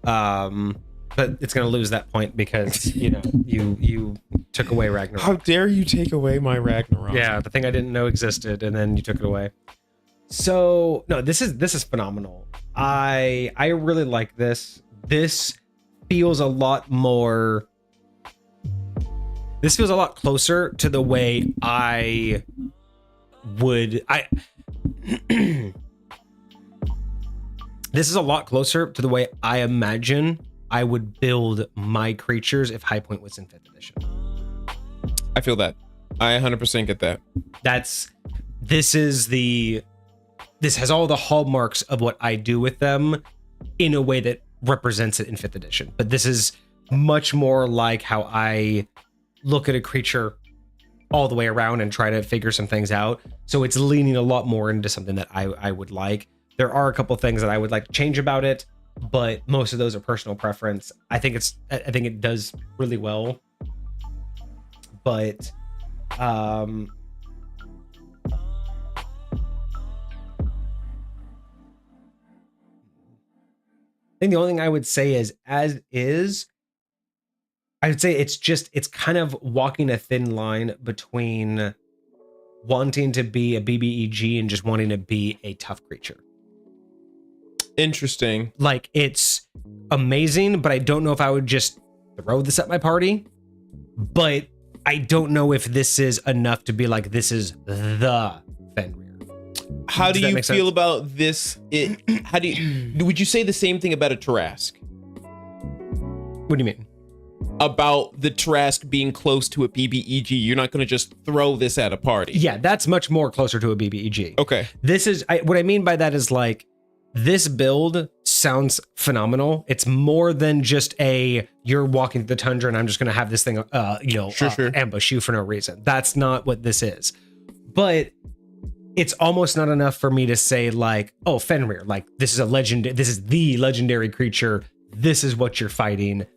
A: But it's gonna lose that point because you took away Ragnarok.
B: How dare you take away my Ragnarok?
A: Yeah, the thing I didn't know existed, and then you took it away. So no, this is phenomenal. I really like this. This feels a lot more. This feels a lot closer to the way I would. This is a lot closer to the way I imagine I would build my creatures if High Point was in 5th edition.
B: I feel that. I 100% get that.
A: This is the this has all the hallmarks of what I do with them in a way that represents it in 5th edition. But this is much more like how I look at a creature all the way around and try to figure some things out. So it's leaning a lot more into something that I would like. There are a couple things that I would like to change about it, but most of those are personal preference. I think it does really well. But I think the only thing I would say is, as is, I would say it's kind of walking a thin line between wanting to be a BBEG and just wanting to be a tough creature.
B: Interesting.
A: Like, it's amazing, but I don't know if I would just throw this at my party. But I don't know if this is enough to be like, this is the Fenrir.
B: How do you feel about this? Would you say the same thing about a Tarask?
A: What do you mean?
B: About the Tarask being close to a BBEG. You're not going to just throw this at a party.
A: Yeah, that's much more closer to a BBEG.
B: Okay.
A: This is, what I mean by that is, like, this build sounds phenomenal. It's more than just you're walking through the tundra and I'm just going to have this thing,
B: Sure.
A: ambush you for no reason. That's not what this is. But it's almost not enough for me to say, like, oh, Fenrir, like, this is the legendary creature. This is what you're fighting.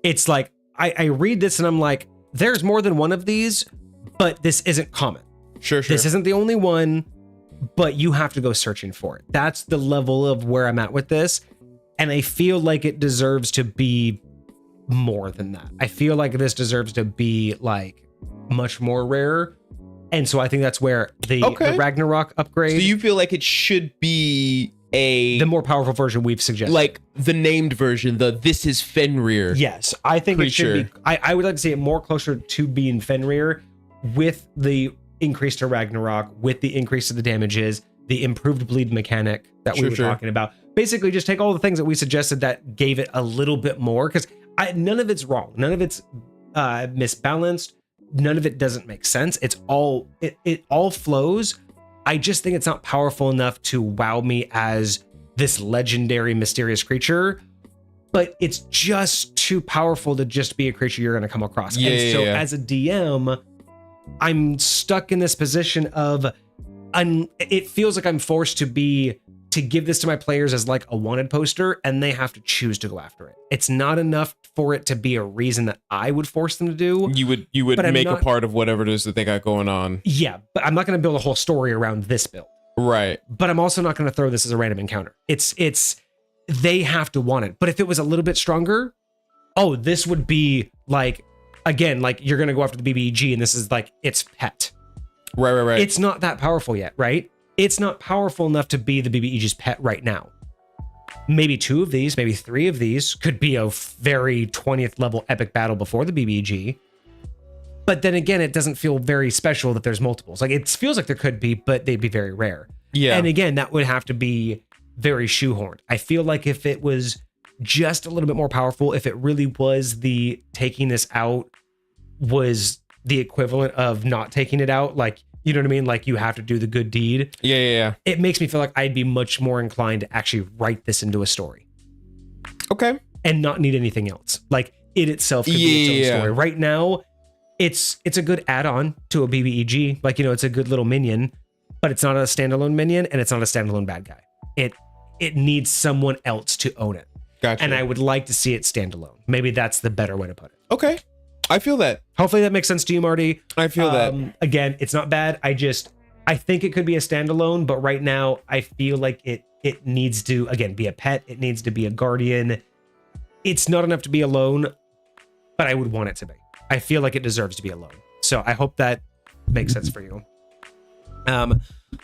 A: It's like, I read this and I'm like, there's more than one of these, but this isn't common.
B: Sure.
A: This isn't the only one, but you have to go searching for it. That's the level of where I'm at with this. And I feel like it deserves to be more than that. I feel like this deserves to be, like, much more rare. And so I think that's where the Ragnarok upgrade.
B: So you feel like it should be the
A: more powerful version we've suggested,
B: like the named version, this is Fenrir.
A: Yes, I think creature. It should be. I would like to see it more closer to being Fenrir, with the increase to Ragnarok, with the increase to the damages, the improved bleed mechanic that we were talking about. Basically, just take all the things that we suggested that gave it a little bit more, because none of it's wrong, none of it's misbalanced, none of it doesn't make sense. It's all it all flows. I just think it's not powerful enough to wow me as this legendary, mysterious creature, but it's just too powerful to just be a creature you're going to come across. As a DM, I'm stuck in this position of, it feels like I'm forced to give this to my players as like a wanted poster, and they have to choose to go after it. It's not enough for it to be a reason that I would force them to do. You would
B: make a part of whatever it is that they got going on.
A: Yeah, but I'm not going to build a whole story around this build.
B: Right.
A: But I'm also not going to throw this as a random encounter. They have to want it. But if it was a little bit stronger, this would be like, again, like, you're going to go after the BBEG and this is like its pet.
B: Right.
A: It's not that powerful yet, right? It's not powerful enough to be the BBEG's pet right now. Maybe 2 of these, maybe 3 of these could be a very 20th level epic battle before the BBEG. But then again, it doesn't feel very special that there's multiples. Like, it feels like there could be, but they'd be very rare.
B: Yeah.
A: And again, that would have to be very shoehorned. I feel like if it was just a little bit more powerful, if it really was the taking this out was the equivalent of not taking it out, like, you know what I mean? Like, you have to do the good deed.
B: Yeah.
A: It makes me feel like I'd be much more inclined to actually write this into a story.
B: Okay.
A: And not need anything else. Like, it itself could be its own story. Right now, it's a good add-on to a BBEG. Like, it's a good little minion, but it's not a standalone minion, and it's not a standalone bad guy. It needs someone else to own it.
B: Gotcha.
A: And I would like to see it standalone. Maybe that's the better way to put it.
B: Okay. I feel that.
A: Hopefully that makes sense to you, Marty.
B: I feel that.
A: Again, it's not bad. I think it could be a standalone, but right now I feel like it needs to, again, be a pet. It needs to be a guardian. It's not enough to be alone, but I would want it to be. I feel like it deserves to be alone. So I hope that makes sense for you.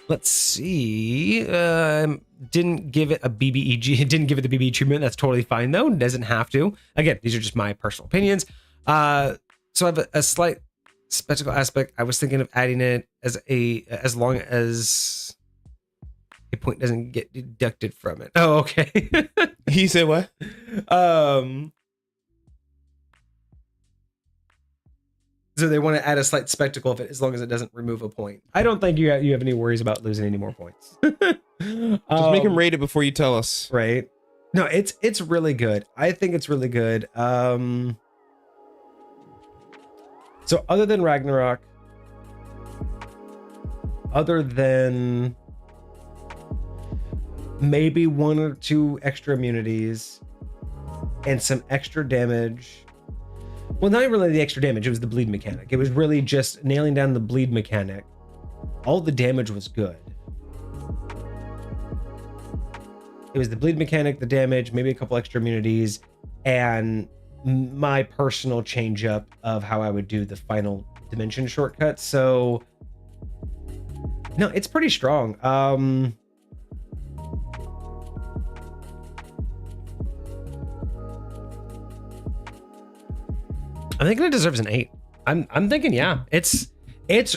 A: Let's see. Didn't give it a BBEG. Didn't give it the BBE treatment. That's totally fine though. Doesn't have to. Again, these are just my personal opinions. So I have a slight spectacle aspect. I was thinking of adding it as long as a point doesn't get deducted from it. Oh, okay.
B: He said what?
A: So they want to add a slight spectacle of it as long as it doesn't remove a point. I don't think you have any worries about losing any more points.
B: Just make him rate it before you tell us.
A: Right. No, it's really good. I think it's really good. So other than Ragnarok, other than maybe 1 or 2 extra immunities and some extra damage. Well, not really the extra damage, it was the bleed mechanic. It was really just nailing down the bleed mechanic. All the damage was good. It was the bleed mechanic, the damage, maybe a couple extra immunities, and my personal change up of how I would do the final dimension shortcut. So no, it's pretty strong. I think it deserves an 8. I'm thinking, yeah, it's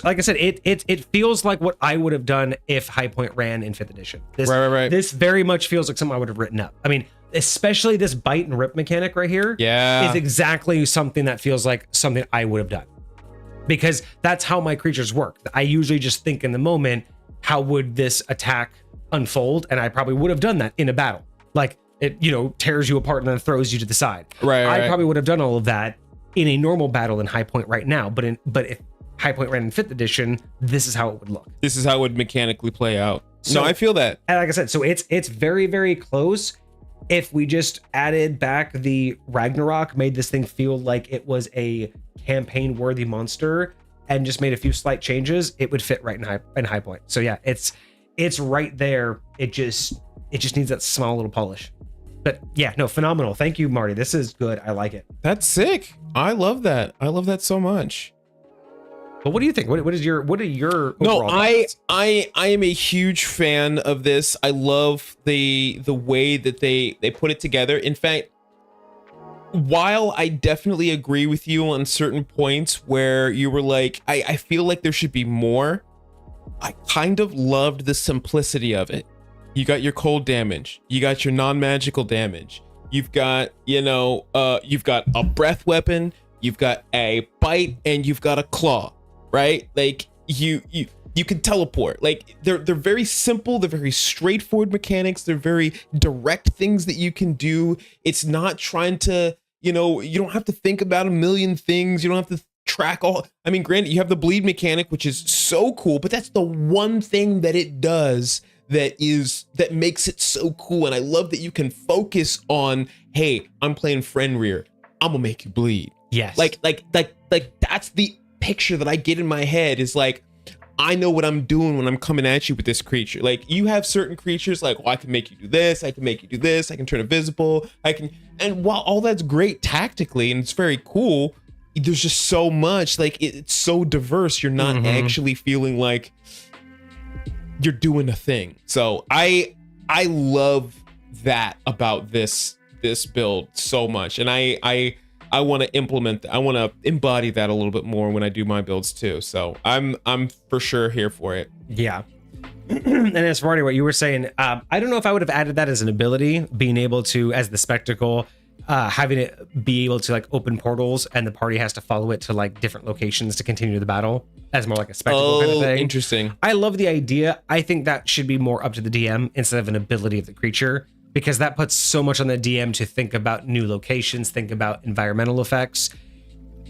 A: like I said, it feels like what I would have done if High Point ran in 5th edition.
B: Right.
A: This very much feels like something I would have written up. I mean, especially this bite and rip mechanic right here.
B: Yeah,
A: is exactly something that feels like something I would have done, because that's how my creatures work. I usually just think in the moment, how would this attack unfold, and I probably would have done that in a battle. Like it, tears you apart and then throws you to the side.
B: Right.
A: I probably would have done all of that in a normal battle in High Point right now, but if High Point ran in 5th edition, this is how it would look.
B: This is how it would mechanically play out.
A: So,
B: no, I feel that.
A: And like I said, so it's very, very close. If we just added back the Ragnarok, made this thing feel like it was a campaign-worthy monster, and just made a few slight changes, it would fit right in High Point. So yeah, it's right there. It just needs that small little polish. But yeah, no, phenomenal. Thank you, Marty. This is good. I like it.
B: That's sick. I love that. I love that so much.
A: But what do you think? What are your
B: no,
A: thoughts?
B: I am a huge fan of this. I love the way that they put it together. In fact, while I definitely agree with you on certain points where you were like, I feel like there should be more, I kind of loved the simplicity of it. You got your cold damage, you got your non-magical damage, you've got, you've got a breath weapon, you've got a bite, and you've got a claw, right? Like you can teleport. Like they're very simple, they're very straightforward mechanics, they're very direct things that you can do. It's not trying to, you don't have to think about a million things, you don't have to track all. I mean, granted, you have the bleed mechanic, which is so cool, but that's the one thing that it does that makes it so cool. And I love that you can focus on, hey, I'm playing Fenrir, I'm gonna make you bleed.
A: Yes.
B: Like that's the picture that I get in my head, is like, I know what I'm doing when I'm coming at you with this creature. Like you have certain creatures like, well, I can make you do this, I can make you do this, I can turn invisible, and while all that's great tactically and it's very cool, there's just so much, like it's so diverse, you're not actually feeling like you're doing a thing. So I love that about this build so much, and I want to implement, I want to embody that a little bit more when I do my builds too. So I'm for sure here for it.
A: Yeah. And as for what you were saying, I don't know if I would have added that as an ability, being able to, as the spectacle, having it be able to like open portals and the party has to follow it to like different locations to continue the battle, as more like a spectacle kind of thing.
B: Interesting.
A: I love the idea. I think that should be more up to the DM instead of an ability of the creature, because that puts so much on the DM to think about new locations, think about environmental effects.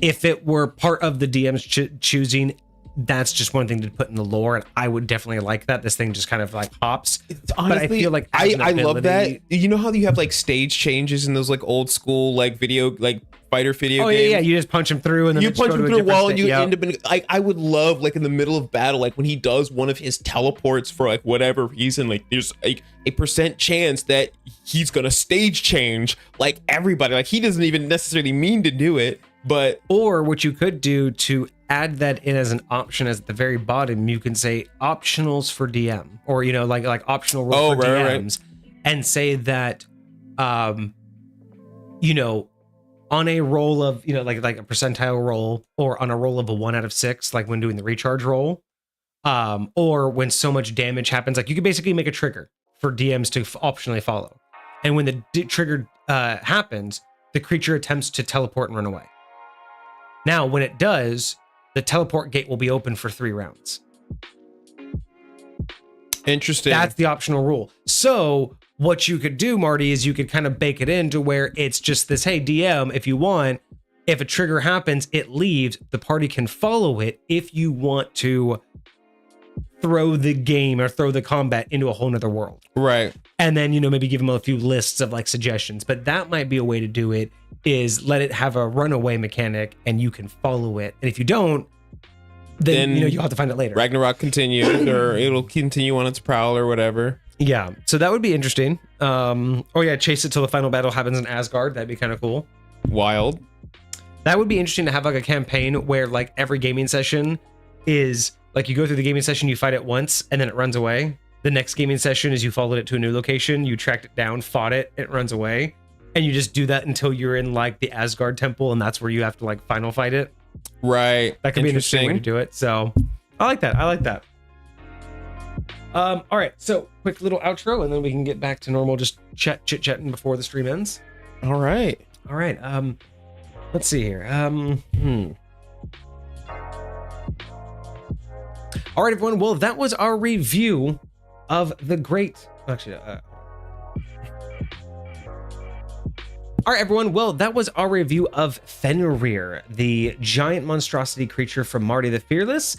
A: If it were part of the DM's choosing, that's just one thing to put in the lore, and I would definitely like that. This thing just kind of like hops.
B: Honestly,
A: but I feel like
B: I love that. You know how you have like stage changes in those like old school like video like fighter video games?
A: Yeah. You just punch him through, and then
B: you punch him through a wall, and you end up in like, I would love like in the middle of battle, like when he does one of his teleports for like whatever reason, like there's like a percent chance that he's gonna stage change like everybody. Like he doesn't even necessarily mean to do it, but
A: or what you could do to add that in as an option, as at the very bottom, you can say optionals for DM, or like optional role for DMs, and say that on a roll of like a percentile roll, or on a roll of a 1 out of 6, like when doing the recharge roll, or when so much damage happens, like you could basically make a trigger for DMs to optionally follow, and when the trigger happens, the creature attempts to teleport and run away. Now when it does, the teleport gate will be open for 3 rounds.
B: Interesting.
A: That's the optional rule. So what you could do, Marty, is you could kind of bake it into where it's just this, hey, DM, if you want, if a trigger happens, it leaves. The party can follow it if you want to throw the game or throw the combat into a whole nother world.
B: Right.
A: And then, maybe give them a few lists of like suggestions. But that might be a way to do it, is let it have a runaway mechanic and you can follow it. And if you don't, then you'll have to find it later.
B: Ragnarok continues, or it'll continue on its prowl or whatever.
A: Yeah. So that would be interesting. Chase it till the final battle happens in Asgard. That'd be kind of cool.
B: Wild.
A: That would be interesting to have like a campaign where like every gaming session is like you go through the gaming session, you fight it once, and then it runs away. The next gaming session is you followed it to a new location, you tracked it down, fought it, it runs away. And you just do that until you're in like the Asgard temple, and that's where you have to like final fight it.
B: Right.
A: That could be an interesting way to do it. So I like that. All right. So quick little outro, and then we can get back to normal, just chit-chatting before the stream ends.
B: All right.
A: Let's see here. All right, everyone. Well, that was our review of the great. All right, everyone. Well, that was our review of Fenrir, the giant monstrosity creature from Marty the Fearless.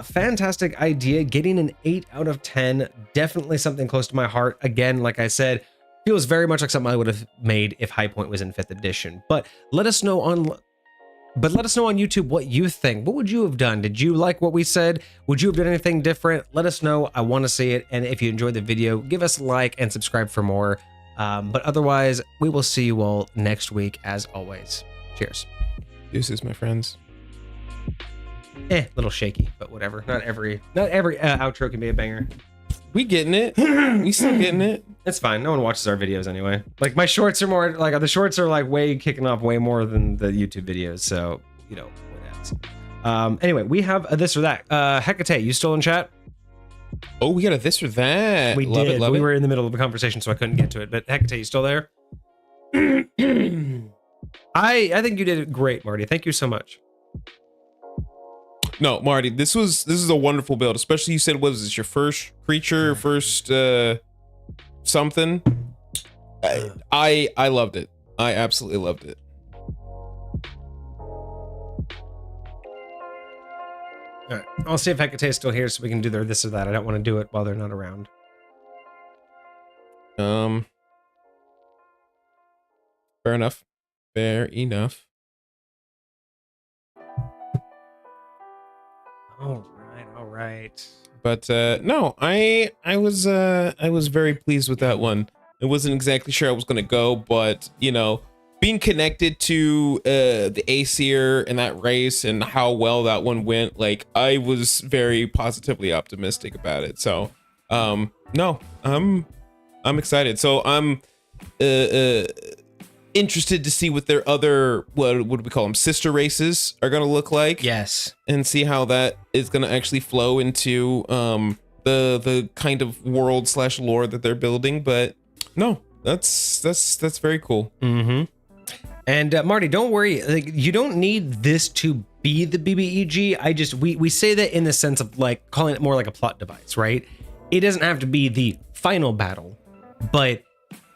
A: Fantastic idea. Getting an 8 out of 10. Definitely something close to my heart. Again, like I said, feels very much like something I would have made if High Point was in 5th edition. But let us know on YouTube what you think. What would you have done? Did you like what we said? Would you have done anything different? Let us know. I want to see it. And if you enjoyed the video, give us a like and subscribe for more. But otherwise, we will see you all next week as always. Cheers.
B: Deuces, my friends.
A: Little shaky, but whatever. Not every outro can be a banger.
B: We getting it. We still getting it.
A: It's fine. No one watches our videos anyway. Like my shorts are more like the shorts are like way kicking off way more than the YouTube videos. So what else? Anyway, we have a this or that. Hecate, you still in chat?
B: Oh, we got a this or that.
A: We did. We were in the middle of a conversation, so I couldn't get to it. But Hecate, you still there? I think you did great, Marty. Thank you so much.
B: No, Marty, this is a wonderful build. Especially you said, what was this, your first creature, first something? I loved it. I absolutely loved it.
A: All right, I'll see if Hecate is still here so we can do their this or that. I don't want to do it while they're not around.
B: Fair enough. Fair enough.
A: All right.
B: But no, I was very pleased with that one. I wasn't exactly sure I was gonna go, but being connected to the Aesir and that race and how well that one went, like I was very positively optimistic about it. So no, I'm excited. So I'm interested to see what their other, what do we call them, sister races are gonna look like.
A: Yes. And
B: see how that is gonna actually flow into the kind of world / lore that they're building. But no, that's very cool.
A: Mm-hmm. And Marty, don't worry, like you don't need this to be the BBEG. We say that in the sense of like calling it more like a plot device, right? It doesn't have to be the final battle, but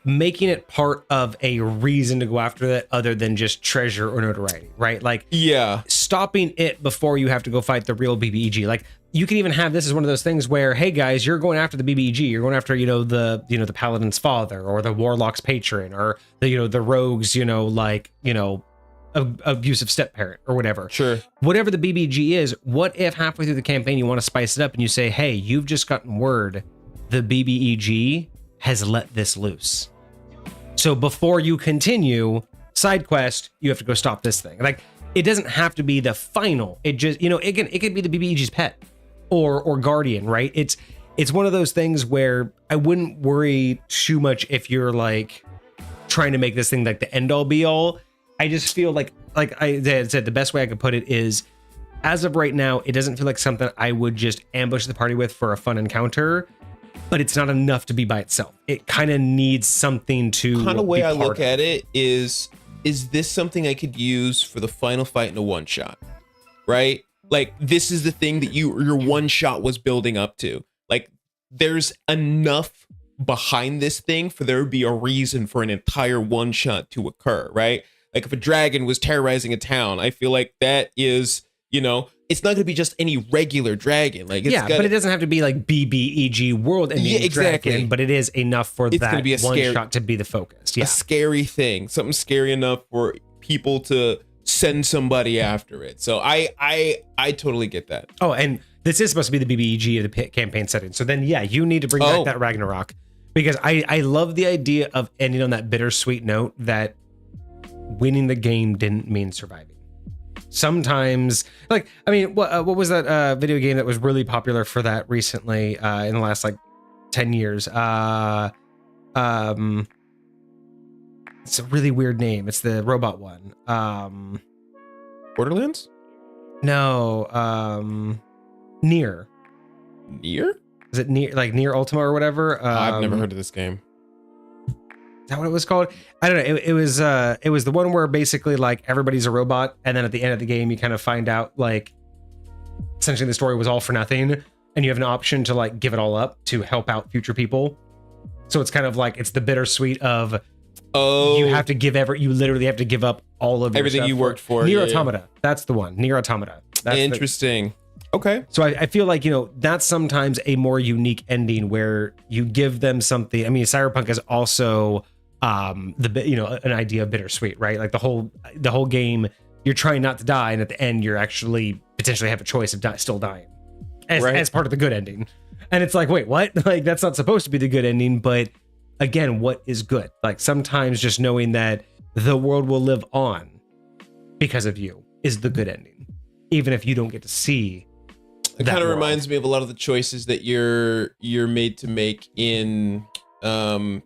A: making it part of a reason to go after that other than just treasure or notoriety, right? Like, yeah, stopping it before you have to go fight the real BBEG. Like, you can even have this as one of those things where, hey guys, you're going after the BBEG, you're going after, the paladin's father or the warlock's patron or the rogue's, abusive step parent or whatever.
B: Sure.
A: Whatever the BBG is, what if halfway through the campaign you want to spice it up and you say, hey, you've just gotten word the BBEG has let this loose. So before you continue side quest, you have to go stop this thing. Like, it doesn't have to be the final. It just, it could be the BBEG's pet or guardian, right? It's one of those things where I wouldn't worry too much if you're like trying to make this thing like the end all be all. I just feel like I said, the best way I could put it is, as of right now, it doesn't feel like something I would just ambush the party with for a fun encounter, but it's not enough to be by itself. It kind of needs something to
B: kind of way I look at it is this something I could use for the final fight in a one shot, right? Like, this is the thing that your one shot was building up to. Like, there's enough behind this thing for there to be a reason for an entire one shot to occur, right? Like if a dragon was terrorizing a town, I feel like that is, you know, it's not going to be just any regular dragon. Like, it's
A: but it doesn't have to be like BBEG world ending dragon, but it is enough for
B: it's
A: that
B: gonna be
A: one shot to be the focus. Yeah,
B: a scary thing, something scary enough for people to send somebody after it. So I totally get that.
A: Oh, and this is supposed to be the BBEG of the campaign setting. So then, yeah, you need to bring back that Ragnarok, because I love the idea of ending on that bittersweet note that winning the game didn't mean surviving. Sometimes, like, I mean, what was that video game that was really popular for that recently in the last like 10 years? It's a really weird name. It's the robot one.
B: Borderlands?
A: No, Nier.
B: Nier?
A: Is it Nier, like Nier Ultima or whatever?
B: I've never heard of this game.
A: Is that what it was called? I don't know. It was the one where basically like everybody's a robot, and then at the end of the game you kind of find out like essentially the story was all for nothing, and you have an option to like give it all up to help out future people. So it's kind of like it's the bittersweet of you have to you literally have to give up all of
B: everything you worked for.
A: Nier Automata. That's the one. Nier Automata. That's
B: interesting. Okay.
A: So I feel like, you know, that's sometimes a more unique ending where you give them something. I mean, Cyberpunk is also an idea of bittersweet, right? Like the whole game, you're trying not to die, and at the end you're actually potentially have a choice of still dying as part of the good ending. And it's like, wait, what? Like that's not supposed to be the good ending, but again, what is good? Like sometimes just knowing that the world will live on because of you is the good ending, even if you don't get to see.
B: It kind of reminds me of a lot of the choices that you're made to make in I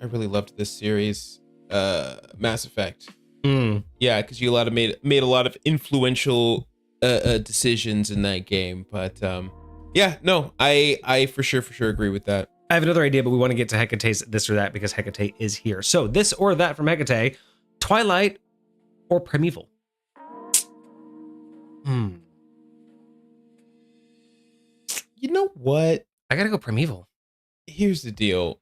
B: really loved this series, Mass Effect. Yeah, because you made a lot of influential decisions in that game. But yeah, no, I for sure agree with that.
A: I have another idea, but we want to get to Hecate's this or that because Hecate is here. So this or that from Hecate, Twilight or Primeval?
B: You know what?
A: I gotta go Primeval.
B: Here's the deal.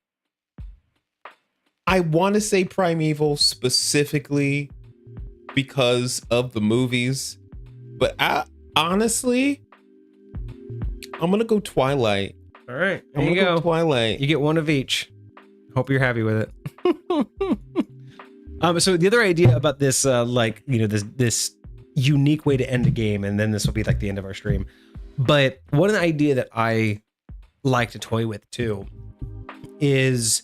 B: I want to say Primeval specifically because of the movies, but honestly, I'm gonna go Twilight.
A: All right,
B: I'm gonna go Twilight.
A: You get one of each. Hope you're happy with it. So the other idea about this, this unique way to end a game, and then this will be like the end of our stream. But one idea that I like to toy with too is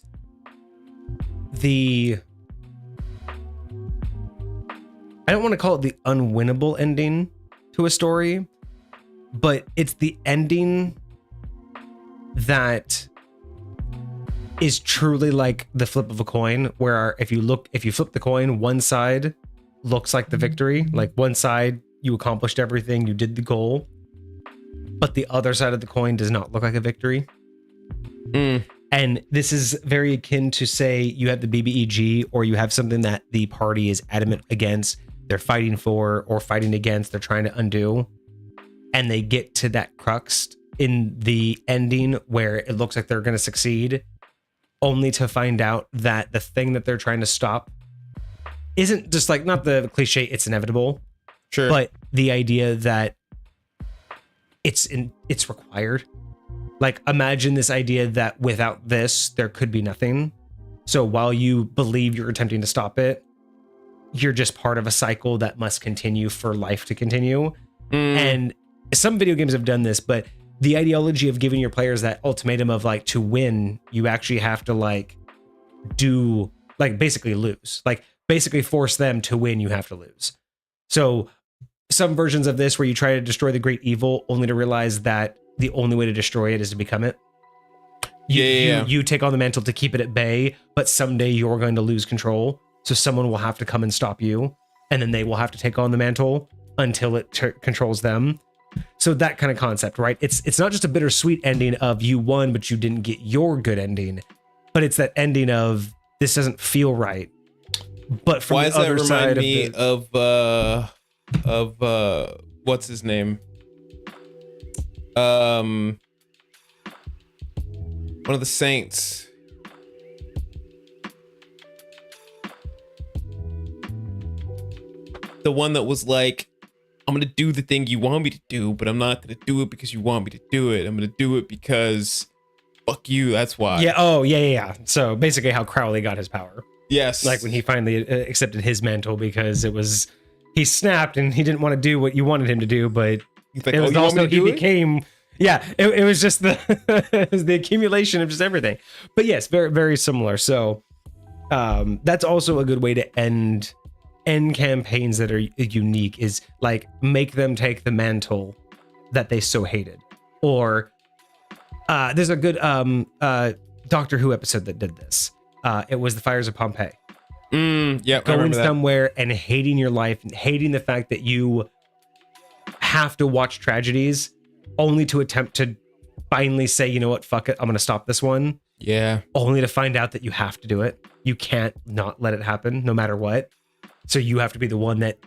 A: I don't want to call it the unwinnable ending to a story, but it's the ending that is truly like the flip of a coin, where if you flip the coin, one side looks like the victory, like one side you accomplished everything, you did the goal, but the other side of the coin does not look like a victory. And this is very akin to, say, you have the BBEG, or you have something that the party is adamant against, they're fighting for or fighting against, they're trying to undo, and they get to that crux in the ending where it looks like they're going to succeed, only to find out that the thing that they're trying to stop isn't just like, not the cliche, it's inevitable,
B: sure,
A: but the idea that it's required. Like, imagine this idea that without this, there could be nothing. So while you believe you're attempting to stop it, you're just part of a cycle that must continue for life to continue. And some video games have done this, but the ideology of giving your players that ultimatum of like, to win, you actually have to like do, like, basically lose, like basically force them to win, you have to lose. So some versions of this where you try to destroy the great evil only to realize that the only way to destroy it is to become it. You take on the mantle to keep it at bay, but someday you're going to lose control. So someone will have to come and stop you, and then they will have to take on the mantle until it controls them. So that kind of concept, right? It's not just a bittersweet ending of you won, but you didn't get your good ending, but it's that ending of this doesn't feel right. But from the other side
B: of what's his name? One of the saints. The one that was like, I'm going to do the thing you want me to do, but I'm not going to do it because you want me to do it. I'm going to do it because fuck you. That's why.
A: Yeah. Oh, yeah. So basically how Crowley got his power.
B: Yes.
A: Like when he finally accepted his mantle, because he snapped and he didn't want to do what you wanted him to do, but
B: He's like,
A: it was
B: you want me
A: also,
B: to do
A: he
B: it?
A: became, yeah, it was just it was the accumulation of just everything. But yes, very, very similar. So that's also a good way to end campaigns that are unique, is like make them take the mantle that they so hated. Or there's a good Doctor Who episode that did this. It was the Fires of Pompeii.
B: Yeah,
A: Going somewhere and hating your life, and hating the fact that you have to watch tragedies only to attempt to finally say, you know what, fuck it, I'm gonna stop this one.
B: Yeah.
A: Only to find out that you have to do it. You can't not let it happen no matter what. So you have to be the one that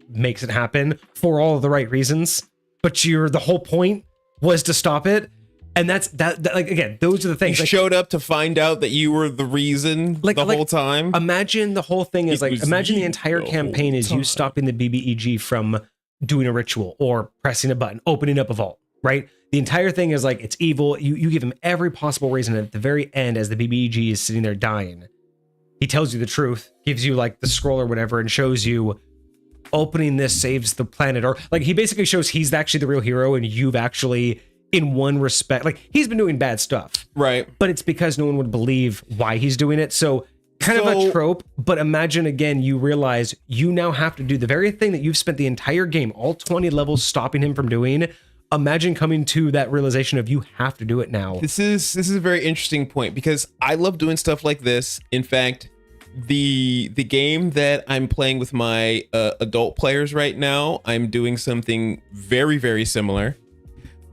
A: makes it happen for all of the right reasons. But the whole point was to stop it. And that's that like, again, those are the things.
B: You
A: like,
B: showed up to find out that you were the reason the whole time.
A: Imagine the whole thing is like, imagine the entire campaign is you stopping the BBEG from doing a ritual or pressing a button, opening up a vault, right? The entire thing is like, it's evil. You give him every possible reason. And at the very end, as the BBEG is sitting there dying, he tells you the truth, gives you like the scroll or whatever, and shows you opening this saves the planet. Or like, he basically shows he's actually the real hero, and you've actually, in one respect, like he's been doing bad stuff,
B: right?
A: But it's because no one would believe why he's doing it. So kind of a trope, but imagine again, you realize you now have to do the very thing that you've spent the entire game, all 20 levels, stopping him from doing. Imagine coming to that realization of you have to do it now.
B: This is a very interesting point, because I love doing stuff like this. In fact, the game that I'm playing with my adult players right now, I'm doing something very, very similar.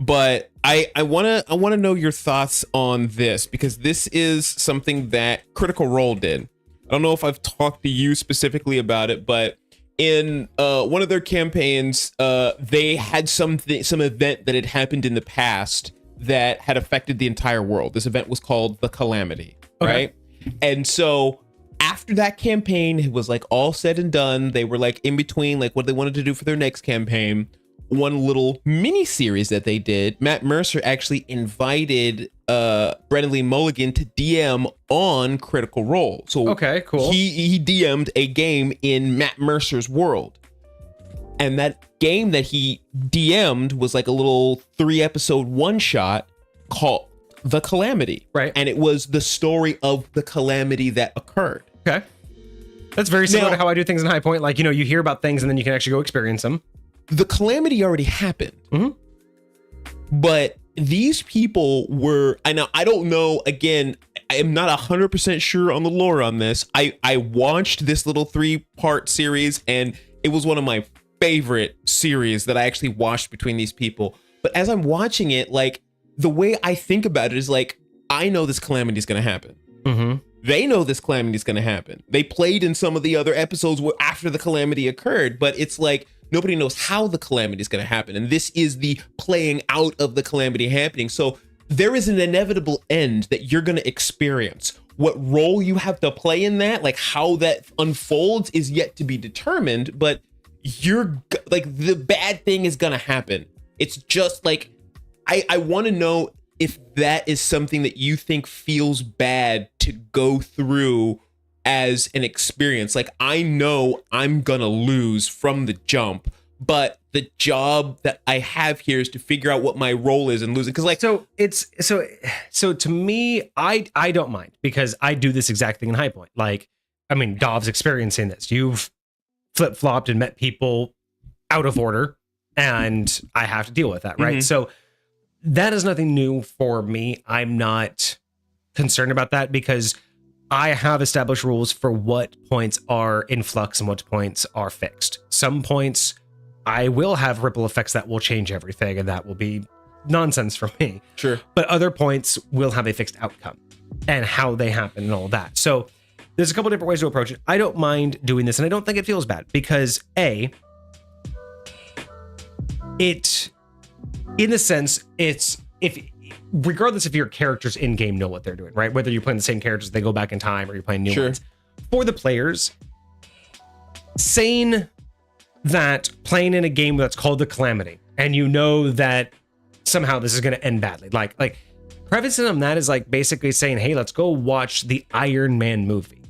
B: But I wanna know your thoughts on this, because this is something that Critical Role did. I don't know if I've talked to you specifically about it, but in one of their campaigns, they had some event that had happened in the past that had affected the entire world. This event was called the Calamity, right? And so after that campaign, it was like all said and done. They were like in between, like what they wanted to do for their next campaign. One little mini series that they did, Matt Mercer actually invited Brennan Lee Mulligan to DM on Critical Role. So
A: okay, cool.
B: He DM'd a game in Matt Mercer's world. And that game that he DM'd was like a little 3-episode one-shot called The Calamity.
A: Right.
B: And it was the story of the calamity that occurred.
A: Okay. That's very similar to how I do things in High Point. Like, you hear about things and then you can actually go experience them.
B: The calamity already happened. But these people were, I don't know, again, I am not 100% sure on the lore on this. I watched this little 3-part series, and it was one of my favorite series that I actually watched between these people. But as I'm watching it, like, the way I think about it is like, I know this calamity is going to happen. They know this calamity is going to happen. They played in some of the other episodes where after the calamity occurred, but it's like, nobody knows how the calamity is going to happen. And this is the playing out of the calamity happening. So there is an inevitable end that you're going to experience. What role you have to play in that, like how that unfolds, is yet to be determined. But you're like, the bad thing is going to happen. It's just like, I want to know if that is something that you think feels bad to go through as an experience. Like, I know I'm gonna lose from the jump, but the job that I have here is to figure out what my role is and losing. Because like,
A: so to me, I don't mind, because I do this exact thing in High Point. Like, I mean, Dov's experiencing this. You've flip-flopped and met people out of order, and I have to deal with that, right? So that is nothing new for me. I'm not concerned about that, because I have established rules for what points are in flux and what points are fixed. Some points I will have ripple effects that will change everything, and that will be nonsense for me.
B: Sure.
A: But other points will have a fixed outcome and how they happen and all that. So there's a couple different ways to approach it. I don't mind doing this, and I don't think it feels bad, because in a sense, it's if regardless if your characters in game know what they're doing, right? Whether you're playing the same characters, they go back in time, or you're playing new ones. For the players, saying that playing in a game that's called The Calamity, and you know that somehow this is going to end badly, like prefacing on that is like basically saying, hey, let's go watch the Iron Man movie.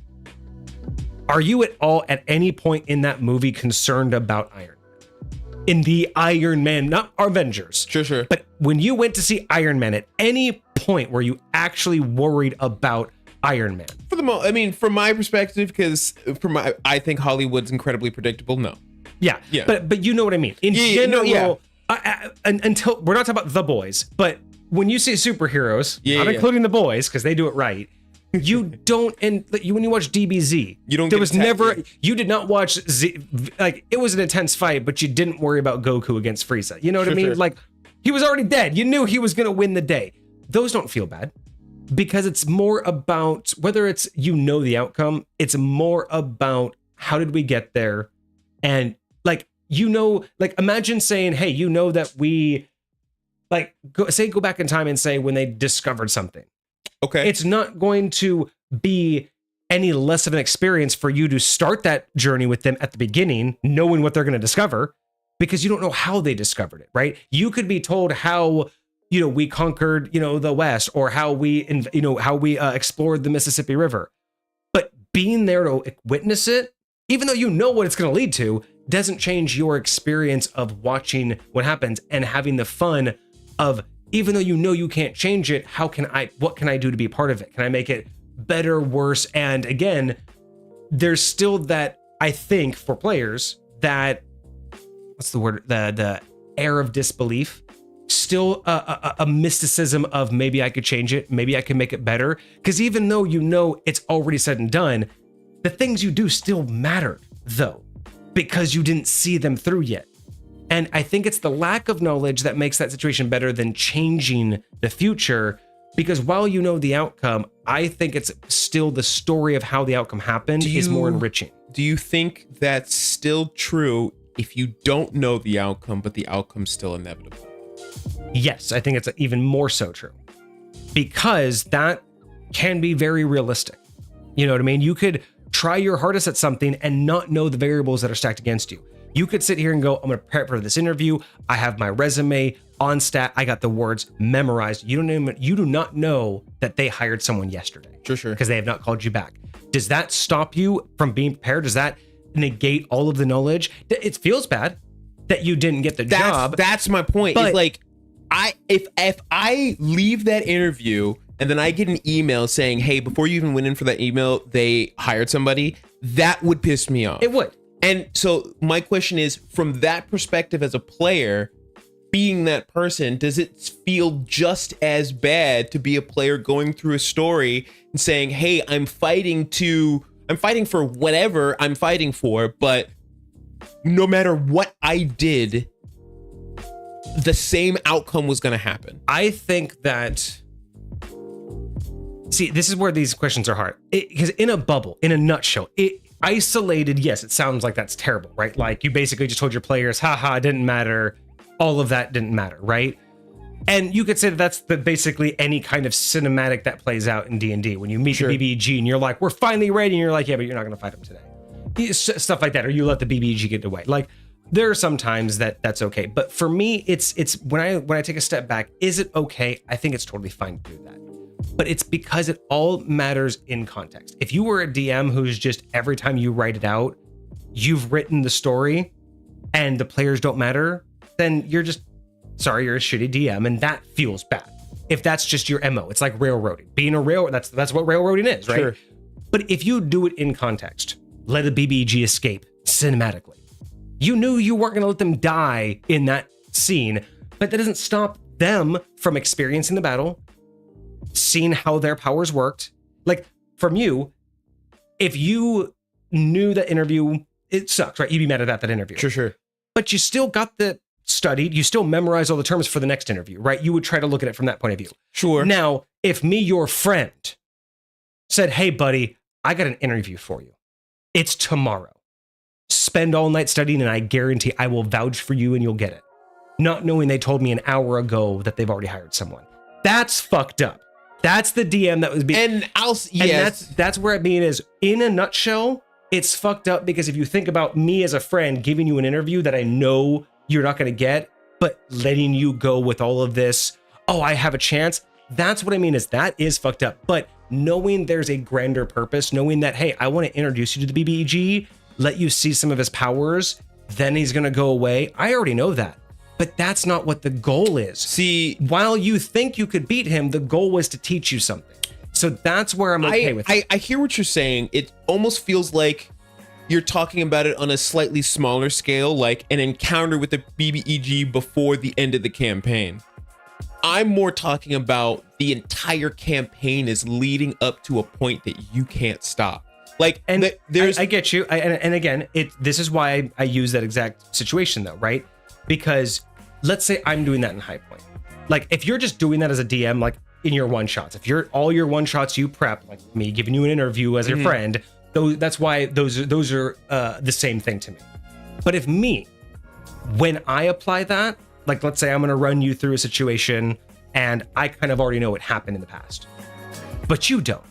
A: Are you at all at any point in that movie concerned about Iron Man? In the Iron Man, not Avengers.
B: Sure.
A: But when you went to see Iron Man, at any point were you actually worried about Iron Man?
B: For the most, I mean, from my perspective, because I think Hollywood's incredibly predictable. No.
A: Yeah. But you know what I mean. In general,
B: yeah.
A: Until we're not talking about The Boys, but when you say superheroes, not including The Boys, because they do it right, you don't, and when you watch DBZ,
B: you don't.
A: There was never. You did not watch Z. Like, it was an intense fight, but you didn't worry about Goku against Frieza. You know what I mean? Sure. Like, he was already dead. You knew he was going to win the day. Those don't feel bad, because it's more about whether it's the outcome. It's more about how did we get there, and like imagine saying, hey, that we go back in time and say when they discovered something.
B: Okay.
A: It's not going to be any less of an experience for you to start that journey with them at the beginning, knowing what they're going to discover, because you don't know how they discovered it, right? You could be told how, we conquered, the West, or how we explored the Mississippi River. But being there to witness it, even though you know what it's going to lead to, doesn't change your experience of watching what happens and having the fun of, even though you can't change it, what can I do to be a part of it? Can I make it better, worse? And again, there's still that, I think, for players, that, what's the word? The air of disbelief, still a mysticism of maybe I could change it, maybe I can make it better. Because even though it's already said and done, the things you do still matter, though, because you didn't see them through yet. And I think it's the lack of knowledge that makes that situation better than changing the future, because while you know the outcome, I think it's still the story of how the outcome happened is more enriching.
B: Do you think that's still true if you don't know the outcome, but the outcome's still inevitable?
A: Yes, I think it's even more so true, because that can be very realistic. You know what I mean? You could try your hardest at something and not know the variables that are stacked against you. You could sit here and go, I'm going to prepare for this interview. I have my resume on stat. I got the words memorized. You do not know that they hired someone yesterday.
B: Sure.
A: Because they have not called you back. Does that stop you from being prepared? Does that negate all of the knowledge? It feels bad that you didn't get the job.
B: That's my point. It's like, if I leave that interview and then I get an email saying, hey, before you even went in for that email, they hired somebody, that would piss me off.
A: It would.
B: And so my question is, from that perspective as a player, being that person, does it feel just as bad to be a player going through a story and saying, hey, I'm fighting for whatever I'm fighting for, but no matter what I did, the same outcome was going to happen? I
A: think that, see, this is where these questions are hard. Because in a bubble, in a nutshell, isolated, yes, it sounds like that's terrible, right? Like, you basically just told your players, haha, it didn't matter. All of that didn't matter, right? And you could say that that's basically any kind of cinematic that plays out in D&D. When you meet the BBG and you're like, we're finally ready, and you're like, yeah, but you're not going to fight them today. Stuff like that, or you let the BBG get away. Like, there are some times that's okay. But for me, it's when I take a step back, is it okay? I think it's totally fine to do that. But it's because it all matters in context. If you were a DM who's just, every time you write it out, you've written the story and the players don't matter, then you're a shitty DM, and that feels bad. If that's just your MO, it's like railroading. Being a railroad, that's what railroading is, right? Sure. But if you do it in context, let a BBG escape cinematically. You knew you weren't going to let them die in that scene, but that doesn't stop them from experiencing the battle, seeing how their powers worked. Like, from you, if you knew that interview, it sucks, right? You'd be mad at that interview.
B: Sure.
A: But you still got studied, you still memorized all the terms for the next interview, right? You would try to look at it from that point of view.
B: Sure.
A: Now, if me, your friend, said, hey, buddy, I got an interview for you. It's tomorrow. Spend all night studying, and I guarantee I will vouch for you and you'll get it. Not knowing they told me an hour ago that they've already hired someone. That's fucked up. That's the DM that was being. And that's where it being is, in a nutshell, it's fucked up because if you think about me as a friend giving you an interview that I know you're not going to get, but letting you go with all of this, oh, I have a chance. That's what I mean is that is fucked up. But knowing there's a grander purpose, knowing that, hey, I want to introduce you to the BBEG, let you see some of his powers, then he's going to go away. I already know that. But that's not what the goal is.
B: See,
A: while you think you could beat him, the goal was to teach you something. So that's where I'm okay with it.
B: I hear what you're saying. It almost feels like you're talking about it on a slightly smaller scale, like an encounter with the BBEG before the end of the campaign. I'm more talking about the entire campaign is leading up to a point that you can't stop. Like,
A: and I get you. And again, this is why I use that exact situation though, right? Because let's say I'm doing that in High Point. Like, if you're just doing that as a DM, like in your one shots, if you're all your one shots you prep, like me giving you an interview as your friend, that's why those are the same thing to me. But if me, when I apply that, like let's say I'm going to run you through a situation and I kind of already know what happened in the past, but you don't.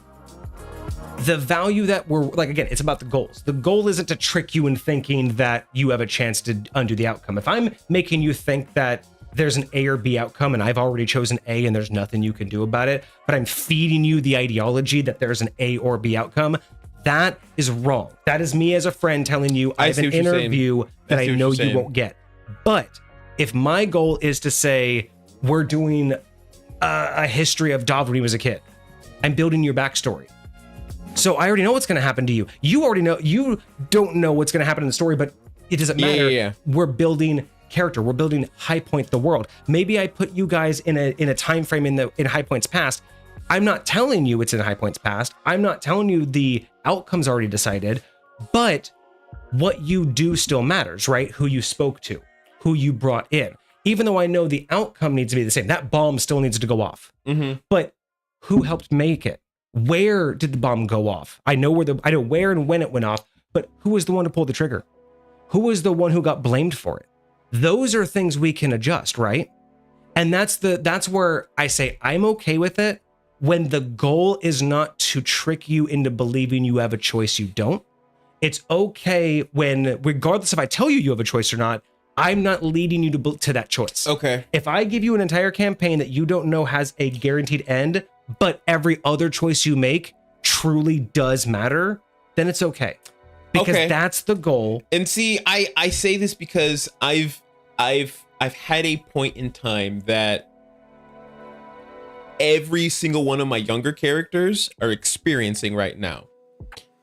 A: The value that we're like, again, it's about the goals. The goal isn't to trick you in thinking that you have a chance to undo the outcome. If I'm making you think that there's an A or B outcome and I've already chosen A and there's nothing you can do about it, but I'm feeding you the ideology that there's an A or B outcome, that is wrong. That is me as a friend telling you I have an interview that I know you won't get. But if my goal is to say we're doing a history of Dov when he was a kid, I'm building your backstory. So I already know what's going to happen to you. You already know. You don't know what's going to happen in the story, but it doesn't matter.
B: Yeah.
A: We're building character. We're building High Point the world. Maybe I put you guys in a time frame in High Point's past. I'm not telling you it's in High Point's past. I'm not telling you the outcome's already decided, but what you do still matters, right? Who you spoke to, who you brought in. Even though I know the outcome needs to be the same, that bomb still needs to go off. But who helped make it? Where did the bomb go off? I know where and when it went off, but who was the one to pull the trigger? Who was the one who got blamed for it? Those are things we can adjust, right? And that's where I say I'm okay with it when the goal is not to trick you into believing you have a choice you don't. It's okay when, regardless if I tell you you have a choice or not, I'm not leading you to that choice.
B: Okay.
A: If I give you an entire campaign that you don't know has a guaranteed end, but every other choice you make truly does matter, then it's okay. Because that's the goal.
B: And see, I say this because I've had a point in time that every single one of my younger characters are experiencing right now.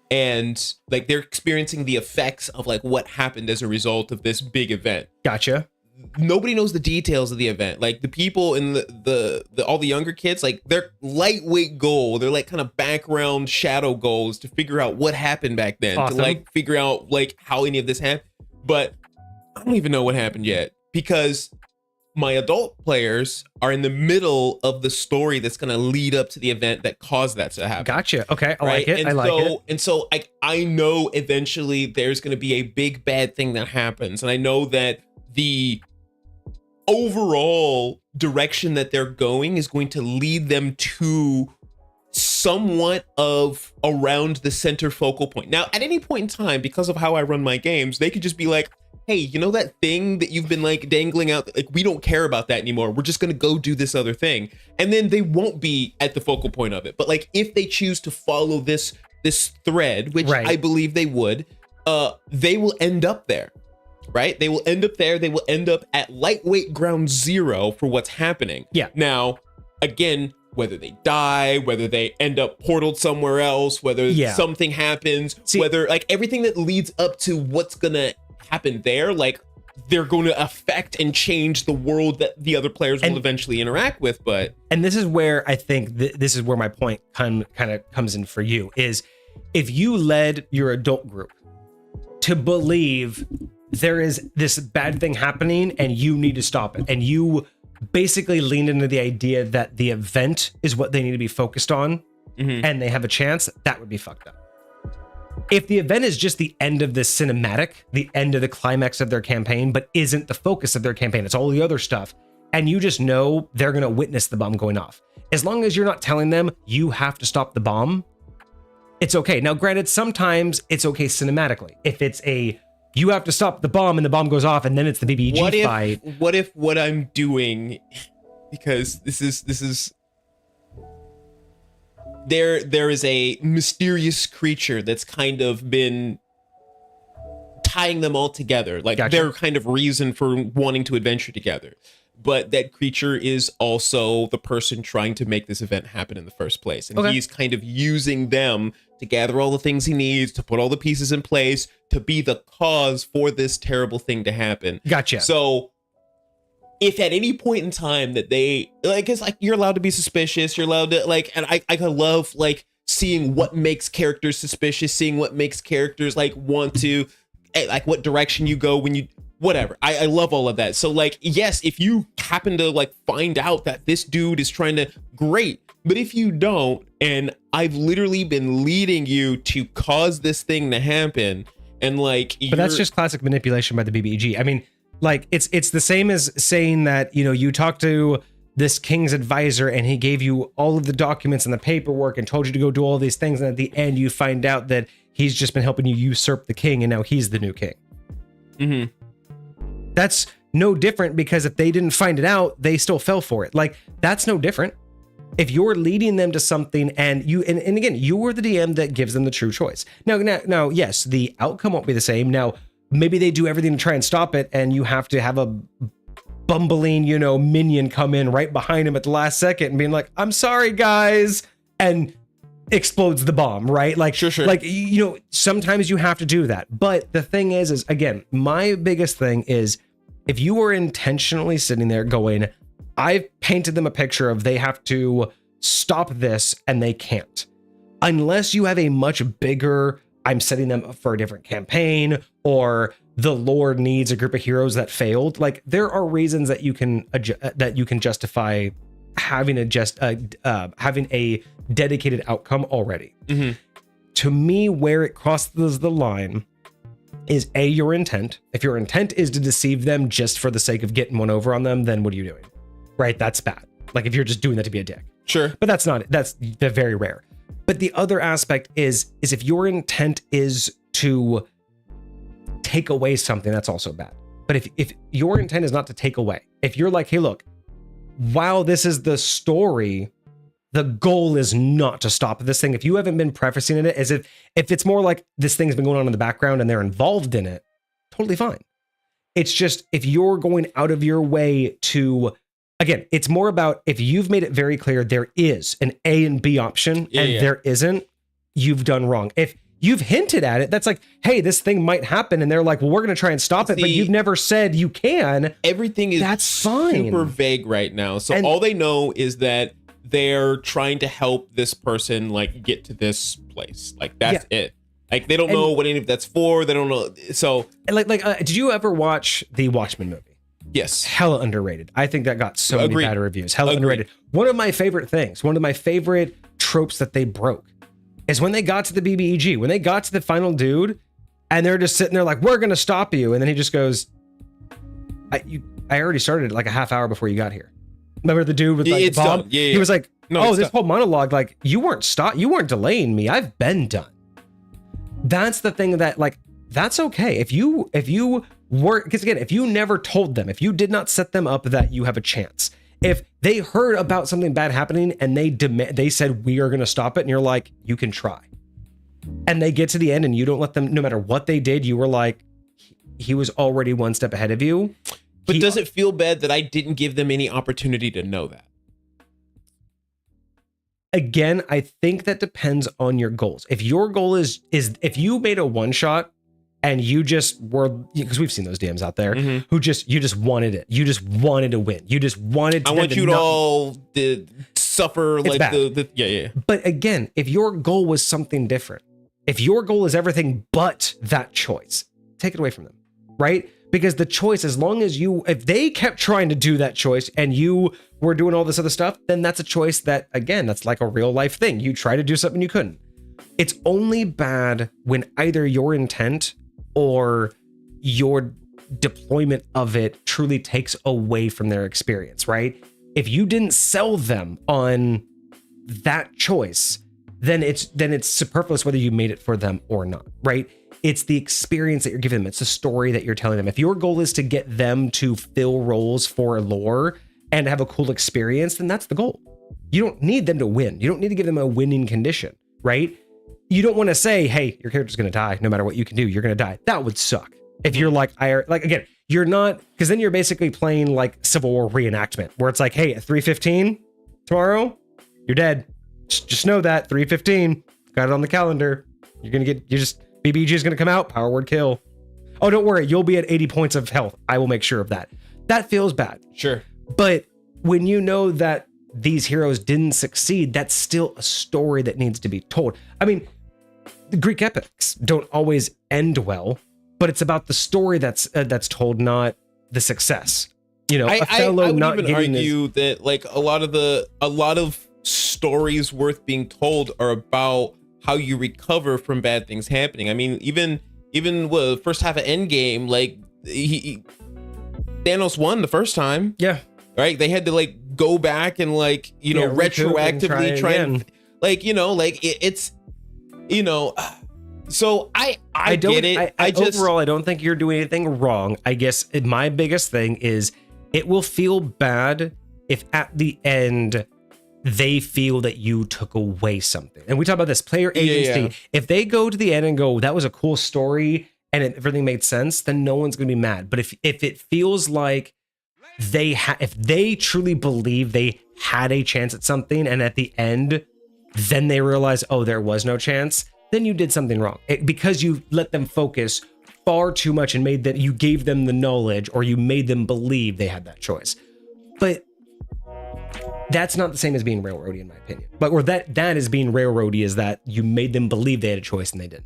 B: And like they're experiencing the effects of like what happened as a result of this big event.
A: Gotcha.
B: Nobody knows the details of the event. Like the people in the all the younger kids, like their lightweight goal, they're like kind of background shadow goals to figure out what happened back then,
A: awesome.
B: to like figure out like how any of this happened. But I don't even know what happened yet because my adult players are in the middle of the story that's going to lead up to the event that caused that to happen.
A: Gotcha. Okay. I like it.
B: And
A: I like it.
B: And so I know eventually there's going to be a big bad thing that happens. And I know that the overall direction that they're going is going to lead them to somewhat of around the center focal point. Now, at any point in time, because of how I run my games, they could just be like, hey, you know that thing that you've been like dangling out? Like, we don't care about that anymore. We're just going to go do this other thing. And then they won't be at the focal point of it. But like, if they choose to follow this thread, which I believe they would, they will end up there, right? They will end up there. They will end up at lightweight ground zero for what's happening.
A: Yeah.
B: Now, again, whether they die, whether they end up portaled somewhere else, whether something happens, whether like everything that leads up to what's going to happen there, like they're going to affect and change the world that the other players will eventually interact with. And
A: this is where I think this is where my point kind of comes in for you is if you led your adult group to believe there is this bad thing happening and you need to stop it, and you basically leaned into the idea that the event is what they need to be focused on and they have a chance, that would be fucked up. If the event is just the end of the cinematic, the end of the climax of their campaign, but isn't the focus of their campaign, it's all the other stuff, and you just know they're going to witness the bomb going off. As long as you're not telling them you have to stop the bomb, it's okay. Now, granted, sometimes it's okay cinematically. If it's you have to stop the bomb and the bomb goes off and then it's the BBG fight.
B: What if what I'm doing, because this is there is a mysterious creature that's kind of been tying them all together, like
A: Gotcha.
B: their kind of reason for wanting to adventure together. But that creature is also the person trying to make this event happen in the first place. And he's kind of using them to gather all the things he needs, to put all the pieces in place, to be the cause for this terrible thing to happen.
A: Gotcha.
B: So if at any point in time that they, like, it's like, you're allowed to be suspicious, you're allowed to, like, and I love, like, seeing what makes characters suspicious, seeing what makes characters, like, want to, like, what direction you go when you, whatever. I love all of that. So, like, yes, if you happen to, like, find out that this dude is trying to, great. But if you don't, and I've literally been leading you to cause this thing to happen, and, like,
A: but that's just classic manipulation by the BBG. I mean, like, it's the same as saying that, you know, you talked to this king's advisor and he gave you all of the documents and the paperwork and told you to go do all these things, and at the end you find out that he's just been helping you usurp the king and now he's the new king. Mm-hmm. That's no different, because if they didn't find it out, they still fell for it. Like, that's no different. If you're leading them to something and you, and again, you are the DM that gives them the true choice. Now, yes, the outcome won't be the same. Now, maybe they do everything to try and stop it, and you have to have a bumbling, you know, minion come in right behind him at the last second and being like, I'm sorry, guys, and explodes the bomb, right? Like,
B: sure.
A: Like, you know, sometimes you have to do that. But the thing is again, my biggest thing is, if you were intentionally sitting there going, I've painted them a picture of they have to stop this and they can't, unless you have a much bigger, I'm setting them up for a different campaign, or the Lord needs a group of heroes that failed. Like, there are reasons that you can justify having having a dedicated outcome already. Mm-hmm. To me, where it crosses the line is your intent. If your intent is to deceive them just for the sake of getting one over on them, then what are you doing? Right? That's bad. Like, if you're just doing that to be a dick.
B: Sure.
A: But that's very rare. But the other aspect is if your intent is to take away something, that's also bad. But if your intent is not to take away, if you're like, hey, look, while this is the story, the goal is not to stop this thing. If you haven't been prefacing it as if it's more like this thing's been going on in the background and they're involved in it, totally fine. It's just, if you're going out of your way to, again, it's more about, if you've made it very clear there is an A and B option there isn't, you've done wrong. If you've hinted at it, that's like, hey, this thing might happen, and they're like, well, we're going to try and stop it, but you've never said you can.
B: Everything is super vague right now. So all they know is that they're trying to help this person, like, get to this place. Like, that's it. Like, they don't know what any of that's for. They don't know. So
A: did you ever watch the Watchmen movie?
B: Yes.
A: Hella underrated. I think that got so many bad reviews. Hella underrated. One of my favorite things, one of my favorite tropes that they broke, is when they got to the BBEG, when they got to the final dude, and they're just sitting there like, we're going to stop you. And then he just goes, I already started like a half hour before you got here. Remember the dude with like the bomb? He was like, this whole monologue, like, you weren't delaying me. I've been done. That's the thing that, like, that's okay. If you were, because again, if you never told them, if you did not set them up that you have a chance, if they heard about something bad happening and they said, we are going to stop it, and you're like, you can try, and they get to the end and you don't let them, no matter what they did, you were like, he was already one step ahead of you.
B: But does it feel bad that I didn't give them any opportunity to know that?
A: Again, I think that depends on your goals. If your goal is if you made a one shot and you just were, because we've seen those DMs out there who you just wanted it. You just wanted to win. You just wanted to.
B: I want you to all suffer like the.
A: But again, if your goal was something different, if your goal is everything but that choice, take it away from them, right? Because the choice, as long as if they kept trying to do that choice and you were doing all this other stuff, then that's a choice that, again, that's like a real life thing. You try to do something you couldn't. It's only bad when either your intent or your deployment of it truly takes away from their experience, right? If you didn't sell them on that choice, then it's superfluous whether you made it for them or not, right? It's the experience that you're giving them. It's the story that you're telling them. If your goal is to get them to fill roles for lore and have a cool experience, then that's the goal. You don't need them to win. You don't need to give them a winning condition, right? You don't want to say, hey, your character's going to die. No matter what you can do, you're going to die. That would suck. If you're like again, you're not, because then you're basically playing like Civil War reenactment, where it's like, hey, at 3:15 tomorrow, you're dead. Just know that 3:15, got it on the calendar. BBG is going to come out, power word kill. Oh, don't worry, you'll be at 80 points of health. I will make sure of that. That feels bad.
B: Sure.
A: But when you know that these heroes didn't succeed, that's still a story that needs to be told. I mean, the Greek epics don't always end well, but it's about the story that's told, not the success. You know,
B: I would not even argue that like a lot of stories worth being told are about how you recover from bad things happening. I mean, even the first half of Endgame, like Thanos won the first time.
A: Yeah.
B: Right. They had to like go back and like, retroactively try and like, it's, so I get it. I just overall, I don't
A: think you're doing anything wrong. I guess my biggest thing is it will feel bad if at the end they feel that you took away something. And we talk about this player agency. Yeah. If they go to the end and go, that was a cool story and everything made sense, then no one's going to be mad. But if it feels like if they truly believe they had a chance at something and at the end, then they realize, oh, there was no chance, then you did something wrong. Because you let them focus far too much and you gave them the knowledge, or you made them believe they had that choice. But that's not the same as being railroady, in my opinion. Or that is being railroady, is that you made them believe they had a choice and they didn't.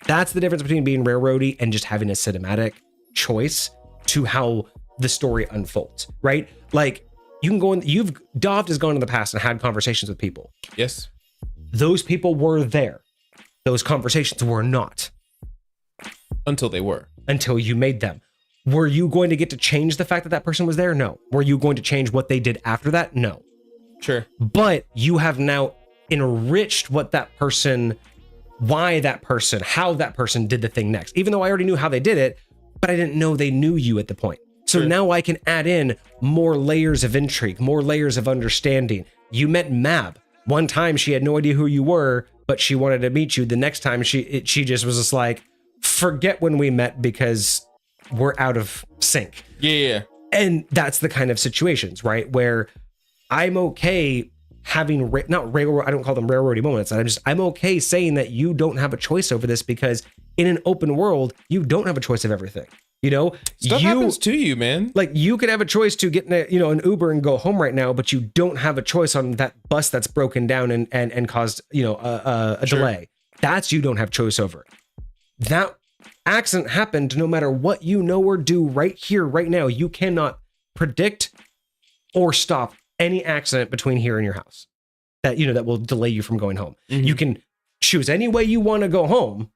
A: That's the difference between being railroady and just having a cinematic choice to how the story unfolds, right? Like you can go Dovd has gone in the past and had conversations with people.
B: Yes.
A: Those people were there. Those conversations were not.
B: Until they were.
A: Until you made them. Were you going to get to change the fact that person was there? No. Were you going to change what they did after that? No.
B: Sure.
A: But you have now enriched what that person, why that person, how that person did the thing next. Even though I already knew how they did it, but I didn't know they knew you at the point. So sure. Now I can add in more layers of intrigue, more layers of understanding. You met Mab. One time she had no idea who you were, but she wanted to meet you. The next time she just was just like, forget when we met because we're out of sync.
B: Yeah.
A: And that's the kind of situations, right? Where I'm okay having not railroad, I don't call them railroady moments. I'm okay saying that you don't have a choice over this, because in an open world, you don't have a choice of everything.
B: Stuff happens to you, man.
A: Like you could have a choice to get in an Uber and go home right now, but you don't have a choice on that bus that's broken down and caused, a sure. delay. That's you don't have choice over. That accident happened no matter what you know or do right here, right now. You cannot predict or stop any accident between here and your house that will delay you from going home. Mm-hmm. You can choose any way you want to go home,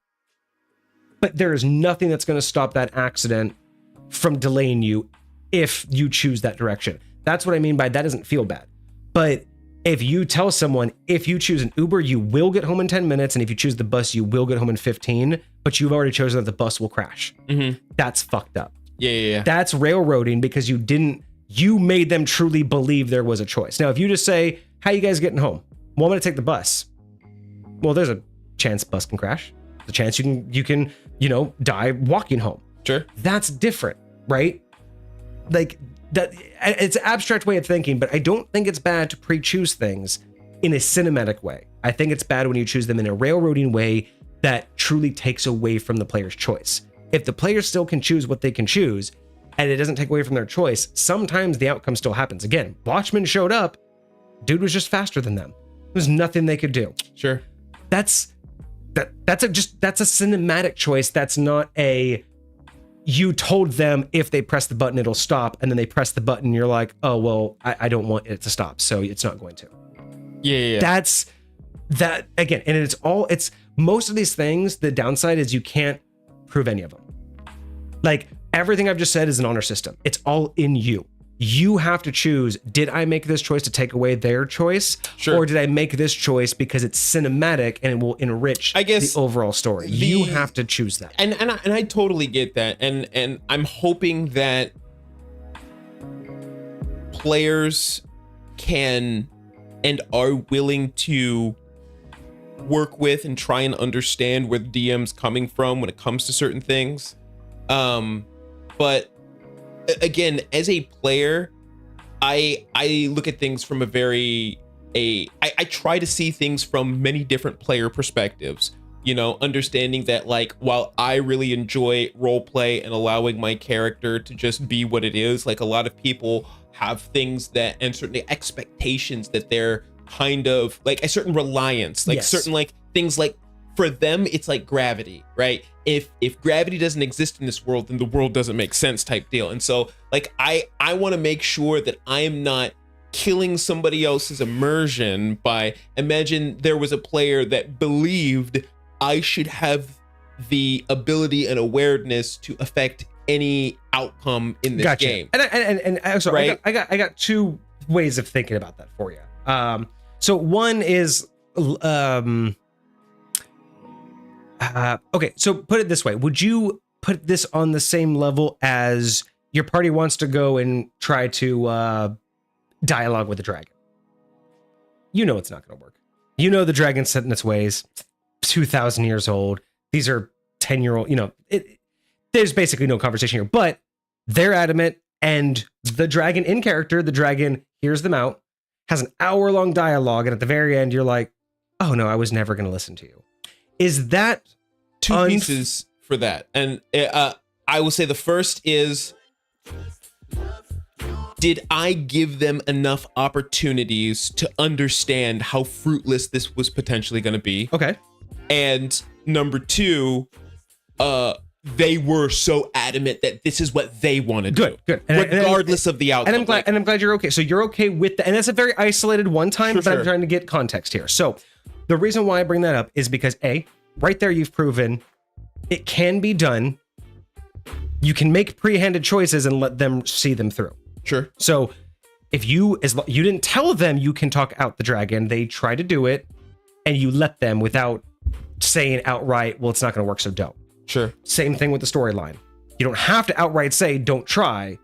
A: but there is nothing that's going to stop that accident from delaying you if you choose that direction. That's what I mean by that doesn't feel bad. But if you tell someone, if you choose an Uber, you will get home in 10 minutes. And if you choose the bus, you will get home in 15, but you've already chosen that the bus will crash. Mm-hmm. That's fucked up.
B: Yeah.
A: That's railroading, because you made them truly believe there was a choice. Now, if you just say, how you guys getting home? Well, I'm going to take the bus. Well, there's a chance bus can crash. The chance you can die walking home.
B: Sure.
A: That's different, right? Like that, it's an abstract way of thinking, but I don't think it's bad to pre-choose things in a cinematic way. I think it's bad when you choose them in a railroading way that truly takes away from the player's choice. If the player still can choose what they can choose and it doesn't take away from their choice, sometimes the outcome still happens. Again, Watchmen showed up, dude was just faster than them. There's nothing they could do.
B: Sure.
A: That's a cinematic choice. That's not you told them if they press the button it'll stop, and then they press the button, you're like, oh well, I don't want it to stop, so it's not going to.
B: Yeah.
A: That's that again, and it's most of these things, the downside is you can't prove any of them. Like Everything I've just said is an honor system. It's all in you. You have to choose, did I make this choice to take away their choice?
B: Sure.
A: Or did I make this choice because it's cinematic and it will enrich the overall story? You have to choose that.
B: And I totally get that. And I'm hoping that players can and are willing to work with and try and understand where the DM's coming from when it comes to certain things. But again, as a player, I look at things from I try to see things from many different player perspectives, you know, understanding that, like, while I really enjoy role play and allowing my character to just be what it is, like, a lot of people have things that, and certainly expectations that they're kind of like a certain reliance, like certain like things, like for them it's like gravity, right? If gravity doesn't exist in this world, then the world doesn't make sense, type deal. And so like I want to make sure that I am not killing somebody else's immersion by, imagine there was a player that believed I should have the ability and awareness to affect any outcome in this game.
A: And so right? I got two ways of thinking about that for you. So one is, okay, so put it this way. Would you put this on the same level as your party wants to go and try to dialogue with the dragon? You know it's not going to work. You know the dragon's set in its ways, 2,000 years old. These are 10-year-old, you know, there's basically no conversation here, but they're adamant, and the dragon in character, the dragon hears them out, has an hour-long dialogue, and at the very end, you're like, oh no, I was never going to listen to you. Is that
B: two pieces for that? And I will say the first is, did I give them enough opportunities to understand how fruitless this was potentially going to be?
A: Okay.
B: And number two, they were so adamant that this is what they want to do. Good. Regardless of the outcome.
A: And I'm glad you're okay. So you're okay with that. And that's a very isolated one time, but I'm trying to get context here. So the reason why I bring that up is because right there, you've proven it can be done. You can make pre-handed choices and let them see them through.
B: Sure.
A: So if you didn't tell them you can talk out the dragon, they try to do it, and you let them without saying outright, well, it's not going to work, so don't.
B: Sure.
A: Same thing with the storyline. You don't have to outright say, don't try,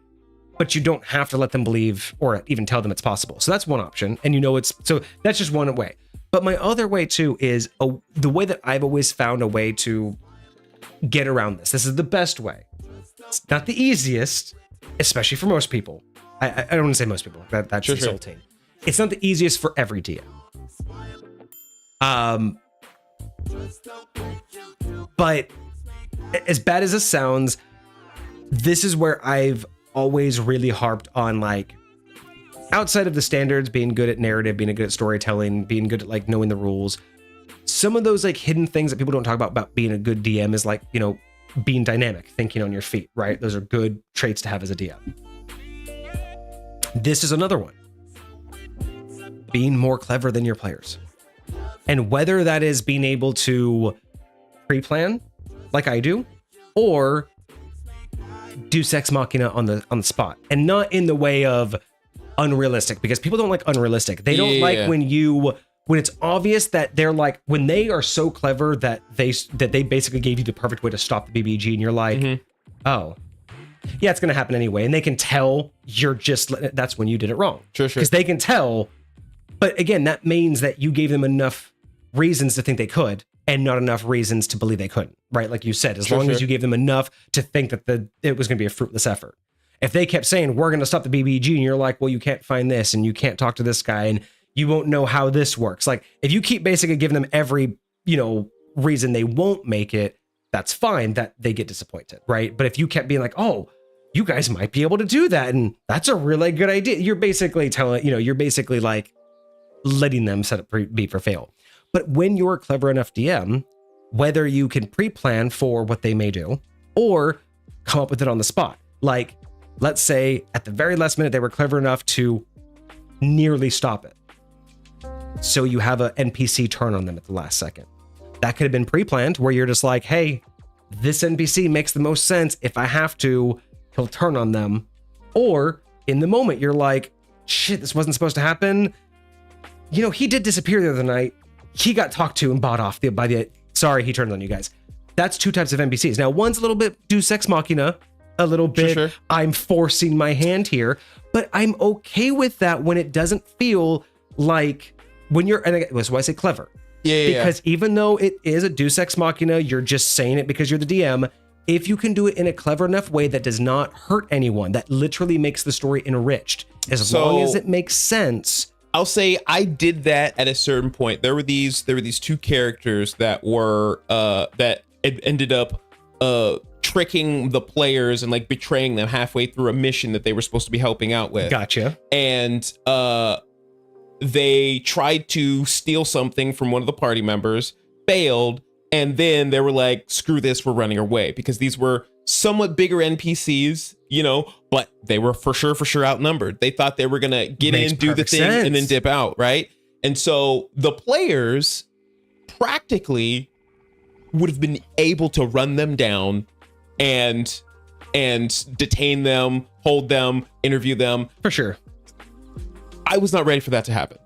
A: but you don't have to let them believe or even tell them it's possible. So that's one option. And you know, so that's just one way. But my other way too is the way that I've always found a way to get around this. This is the best way. It's not the easiest, especially for most people. I don't want to say most people. That's insulting. It's not the easiest for every DM. But as bad as this sounds, this is where I've always really harped on, like, outside of the standards, being good at narrative, being good at storytelling, being good at like knowing the rules. Some of those like hidden things that people don't talk about being a good DM is like, you know, being dynamic, thinking on your feet, right? Those are good traits to have as a DM. This is another one. Being more clever than your players. And whether that is being able to pre-plan like I do, or do sex machina on the spot, and not in the way of unrealistic, because people don't like unrealistic. They don't like when it's obvious that they're like, when they are so clever that they basically gave you the perfect way to stop the BBG, and you're like, oh, yeah, it's gonna happen anyway, and they can tell you're just, that's when you did it wrong.
B: Sure.
A: Because they can tell, but again, that means that you gave them enough reasons to think they could, and not enough reasons to believe they couldn't, right? Like you said, as long as you gave them enough to think that it was going to be a fruitless effort. If they kept saying, we're going to stop the BBG, and you're like, well, you can't find this, and you can't talk to this guy, and you won't know how this works. Like, if you keep basically giving them every, you know, reason they won't make it, that's fine, that they get disappointed, right? But if you kept being like, oh, you guys might be able to do that, and that's a really good idea, you're basically you're basically like letting them set up be for fail. But when you're a clever enough DM, whether you can pre-plan for what they may do or come up with it on the spot, like, let's say at the very last minute, they were clever enough to nearly stop it. So you have an NPC turn on them at the last second. That could have been pre-planned, where you're just like, hey, this NPC makes the most sense. If I have to, he'll turn on them. Or in the moment, you're like, shit, this wasn't supposed to happen. You know, he did disappear the other night. He got talked to and bought off by the, sorry, he turned on you guys. That's two types of NPCs. Now, one's a little bit Deus Ex Machina, a little bit,
B: Sure.
A: I'm forcing my hand here, but I'm okay with that when it doesn't feel like when you're, and that's why I say clever. Because even though it is a Deus Ex Machina, you're just saying it because you're the DM. If you can do it in a clever enough way that does not hurt anyone, that literally makes the story enriched, as long as it makes sense.
B: I'll say I did that at a certain point. There were these two characters that were that ended up tricking the players and like betraying them halfway through a mission that they were supposed to be helping out with.
A: Gotcha.
B: And they tried to steal something from one of the party members, failed, and then they were like, screw this, we're running away, because these were somewhat bigger NPCs, you know, but they were for sure outnumbered. They thought they were gonna get in, do the thing, and then dip out, right? And so the players practically would have been able to run them down and detain them, hold them, interview them.
A: For sure.
B: I was not ready for that to happen.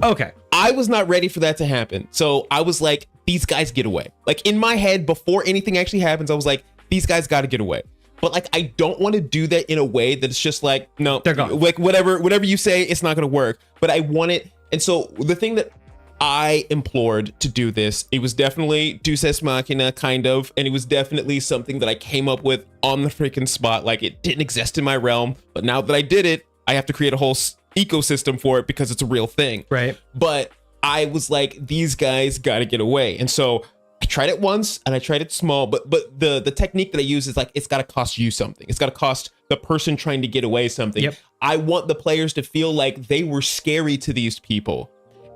A: Okay.
B: I was not ready for that to happen. So I was like, these guys get away. Like in my head, before anything actually happens, I was like, these guys got to get away. But like, I don't want to do that in a way that it's just like, no,
A: they're gone.
B: Like whatever you say, it's not going to work. But I want it. And so the thing that I implored to do this, it was definitely Deus Ex Machina, kind of, and it was definitely something that I came up with on the freaking spot. Like it didn't exist in my realm, but now that I did it, I have to create a whole ecosystem for it because it's a real thing.
A: Right.
B: But I was like, these guys got to get away. And so I tried it once and I tried it small, but the technique that I use is like, it's got to cost you something. It's got to cost the person trying to get away something.
A: Yep.
B: I want the players to feel like they were scary to these people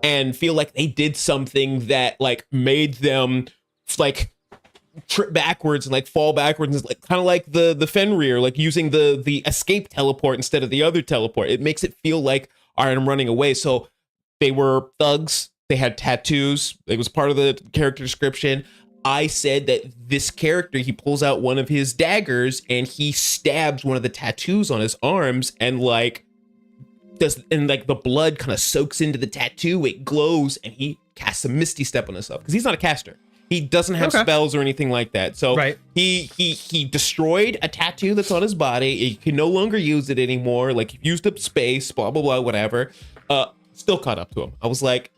B: and feel like they did something that like made them like trip backwards and like fall backwards, and like kind of like the Fenrir, like using the escape teleport instead of the other teleport. It makes it feel like, all right, I'm running away. So they were thugs. They had tattoos. It was part of the character description. I said that this character, he pulls out one of his daggers and he stabs one of the tattoos on his arms, and like the blood kind of soaks into the tattoo. It glows, and he casts a Misty Step on himself because he's not a caster. He doesn't have spells or anything like that. So he destroyed a tattoo that's on his body. He can no longer use it anymore. Like, he used up space, blah, blah, blah, whatever. Still caught up to him. I was like,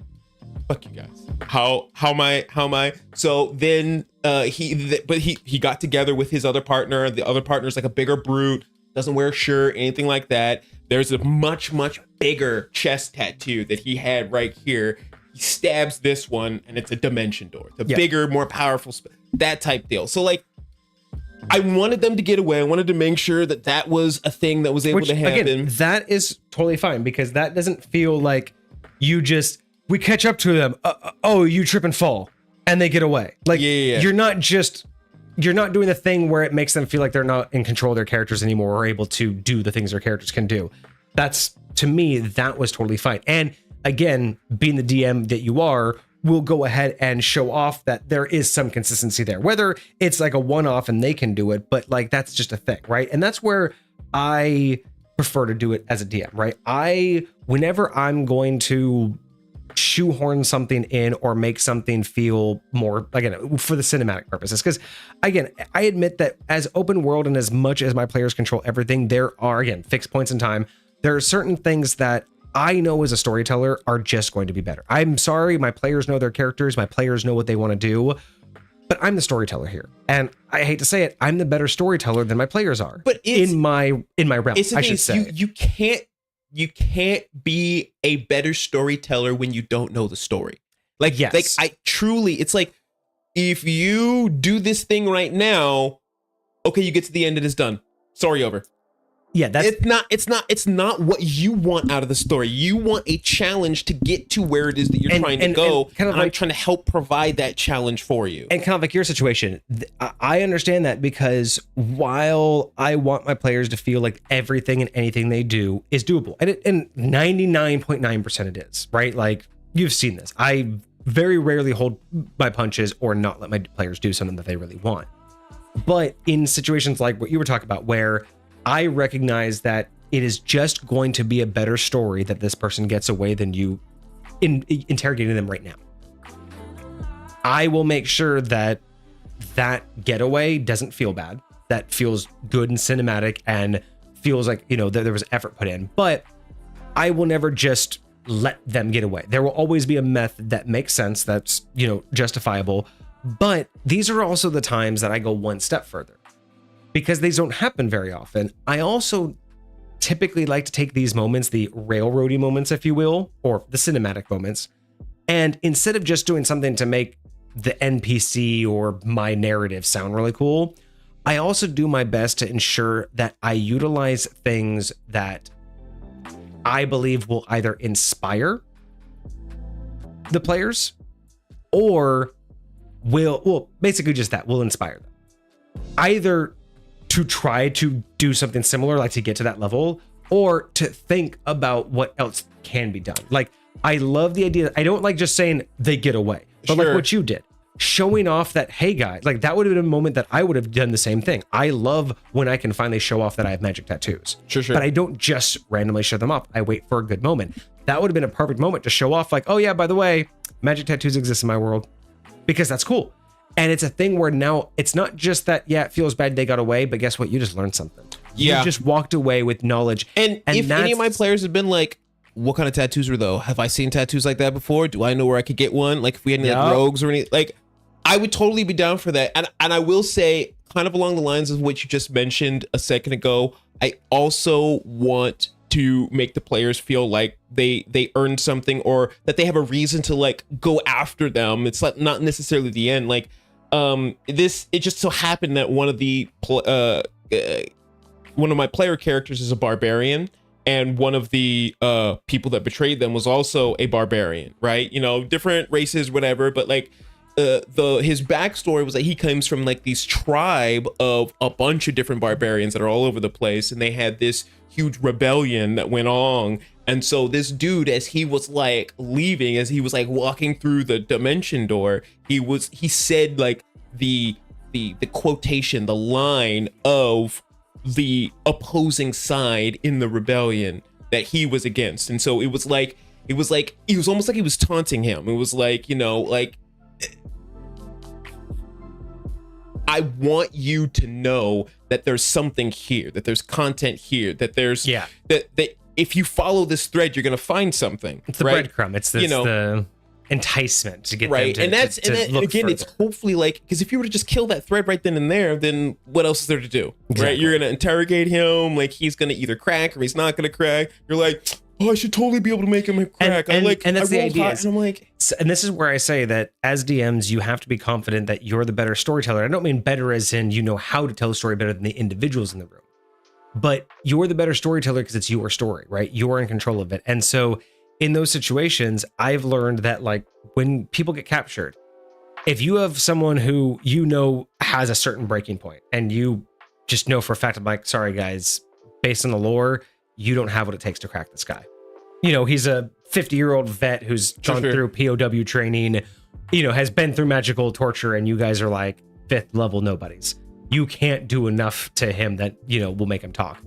B: fuck you guys. How am I? So then he got together with his other partner. The other partner's like a bigger brute, doesn't wear a shirt, anything like that. There's a much bigger chest tattoo that he had right here. He stabs this one, and it's a dimension door. It's a bigger, more powerful, that type deal. So like, I wanted them to get away. I wanted to make sure that that was a thing that was able to happen.
A: Again, that is totally fine, because that doesn't feel like we catch up to them. Oh, you trip and fall, and they get away. Like, you're not doing the thing where it makes them feel like they're not in control of their characters anymore, or able to do the things their characters can do. That's, to me, that was totally fine. And again, being the DM that you are, will go ahead and show off that there is some consistency there, whether it's like a one-off and they can do it, but like, that's just a thing, right? And that's where I prefer to do it as a DM, right? Whenever I'm going to shoehorn something in or make something feel more, again, for the cinematic purposes, because again, I admit that as open world and as much as my players control everything, there are, again, fixed points in time. There are certain things that I know as a storyteller are just going to be better. I'm sorry, my players know their characters, my players know what they want to do, but I'm the storyteller here. And I hate to say it, I'm the better storyteller than my players are. But in my realm, I should say.
B: You can't be a better storyteller when you don't know the story. Like,
A: yes.
B: Like, I truly, it's like, if you do this thing right now, okay, you get to the end and it's done. Story over.
A: Yeah,
B: it's not what you want out of the story. You want a challenge to get to where it is that you're trying to go. And I'm trying to help provide that challenge for you.
A: And kind of like your situation, I understand that, because while I want my players to feel like everything and anything they do is doable, and 99.9% it is, right? Like, you've seen this. I very rarely hold my punches or not let my players do something that they really want. But in situations like what you were talking about, where I recognize that it is just going to be a better story that this person gets away than you interrogating them right now, I will make sure that that getaway doesn't feel bad. That feels good and cinematic and feels like, that there was effort put in. But I will never just let them get away. There will always be a method that makes sense, that's, justifiable. But these are also the times that I go one step further, because these don't happen very often. I also typically like to take these moments, the railroady moments, if you will, or the cinematic moments, and instead of just doing something to make the NPC or my narrative sound really cool, I also do my best to ensure that I utilize things that I believe will either inspire the players or will basically just that will inspire them. Either to try to do something similar, like to get to that level, or to think about what else can be done. Like, I love the idea. I don't like just saying they get away, but like what you did, showing off that, hey guys, like that would have been a moment that I would have done the same thing. I love when I can finally show off that I have magic tattoos. Sure. But I don't just randomly show them off. I wait for a good moment. That would have been a perfect moment to show off, like, oh yeah, by the way, magic tattoos exist in my world, because that's cool. And it's a thing where now it's not just that, yeah, it feels bad they got away, but guess what? You just learned something. Yeah. You just walked away with knowledge.
B: And if any of my players have been like, what kind of tattoos were though? Have I seen tattoos like that before? Do I know where I could get one? Like if we had any like rogues or any, like, I would totally be down for that. And I will say, kind of along the lines of what you just mentioned a second ago, I also want to make the players feel like they earned something, or that they have a reason to like go after them. It's like not necessarily the end. Like it just so happened that one of my player characters is a barbarian, and one of the people that betrayed them was also a barbarian, right? Different races, whatever, but like his backstory was that he comes from like this tribe of a bunch of different barbarians that are all over the place, and they had this huge rebellion that went on. And so this dude, as he was like leaving, as he was like walking through the dimension door, he said like the quotation, the line of the opposing side in the rebellion that he was against. And so it was almost like he was taunting him. It was like, like, I want you to know that there's something here, that there's content here, that there's that if you follow this thread, you're gonna find something.
A: It's the breadcrumb. It's the enticement to get them to,
B: and that's
A: to
B: and
A: look
B: again,
A: further.
B: it's hopefully like, because if you were to just kill that thread right then and there, then what else is there to do?
A: Exactly.
B: Right? You're gonna interrogate him, like he's gonna either crack or he's not gonna crack. You're like, oh, I should totally be able to make him crack.
A: And that's the idea.
B: And I'm like,
A: and this is where I say that as DMs, you have to be confident that you're the better storyteller. I don't mean better as in how to tell a story better than the individuals in the room, but you're the better storyteller because it's your story, right? You're in control of it. And so in those situations, I've learned that like when people get captured, if you have someone who has a certain breaking point and you just know for a fact, I'm like, sorry guys, based on the lore, you don't have what it takes to crack this guy. He's a 50-year-old vet who's gone through POW training, has been through magical torture, and you guys are like 5th level nobodies. You can't do enough to him that, will make him talk.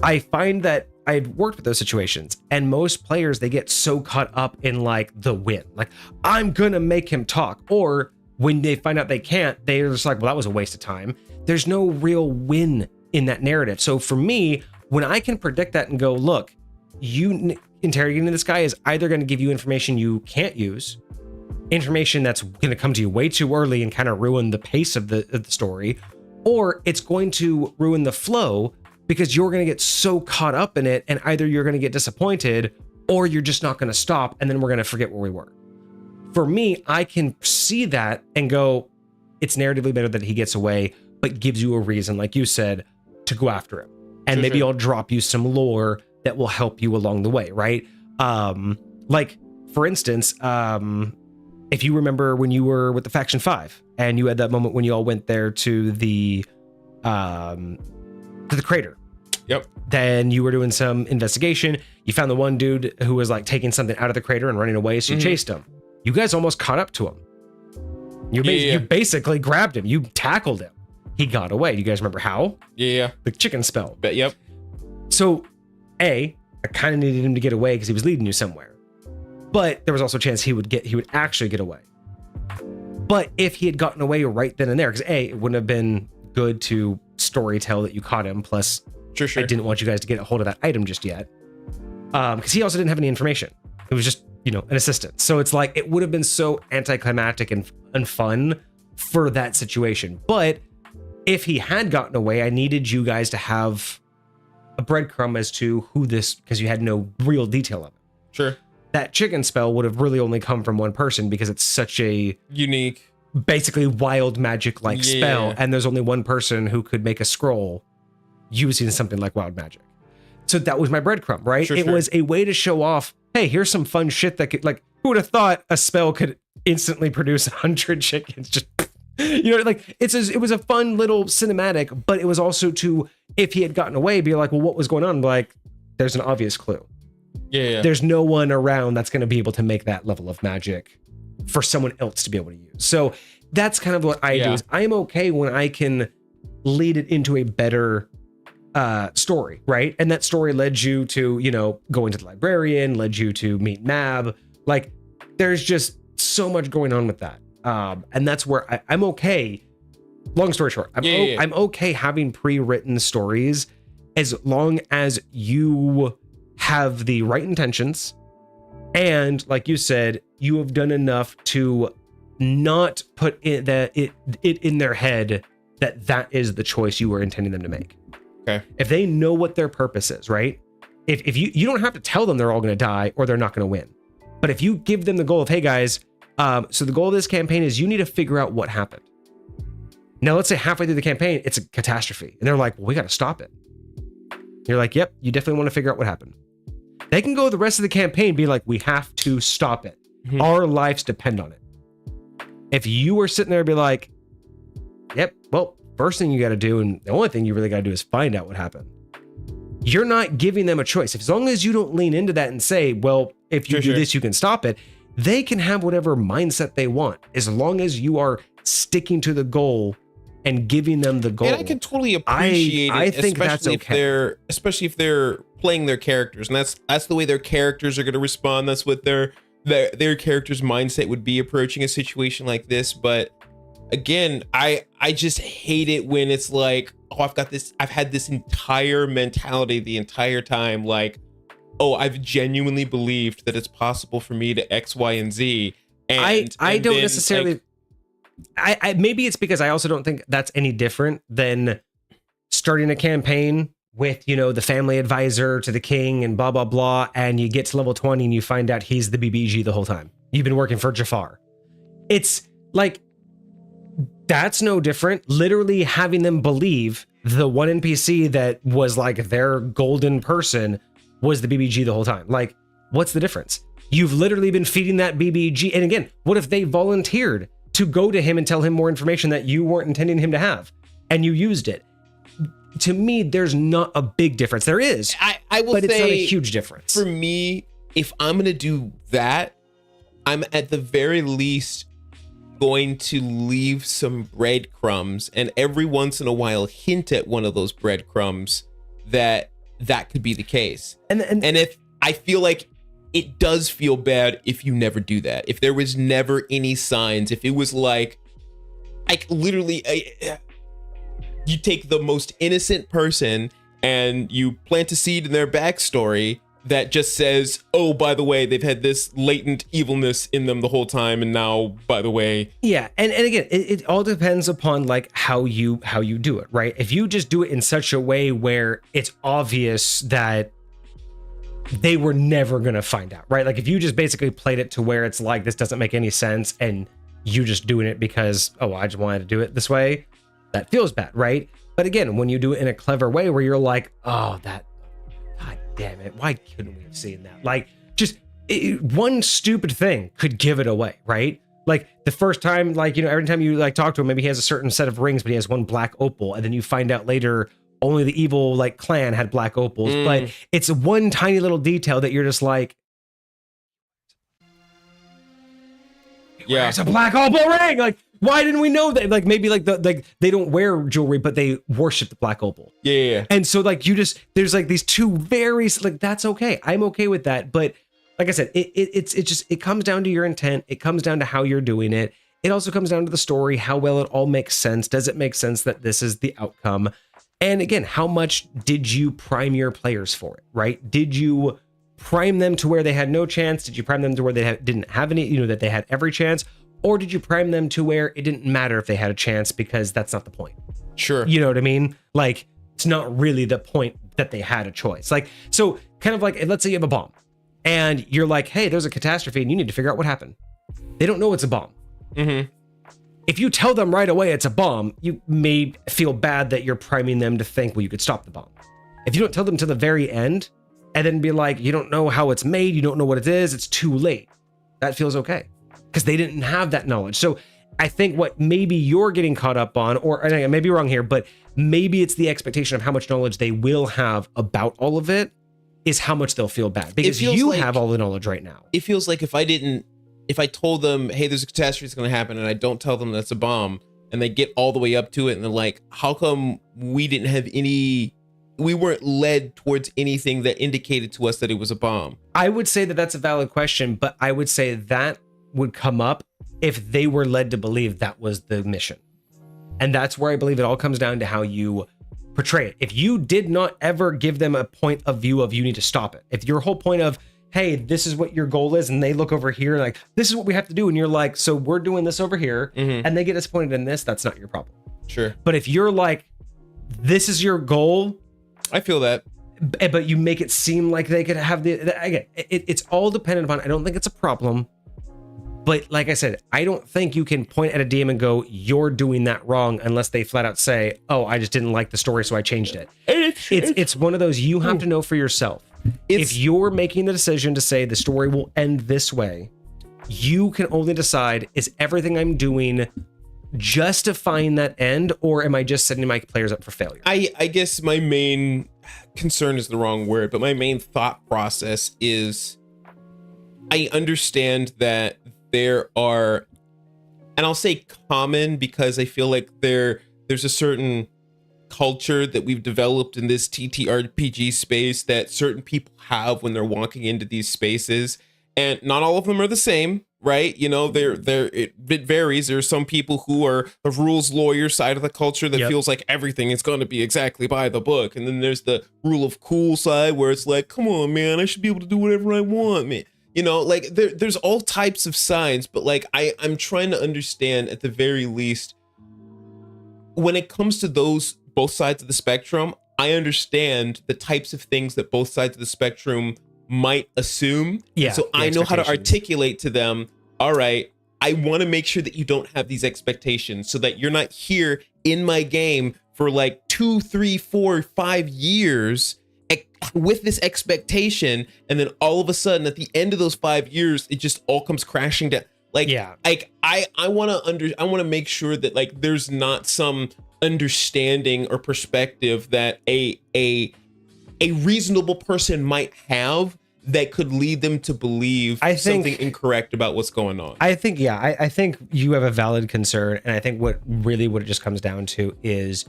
A: I find that I've worked with those situations, and most players, they get so caught up in like the win. Like, I'm gonna make him talk. Or when they find out they can't, they're just like, well, that was a waste of time. There's no real win in that narrative. So for me, when I can predict that and go, look, you interrogating this guy is either going to give you information you can't use, information that's going to come to you way too early and kind of ruin the pace of the story, or it's going to ruin the flow because you're going to get so caught up in it, and either you're going to get disappointed or you're just not going to stop, and then we're going to forget where we were. For me, I can see that and go, it's narratively better that he gets away, but gives you a reason, like you said, to go after him. And maybe I'll drop you some lore that will help you along the way, right? Like, for instance, if you remember when you were with the Faction 5 and you had that moment when you all went there to the crater.
B: Yep.
A: Then you were doing some investigation. You found the one dude who was like taking something out of the crater and running away, so you chased him. you guys almost caught up to him. You basically grabbed him. You tackled him. He got away. You guys remember how?
B: Yeah.
A: The chicken spell.
B: But yep.
A: So, I kind of needed him to get away because he was leading you somewhere. But there was also a chance he would actually get away. But if he had gotten away right then and there, because it wouldn't have been good to storytell that you caught him. Plus,
B: sure.
A: I didn't want you guys to get a hold of that item just yet. Because he also didn't have any information. It was just, an assistant. So it's like, it would have been so anticlimactic and fun for that situation. But if he had gotten away, I needed you guys to have a breadcrumb as to who this, because you had no real detail of it.
B: Sure.
A: That chicken spell would have really only come from one person because it's such a
B: unique,
A: basically wild magic like spell. And there's only one person who could make a scroll using something like wild magic. So that was my breadcrumb, right? Sure. Was a way to show off, hey, here's some fun shit that could, like, who would have thought a spell could instantly produce 100 chickens? Just, it was a fun little cinematic, but it was also to, if he had gotten away, be like, well, what was going on? Like, there's an obvious clue.
B: Yeah.
A: There's no one around that's going to be able to make that level of magic for someone else to be able to use. So that's kind of what I do. Is I'm okay when I can lead it into a better story, right? And that story led you to, going to the librarian, led you to meet Mab. Like, there's just so much going on with that. And that's where I'm okay. Long story short, I'm okay having pre-written stories as long as you have the right intentions. And like you said, you have done enough to not put it in their head that is the choice you were intending them to make.
B: Okay.
A: If they know what their purpose is, right? If you don't have to tell them they're all going to die or they're not going to win. But if you give them the goal of, hey guys, so the goal of this campaign is you need to figure out what happened. Now, let's say halfway through the campaign, it's a catastrophe. And they're like, well, we got to stop it. You're like, yep, you definitely want to figure out what happened. They can go the rest of the campaign be like, we have to stop it. Mm-hmm. Our lives depend on it. If you were sitting there and be like, yep, well, first thing you got to do, and the only thing you really got to do is find out what happened. You're not giving them a choice. As long as you don't lean into that and say, well, if you do this, you can stop it. They can have whatever mindset they want. As long as you are sticking to the goal and giving them the goal.
B: And I can totally appreciate
A: I
B: it,
A: think that's okay.
B: Especially if they're playing their characters, and that's the way their characters are going to respond. That's what their character's mindset would be approaching a situation like this. But again, I just hate it when it's like, oh, I've had this entire mentality the entire time, like, oh, I've genuinely believed that it's possible for me to X, Y, and Z. And
A: I don't
B: then,
A: necessarily.
B: Like,
A: I maybe it's because I also don't think that's any different than starting a campaign with, the family advisor to the king and blah, blah, blah. And you get to level 20 and you find out he's the BBG the whole time. You've been working for Jafar. It's like, that's no different. Literally having them believe the one NPC that was like their golden person was the BBG the whole time. Like, what's the difference? You've literally been feeding that BBG. And again, what if they volunteered to go to him and tell him more information that you weren't intending him to have, and you used it? To me, there's not a big difference. There is,
B: I will
A: but
B: say,
A: it's not a huge difference.
B: For me, if I'm going to do that, I'm at the very least going to leave some breadcrumbs, and every once in a while hint at one of those breadcrumbs that could be the case. And if I feel like it does feel bad if you never do that, if there was never any signs, if it was like literally you take the most innocent person and you plant a seed in their backstory that just says, oh, by the way, they've had this latent evilness in them the whole time, and now, by the way.
A: Yeah, and again, it all depends upon like how you do it, right? If you just do it in such a way where it's obvious that they were never gonna find out, right? Like if you just basically played it to where it's like, this doesn't make any sense, and you just doing it because, oh, I just wanted to do it this way, that feels bad, right? But again, when you do it in a clever way where you're like, oh, that, God damn it, why couldn't we have seen that? Like, just one stupid thing could give it away, right? Like the first time, like, every time you like talk to him, maybe he has a certain set of rings, but he has one black opal, and then you find out later only the evil like clan had black opals. But it's one tiny little detail that you're just like,
B: Yeah.
A: It's a black opal ring. Like, why didn't we know that? Like, maybe like they don't wear jewelry, but they worship the black opal.
B: Yeah.
A: And so like there's like these two very like, that's okay. I'm okay with that. But like I said, it comes down to your intent. It comes down to how you're doing it. It also comes down to the story, how well it all makes sense. Does it make sense that this is the outcome? And again, how much did you prime your players for it, right? Did you prime them to where they had no chance? Did you prime them to where they didn't have any, that they had every chance? Or did you prime them to where it didn't matter if they had a chance because that's not the point?
B: Sure.
A: You know what I mean? Like, it's not really the point that they had a choice. Like, so kind of like, let's say you have a bomb and you're like, hey, there's a catastrophe and you need to figure out what happened. They don't know it's a bomb.
B: Mm-hmm.
A: If you tell them right away it's a bomb, you may feel bad that you're priming them to think, well, you could stop the bomb. If you don't tell them to the very end and then be like, you don't know how it's made, you don't know what it is, it's too late. That feels okay because they didn't have that knowledge. So I think what maybe you're getting caught up on, or I may be wrong here, but maybe it's the expectation of how much knowledge they will have about all of it is how much they'll feel bad because you have all the knowledge right now.
B: It feels like if I told them, hey, there's a catastrophe that's going to happen, and I don't tell them that's a bomb, and they get all the way up to it, and they're like, how come we weren't led towards anything that indicated to us that it was a bomb?
A: I would say that that's a valid question, but I would say that would come up if they were led to believe that was the mission. And that's where I believe it all comes down to how you portray it. If you did not ever give them a point of view of you need to stop it, if your whole point of, hey, this is what your goal is, and they look over here like, this is what we have to do, and you're like, so we're doing this over here, and they get disappointed in this, that's not your problem.
B: Sure.
A: But if you're like, this is your goal,
B: I feel that,
A: but you make it seem like they could have again, it's all dependent upon, I don't think it's a problem, but like I said, I don't think you can point at a DM and go, you're doing that wrong, unless they flat out say, oh, I just didn't like the story, so I changed it. It's one of those, you have to know for yourself. If you're making the decision to say the story will end this way, you can only decide, is everything I'm doing justifying that end, or am I just setting my players up for failure?
B: I guess my main concern is the wrong word, but my main thought process is I understand that there are, and I'll say common because I feel like there's a certain culture that we've developed in this TTRPG space that certain people have when they're walking into these spaces, and not all of them are the same, right? It varies. There's some people who are the rules lawyer side of the culture that feels like everything is going to be exactly by the book, and then there's the rule of cool side where it's like, come on, man, I should be able to do whatever I want, man. Like there's all types of signs, but like I'm trying to understand at the very least when it comes to both sides of the spectrum, I understand the types of things that both sides of the spectrum might assume.
A: Yeah.
B: So I know how to articulate to them, all right, I want to make sure that you don't have these expectations so that you're not here in my game for like 2, 3, 4, 5 years with this expectation. And then all of a sudden at the end of those 5 years, it just all comes crashing down. Like, yeah, like I want to make sure that like there's not some understanding or perspective that a reasonable person might have that could lead them to believe something incorrect about what's going on.
A: I think you have a valid concern, and I think what it just comes down to is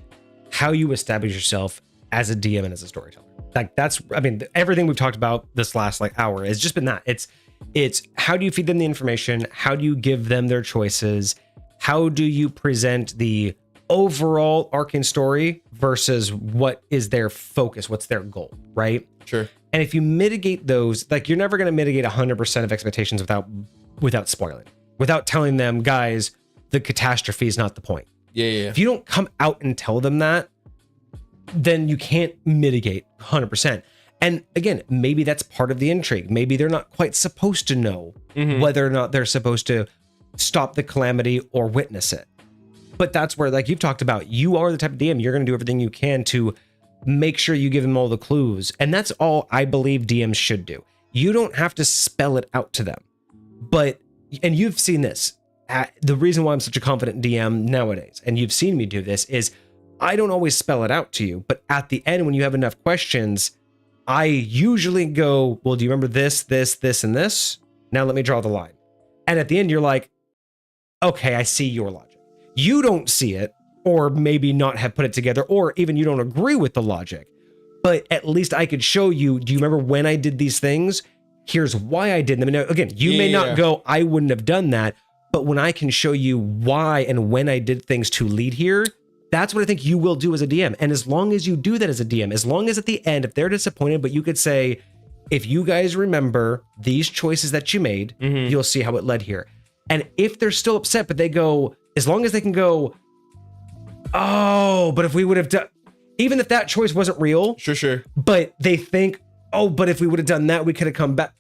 A: how you establish yourself as a DM and as a storyteller. Like everything we've talked about this last like hour has just been that. It's how do you feed them the information? How do you give them their choices? How do you present the overall arcing story versus what is their focus? What's their goal, right?
B: Sure.
A: And if you mitigate those, like you're never going to mitigate 100% of expectations without spoiling, without telling them, guys, the catastrophe is not the point.
B: Yeah.
A: If you don't come out and tell them that, then you can't mitigate 100%. And again, maybe that's part of the intrigue. Maybe they're not quite supposed to know whether or not they're supposed to stop the calamity or witness it. But that's where, like you've talked about, you are the type of DM, you're going to do everything you can to make sure you give them all the clues. And that's all I believe DMs should do. You don't have to spell it out to them. And you've seen this. The reason why I'm such a confident DM nowadays, and you've seen me do this, is I don't always spell it out to you. But at the end, when you have enough questions, I usually go, well, do you remember this, this, this, and this? Now let me draw the line. And at the end, you're like, okay, I see your logic. You don't see it, or maybe not have put it together, or even you don't agree with the logic. But at least I could show you, do you remember when I did these things? Here's why I did them. Now, again, you may not go, I wouldn't have done that. But when I can show you why and when I did things to lead here, that's what I think you will do as a DM. And as long as you do that as a DM, as long as at the end, if they're disappointed, but you could say, if you guys remember these choices that you made, you'll see how it led here. And if they're still upset, but they go, as long as they can go, oh, but if we would have done, even if that choice wasn't real,
B: sure,
A: but they think, oh, but if we would have done that, we could have come back.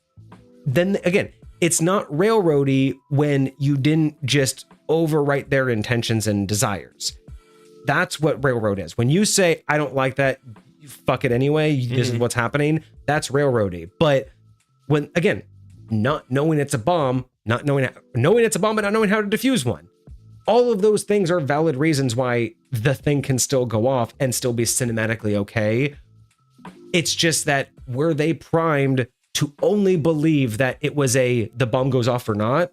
A: Then again, it's not railroady when you didn't just overwrite their intentions and desires. That's what railroad is. When you say, I don't like that, you fuck it anyway, this is what's happening, that's railroady. But when, again, not knowing it's a bomb, knowing it's a bomb, but not knowing how to defuse one. All of those things are valid reasons why the thing can still go off and still be cinematically okay. It's just that were they primed to only believe that it was the bomb goes off or not?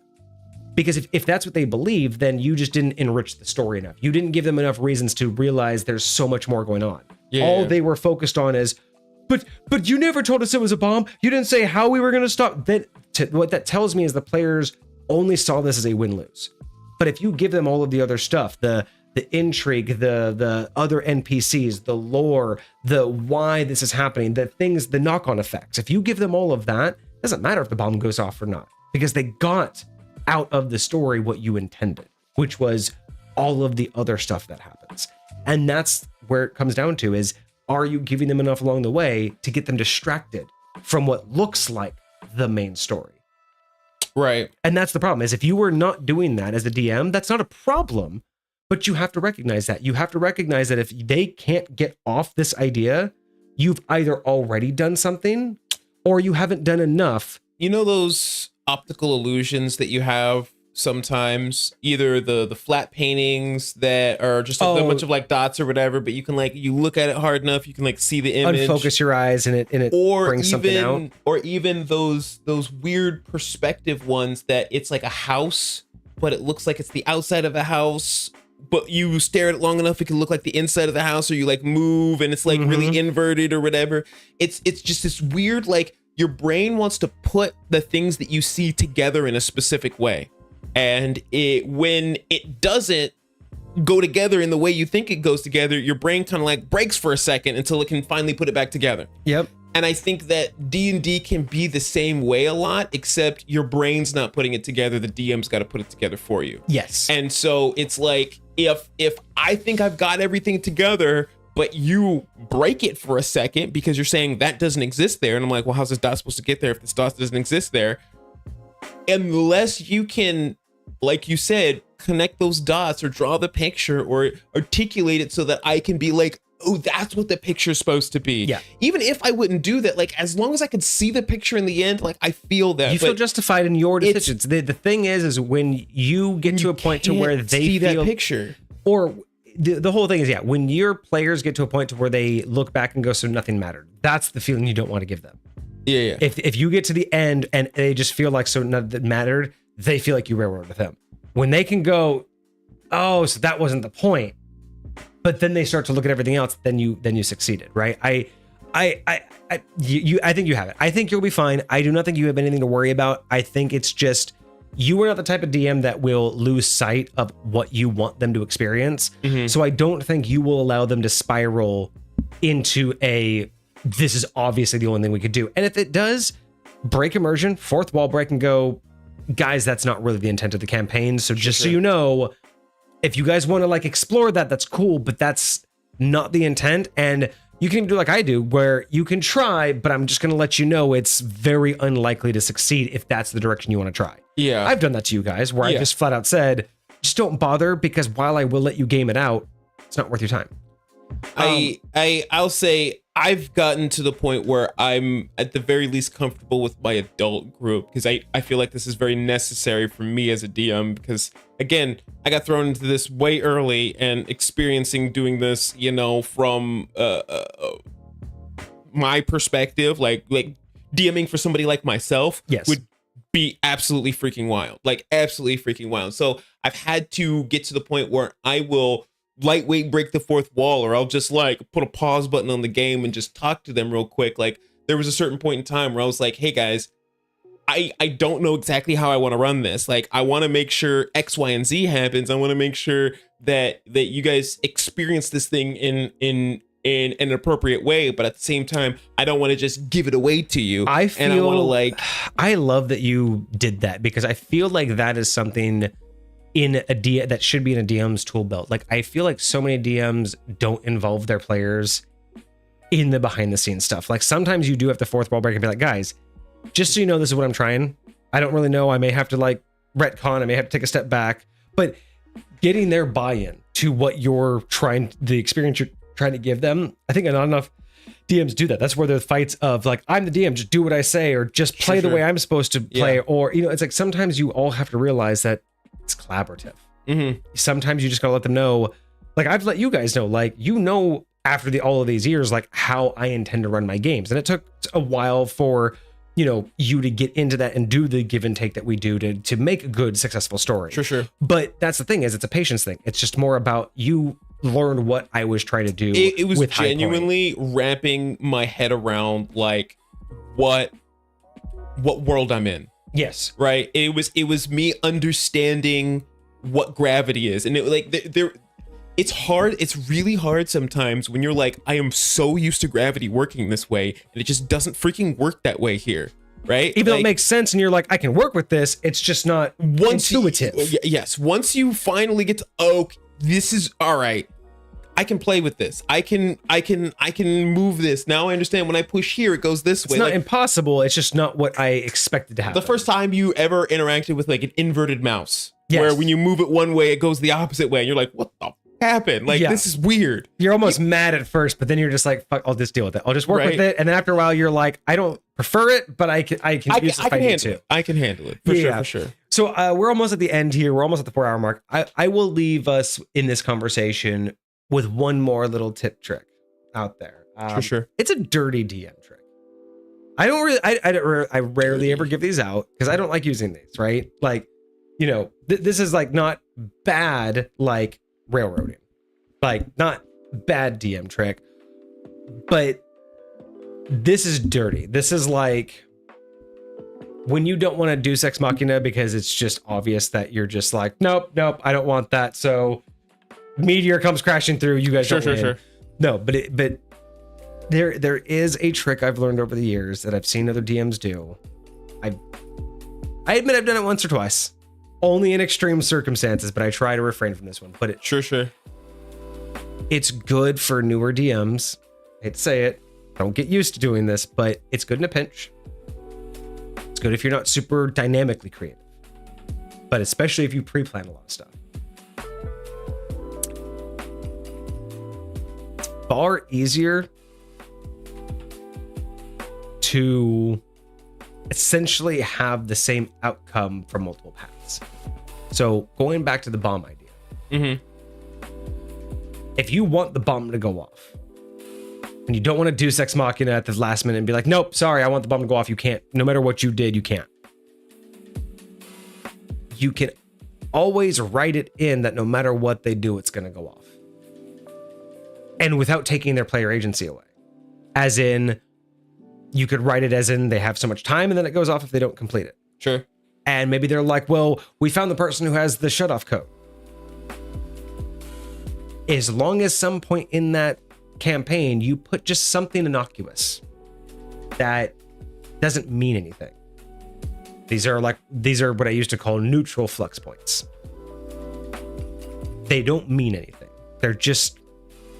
A: Because if that's what they believe, then you just didn't enrich the story enough. You didn't give them enough reasons to realize there's so much more going on. All they were focused on is, but you never told us it was a bomb. You didn't say how we were going to stop. What that tells me is the players only saw this as a win-lose. But if you give them all of the other stuff, the intrigue, the other NPCs, the lore, the why this is happening, the things, the knock-on effects, if you give them all of that, it doesn't matter if the bomb goes off or not, because they got out of the story what you intended, which was all of the other stuff that happens. And that's where it comes down to is, are you giving them enough along the way to get them distracted from what looks like the main story?
B: Right.
A: And that's the problem, is if you were not doing that as a DM, that's not a problem, but you have to recognize that. You have to recognize that if they can't get off this idea, you've either already done something or you haven't done enough.
B: You know those optical illusions that you have sometimes, either the flat paintings that are just a bunch of like dots or whatever, but you can you look at it hard enough, you can see the image,
A: unfocus your eyes and it brings something out.
B: Or even those weird perspective ones that it's like a house, but it looks like it's the outside of a house, but you stare at it long enough, it can look like the inside of the house, or you move and it's really inverted or whatever. It's just this weird, your brain wants to put the things that you see together in a specific way. And when it doesn't go together in the way you think it goes together, your brain kind of breaks for a second until it can finally put it back together.
A: Yep.
B: And I think that D&D can be the same way a lot, except your brain's not putting it together. The DM's got to put it together for you.
A: Yes.
B: And so it's if I think I've got everything together, but you break it for a second because you're saying that doesn't exist there. And I'm like, well, how's this dot supposed to get there if this dot doesn't exist there? Unless you can, like you said, connect those dots or draw the picture or articulate it so that I can be oh, that's what the picture's supposed to be.
A: Yeah.
B: Even if I wouldn't do that, as long as I could see the picture in the end, I feel that.
A: You feel justified in your decisions. The thing is when you get to a point to where they
B: see
A: feel
B: that picture,
A: or the whole thing is, when your players get to a point to where they look back and go, so nothing mattered. That's the feeling you don't want to give them.
B: Yeah.
A: If you get to the end and they just feel like so nothing mattered, they feel like you railroaded them. When they can go, oh, so that wasn't the point, but then they start to look at everything else, then you succeeded, right? I think you have it. I think you'll be fine. I do not think you have anything to worry about. I think it's just you are not the type of DM that will lose sight of what you want them to experience. Mm-hmm. So I don't think you will allow them to spiral into this is obviously the only thing we could do. And if it does, break immersion, fourth wall break, and go, guys, that's not really the intent of the campaign. So just so you know, if you guys want to explore that, that's cool, but that's not the intent. And you can do like I do, where you can try, but I'm just going to let you know it's very unlikely to succeed if that's the direction you want to try.
B: Yeah.
A: I've done that to you guys, where I just flat out said, just don't bother, because while I will let you game it out, it's not worth your time.
B: I'll say I've gotten to the point where I'm at the very least comfortable with my adult group, because I feel like this is very necessary for me as a DM, because again, I got thrown into this way early, and experiencing doing this, from my perspective, like DMing for somebody like myself would be absolutely freaking wild, like absolutely freaking wild. So I've had to get to the point where I will lightweight break the fourth wall, or I'll just like put a pause button on the game and just talk to them real quick. Like there was a certain point in time where I was like, hey guys, I don't know exactly how I want to run this. Like I want to make sure X, Y, and Z happens. I want to make sure that you guys experience this thing in an appropriate way, but at the same time, I don't want to just give it away to you.
A: I want to
B: like.
A: I love that you did that, because I feel like that is something in a DM that should be in a DM's tool belt. Like I feel like so many DMs don't involve their players in the behind the scenes stuff. Like sometimes you do have to fourth wall break and be like, guys, just so you know, this is what I'm trying. I don't really know. I may have to like retcon. I may have to take a step back, but getting their buy-in to what you're trying, the experience you're trying to give them. I think not enough DMs do that. That's where the fights of like, I'm the DM, just do what I say, or just play the way I'm supposed to play. Or, you know, it's like, sometimes you all have to realize that it's collaborative. Sometimes you just gotta let them know, like I've let you guys know, like, you know, after all of these years, like how I intend to run my games. And it took a while for, you know, you to get into that and do the give and take that we do to make a good, successful story.
B: Sure.
A: But that's the thing, is it's a patience thing. It's just more about you learn what I was trying to do.
B: It was
A: with
B: genuinely wrapping my head around like what world I'm in.
A: Yes.
B: Right. It was me understanding what gravity is, and it like it's hard. It's really hard sometimes when you're like, I am so used to gravity working this way, and it just doesn't freaking work that way here. Right.
A: Even though it makes sense and you're like, I can work with this, it's just not intuitive.
B: Yes. Once you finally get to, oh, this is all right, I can play with this. I can move this. Now I understand when I push here, it goes this way.
A: It's not impossible. It's just not what I expected to happen.
B: The first time you ever interacted with like an inverted mouse, where when you move it one way, it goes the opposite way. And you're like, what the happened? Like, this is weird.
A: You're almost mad at first, but then you're just like, fuck, I'll just deal with it. I'll just work with it. And then after a while, you're like, I don't prefer it, but I can use it if I need to.
B: I can handle it. For sure.
A: So we're almost at the end here. We're almost at the 4-hour mark. I will leave us in this conversation with one more little tip trick out there.
B: Sure.
A: It's a dirty DM trick. I rarely ever give these out because I don't like using these, right? Like, you know, this is like not bad, like railroading, like not bad DM trick, but this is dirty. This is like when you don't want to do Sex Machina because it's just obvious that you're just like, nope, I don't want that. So meteor comes crashing through. You guys don't win. Sure. No, but there is a trick I've learned over the years that I've seen other DMs do. I admit I've done it once or twice, only in extreme circumstances, but I try to refrain from this one. But it
B: sure.
A: It's good for newer DMs. I hate to say it. Don't get used to doing this, but it's good in a pinch. It's good if you're not super dynamically creative, but especially if you pre-plan a lot of stuff. Far easier to essentially have the same outcome from multiple paths. So going back to the bomb idea, if you want the bomb to go off and you don't want to do Sex Machina at the last minute and be like, nope, sorry, I want the bomb to go off. You can't. No matter what you did, you can't. You can always write it in that no matter what they do, it's going to go off. And without taking their player agency away. As in, you could write it as in they have so much time and then it goes off if they don't complete it.
B: Sure.
A: And maybe they're like, well, we found the person who has the shutoff code. As long as some point in that campaign, you put just something innocuous that doesn't mean anything. These are what I used to call neutral flux points. They don't mean anything. They're just,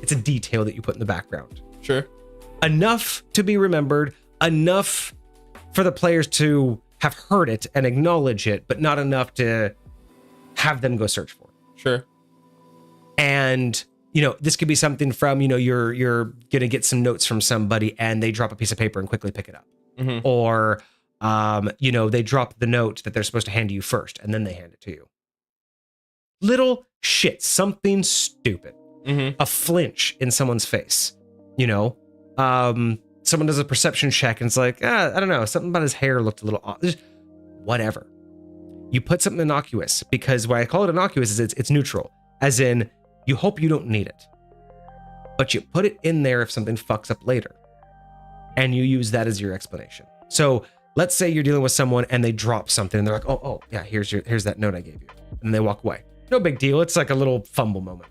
A: it's a detail that you put in the background.
B: Sure.
A: Enough to be remembered, enough for the players to have heard it and acknowledge it, but not enough to have them go search for it.
B: Sure. And,
A: you know, this could be something from, you know, you're going to get some notes from somebody and they drop a piece of paper and quickly pick it up. Or, you know, they drop the note that they're supposed to hand to you first and then they hand it to you. Little shit, something stupid. A flinch in someone's face, you know, someone does a perception check and it's like, I don't know, something about his hair looked a little off. Just whatever. You put something innocuous, because why I call it innocuous is it's neutral, as in you hope you don't need it, but you put it in there if something fucks up later, and you use that as your explanation. So let's say you're dealing with someone and they drop something and they're like, oh yeah, here's that note I gave you, and they walk away. No big deal. It's like a little fumble moment.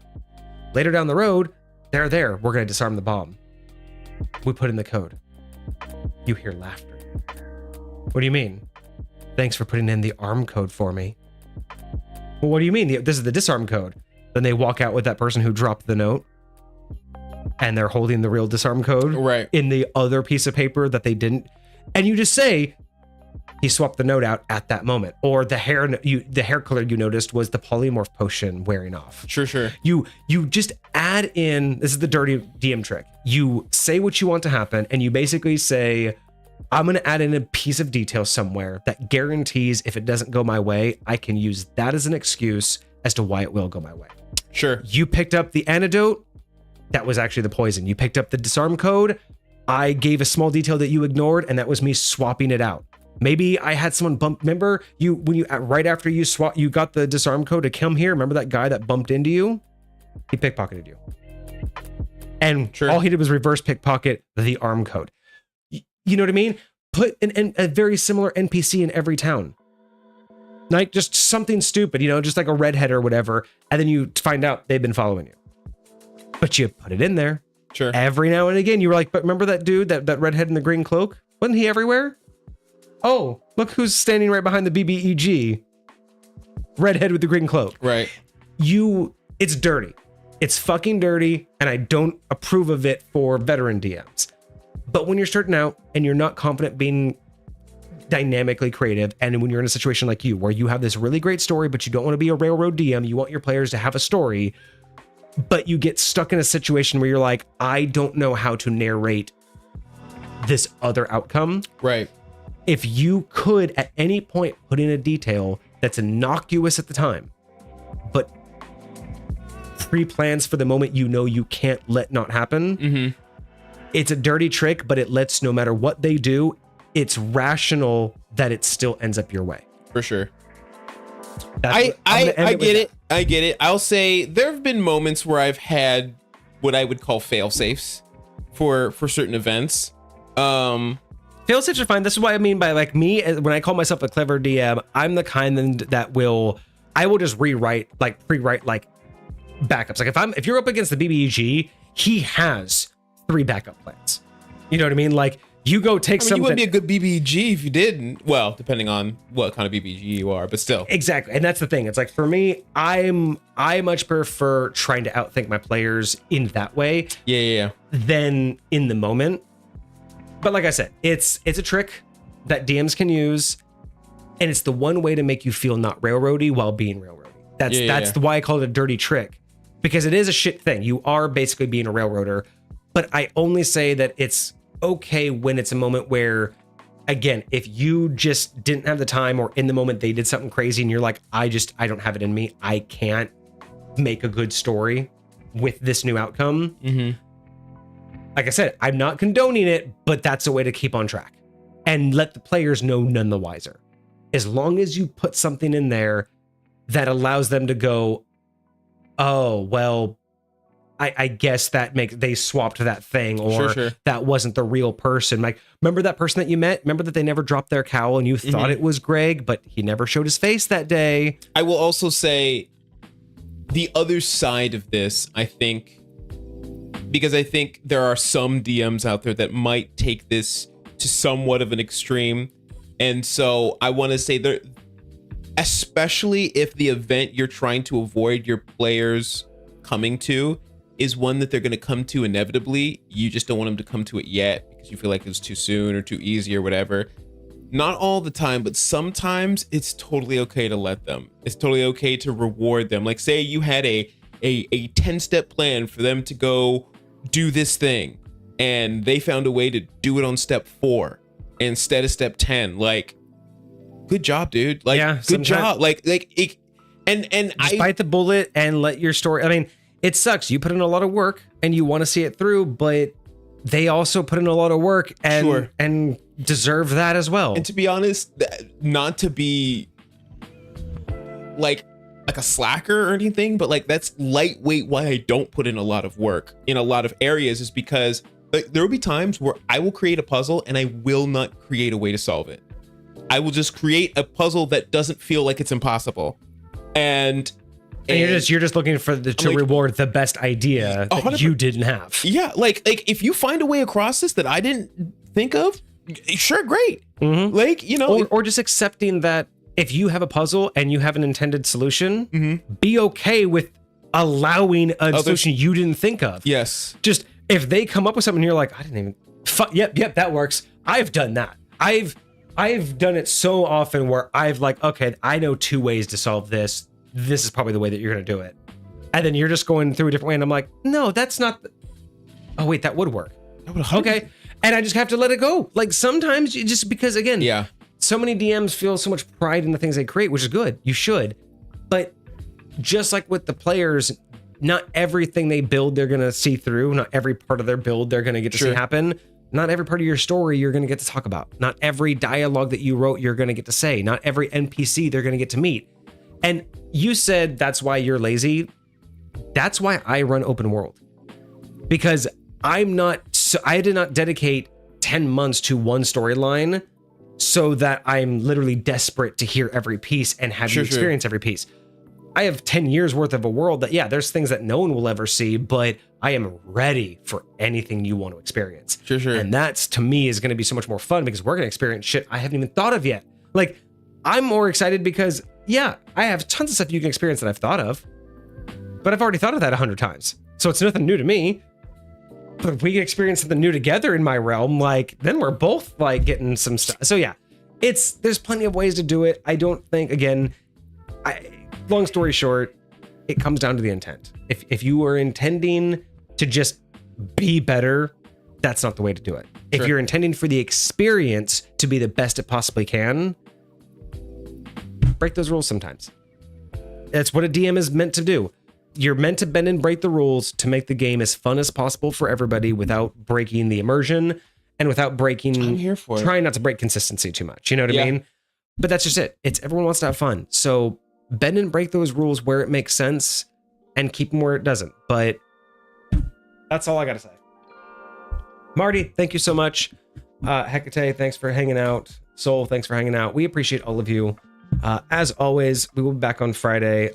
A: Later down the road, they're there. We're gonna disarm the bomb. We put in the code. You hear laughter. What do you mean? Thanks for putting in the arm code for me. Well, what do you mean? This is the disarm code. Then they walk out with that person who dropped the note, and they're holding the real disarm code
B: right
A: in the other piece of paper that they didn't. And you just say, he swapped the note out at that moment. Or the hair color you noticed was the polymorph potion wearing off.
B: Sure.
A: You just add in, this is the dirty DM trick. You say what you want to happen, and you basically say, I'm going to add in a piece of detail somewhere that guarantees if it doesn't go my way, I can use that as an excuse as to why it will go my way.
B: Sure.
A: You picked up the antidote. That was actually the poison. You picked up the disarm code. I gave a small detail that you ignored, and that was me swapping it out. Maybe I had someone bump. Remember right after you got the disarm code to come here. Remember that guy that bumped into you? He pickpocketed you. And
B: sure.
A: All he did was reverse pickpocket the arm code. You know what I mean? Put a very similar NPC in every town. Like just something stupid, just like a redhead or whatever. And then you find out they've been following you. But you put it in there.
B: Sure.
A: Every now and again, you were like, but remember that dude, that redhead in the green cloak? Wasn't he everywhere? Oh, look who's standing right behind the BBEG. Redhead with the green cloak.
B: Right.
A: It's dirty. It's fucking dirty, and I don't approve of it for veteran DMs. But when you're starting out and you're not confident being dynamically creative, and when you're in a situation like you, where you have this really great story, but you don't want to be a railroad DM, you want your players to have a story, but you get stuck in a situation where you're like, I don't know how to narrate this other outcome.
B: Right.
A: If you could at any point put in a detail that's innocuous at the time, but pre-plans for the moment you can't let not happen,
B: mm-hmm.
A: It's a dirty trick, but it lets, no matter what they do, it's rational that it still ends up your way.
B: For sure. I get it. I get it. I'll say there have been moments where I've had what I would call fail safes for certain events.
A: Fail safes are fine. This is what I mean by like me, when I call myself a clever DM, I'm the kind that I will just pre-write like backups. Like if you're up against the BBEG, he has 3 backup plans. You know what I mean? Like you go take something.
B: You wouldn't be a good BBG if you didn't. Well, depending on what kind of BBG you are, but still.
A: Exactly. And that's the thing. It's like for me, I much prefer trying to outthink my players in that way.
B: Yeah.
A: Than in the moment. But like I said, it's a trick that DMs can use, and it's the one way to make you feel not railroady while being railroady. That's why I call it a dirty trick, because it is a shit thing. You are basically being a railroader, but I only say that it's okay when it's a moment where, again, if you just didn't have the time, or in the moment they did something crazy and you're like, I don't have it in me. I can't make a good story with this new outcome.
B: Mm-hmm.
A: Like I said, I'm not condoning it, but that's a way to keep on track and let the players know none the wiser. As long as you put something in there that allows them to go, oh, well, I guess they swapped that thing, or
B: sure.
A: That wasn't the real person. Like, remember that person that you met? Remember that they never dropped their cowl and you thought it was Greg, but he never showed his face that day.
B: I will also say the other side of this, I think, because I think there are some DMs out there that might take this to somewhat of an extreme. And so I want to say that, especially if the event you're trying to avoid your players coming to is one that they're going to come to inevitably, you just don't want them to come to it yet because you feel like it's too soon or too easy or whatever. Not all the time, but sometimes it's totally okay to let them. It's totally okay to reward them. Like, say you had a 10-step plan for them to go do this thing, and they found a way to do it on step 4 instead of step 10. Like, good job, dude. Like, yeah, good job. Like it, and
A: just bite the bullet and let your story. I mean, it sucks. You put in a lot of work and you want to see it through, but they also put in a lot of work and deserve that as well.
B: And to be honest, not to be like a slacker or anything, but like that's lightweight why I don't put in a lot of work in a lot of areas is because like there will be times where I will create a puzzle and I will not create a way to solve it. I will just create a puzzle that doesn't feel like it's impossible. And
A: you're just looking for to reward the best idea that you didn't have.
B: Yeah, like if you find a way across this that I didn't think of, sure, great. Like, you know,
A: or just accepting that if you have a puzzle and you have an intended solution, be okay with allowing a solution you didn't think of.
B: Yes.
A: Just if they come up with something, you're like, I didn't even. Yep, that works. I've done that. I've done it so often where I've like, okay, I know 2 ways to solve this. This is probably the way that you're going to do it. And then you're just going through a different way. And I'm like, no, that's not. Oh, wait, that would work. Okay. And I just have to let it go. Like sometimes you just because, again, so many DMs feel so much pride in the things they create, which is good. You should. But just like with the players, not everything they build, they're going to see through. Not every part of their build, they're going to get to see happen. Not every part of your story you're going to get to talk about. Not every dialogue that you wrote, you're going to get to say. Not every NPC they're going to get to meet. And you said that's why you're lazy. That's why I run open world. Because I did not dedicate 10 months to one storyline so that I'm literally desperate to hear every piece and have you experience every piece. I have 10 years worth of a world that, there's things that no one will ever see, but I am ready for anything you want to experience. And that's, to me, is going to be so much more fun because we're going to experience shit I haven't even thought of yet. Like, I'm more excited because, I have tons of stuff you can experience that I've thought of, but I've already thought of that 100 times. So it's nothing new to me. But if we can experience something new together in my realm, like, then we're both like getting some stuff. So there's plenty of ways to do it. I don't think, again, long story short, it comes down to the intent. If you are intending to just be better, that's not the way to do it. If you're intending for the experience to be the best it possibly can, break those rules sometimes. That's what a DM is meant to do. You're meant to bend and break the rules to make the game as fun as possible for everybody without breaking the immersion and without breaking.
B: I'm here for it.
A: Trying not to break consistency too much. You know what I mean? But that's just it. Everyone wants to have fun. So bend and break those rules where it makes sense and keep them where it doesn't. But that's all I got to say. Marty, thank you so much. Hecate, thanks for hanging out. Soul, thanks for hanging out. We appreciate all of you. As always, we will be back on Friday.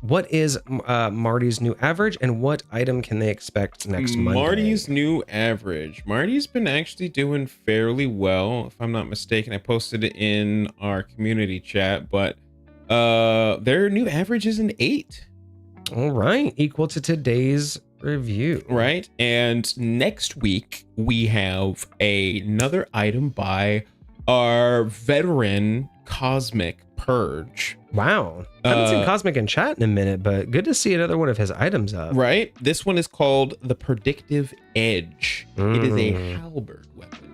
A: What is Marty's new average and what item can they expect next Monday?
B: Marty's new average. Marty's been actually doing fairly well, if I'm not mistaken. I posted it in our community chat, but their new average is an 8.
A: All right, equal to today's review.
B: Right, and next week we have another item by our veteran Cosmic Purge.
A: Wow. I haven't seen Cosmic in chat in a minute, but good to see another one of his items up.
B: Right. This one is called the Predictive Edge. It is a halberd weapon.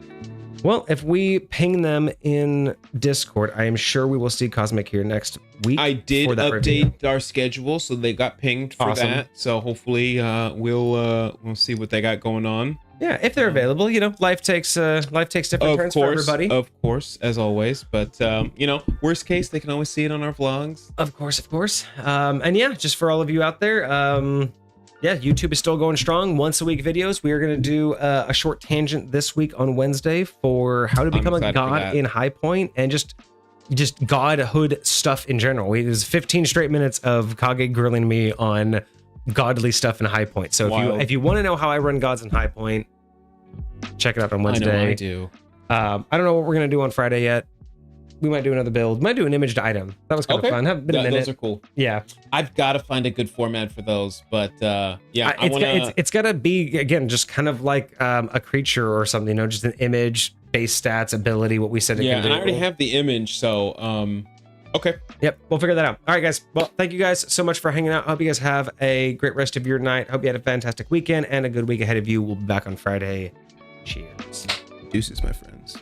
A: Well, if we ping them in Discord, I am sure we will see Cosmic here next week.
B: I did update our schedule, so they got pinged for that. So hopefully we'll see what they got going on.
A: Yeah, if they're available, life takes different turns for everybody.
B: Of course, as always. But worst case, they can always see it on our vlogs.
A: Of course. And just for all of you out there, YouTube is still going strong. Once a week videos. We are going to do a short tangent this week on Wednesday for how to become a god in High Point and just godhood stuff in general. It was 15 straight minutes of Kage grilling me on godly stuff in High Point. So if you want to know how I run gods in High Point, check it out on Wednesday.
B: I know I do.
A: I don't know what we're gonna do on Friday yet. We might do another build. Might do an imaged item. That was kind of fun. Haven't been a minute.
B: Those are cool.
A: Yeah,
B: I've got to find a good format for those, but
A: it's got to be again just kind of like a creature or something. Just an image, base stats, ability. What we said.
B: Yeah, and I already have the image, so okay.
A: Yep, we'll figure that out. All right, guys. Well, thank you guys so much for hanging out. Hope you guys have a great rest of your night. Hope you had a fantastic weekend and a good week ahead of you. We'll be back on Friday. Cheers.
B: Deuces, my friends.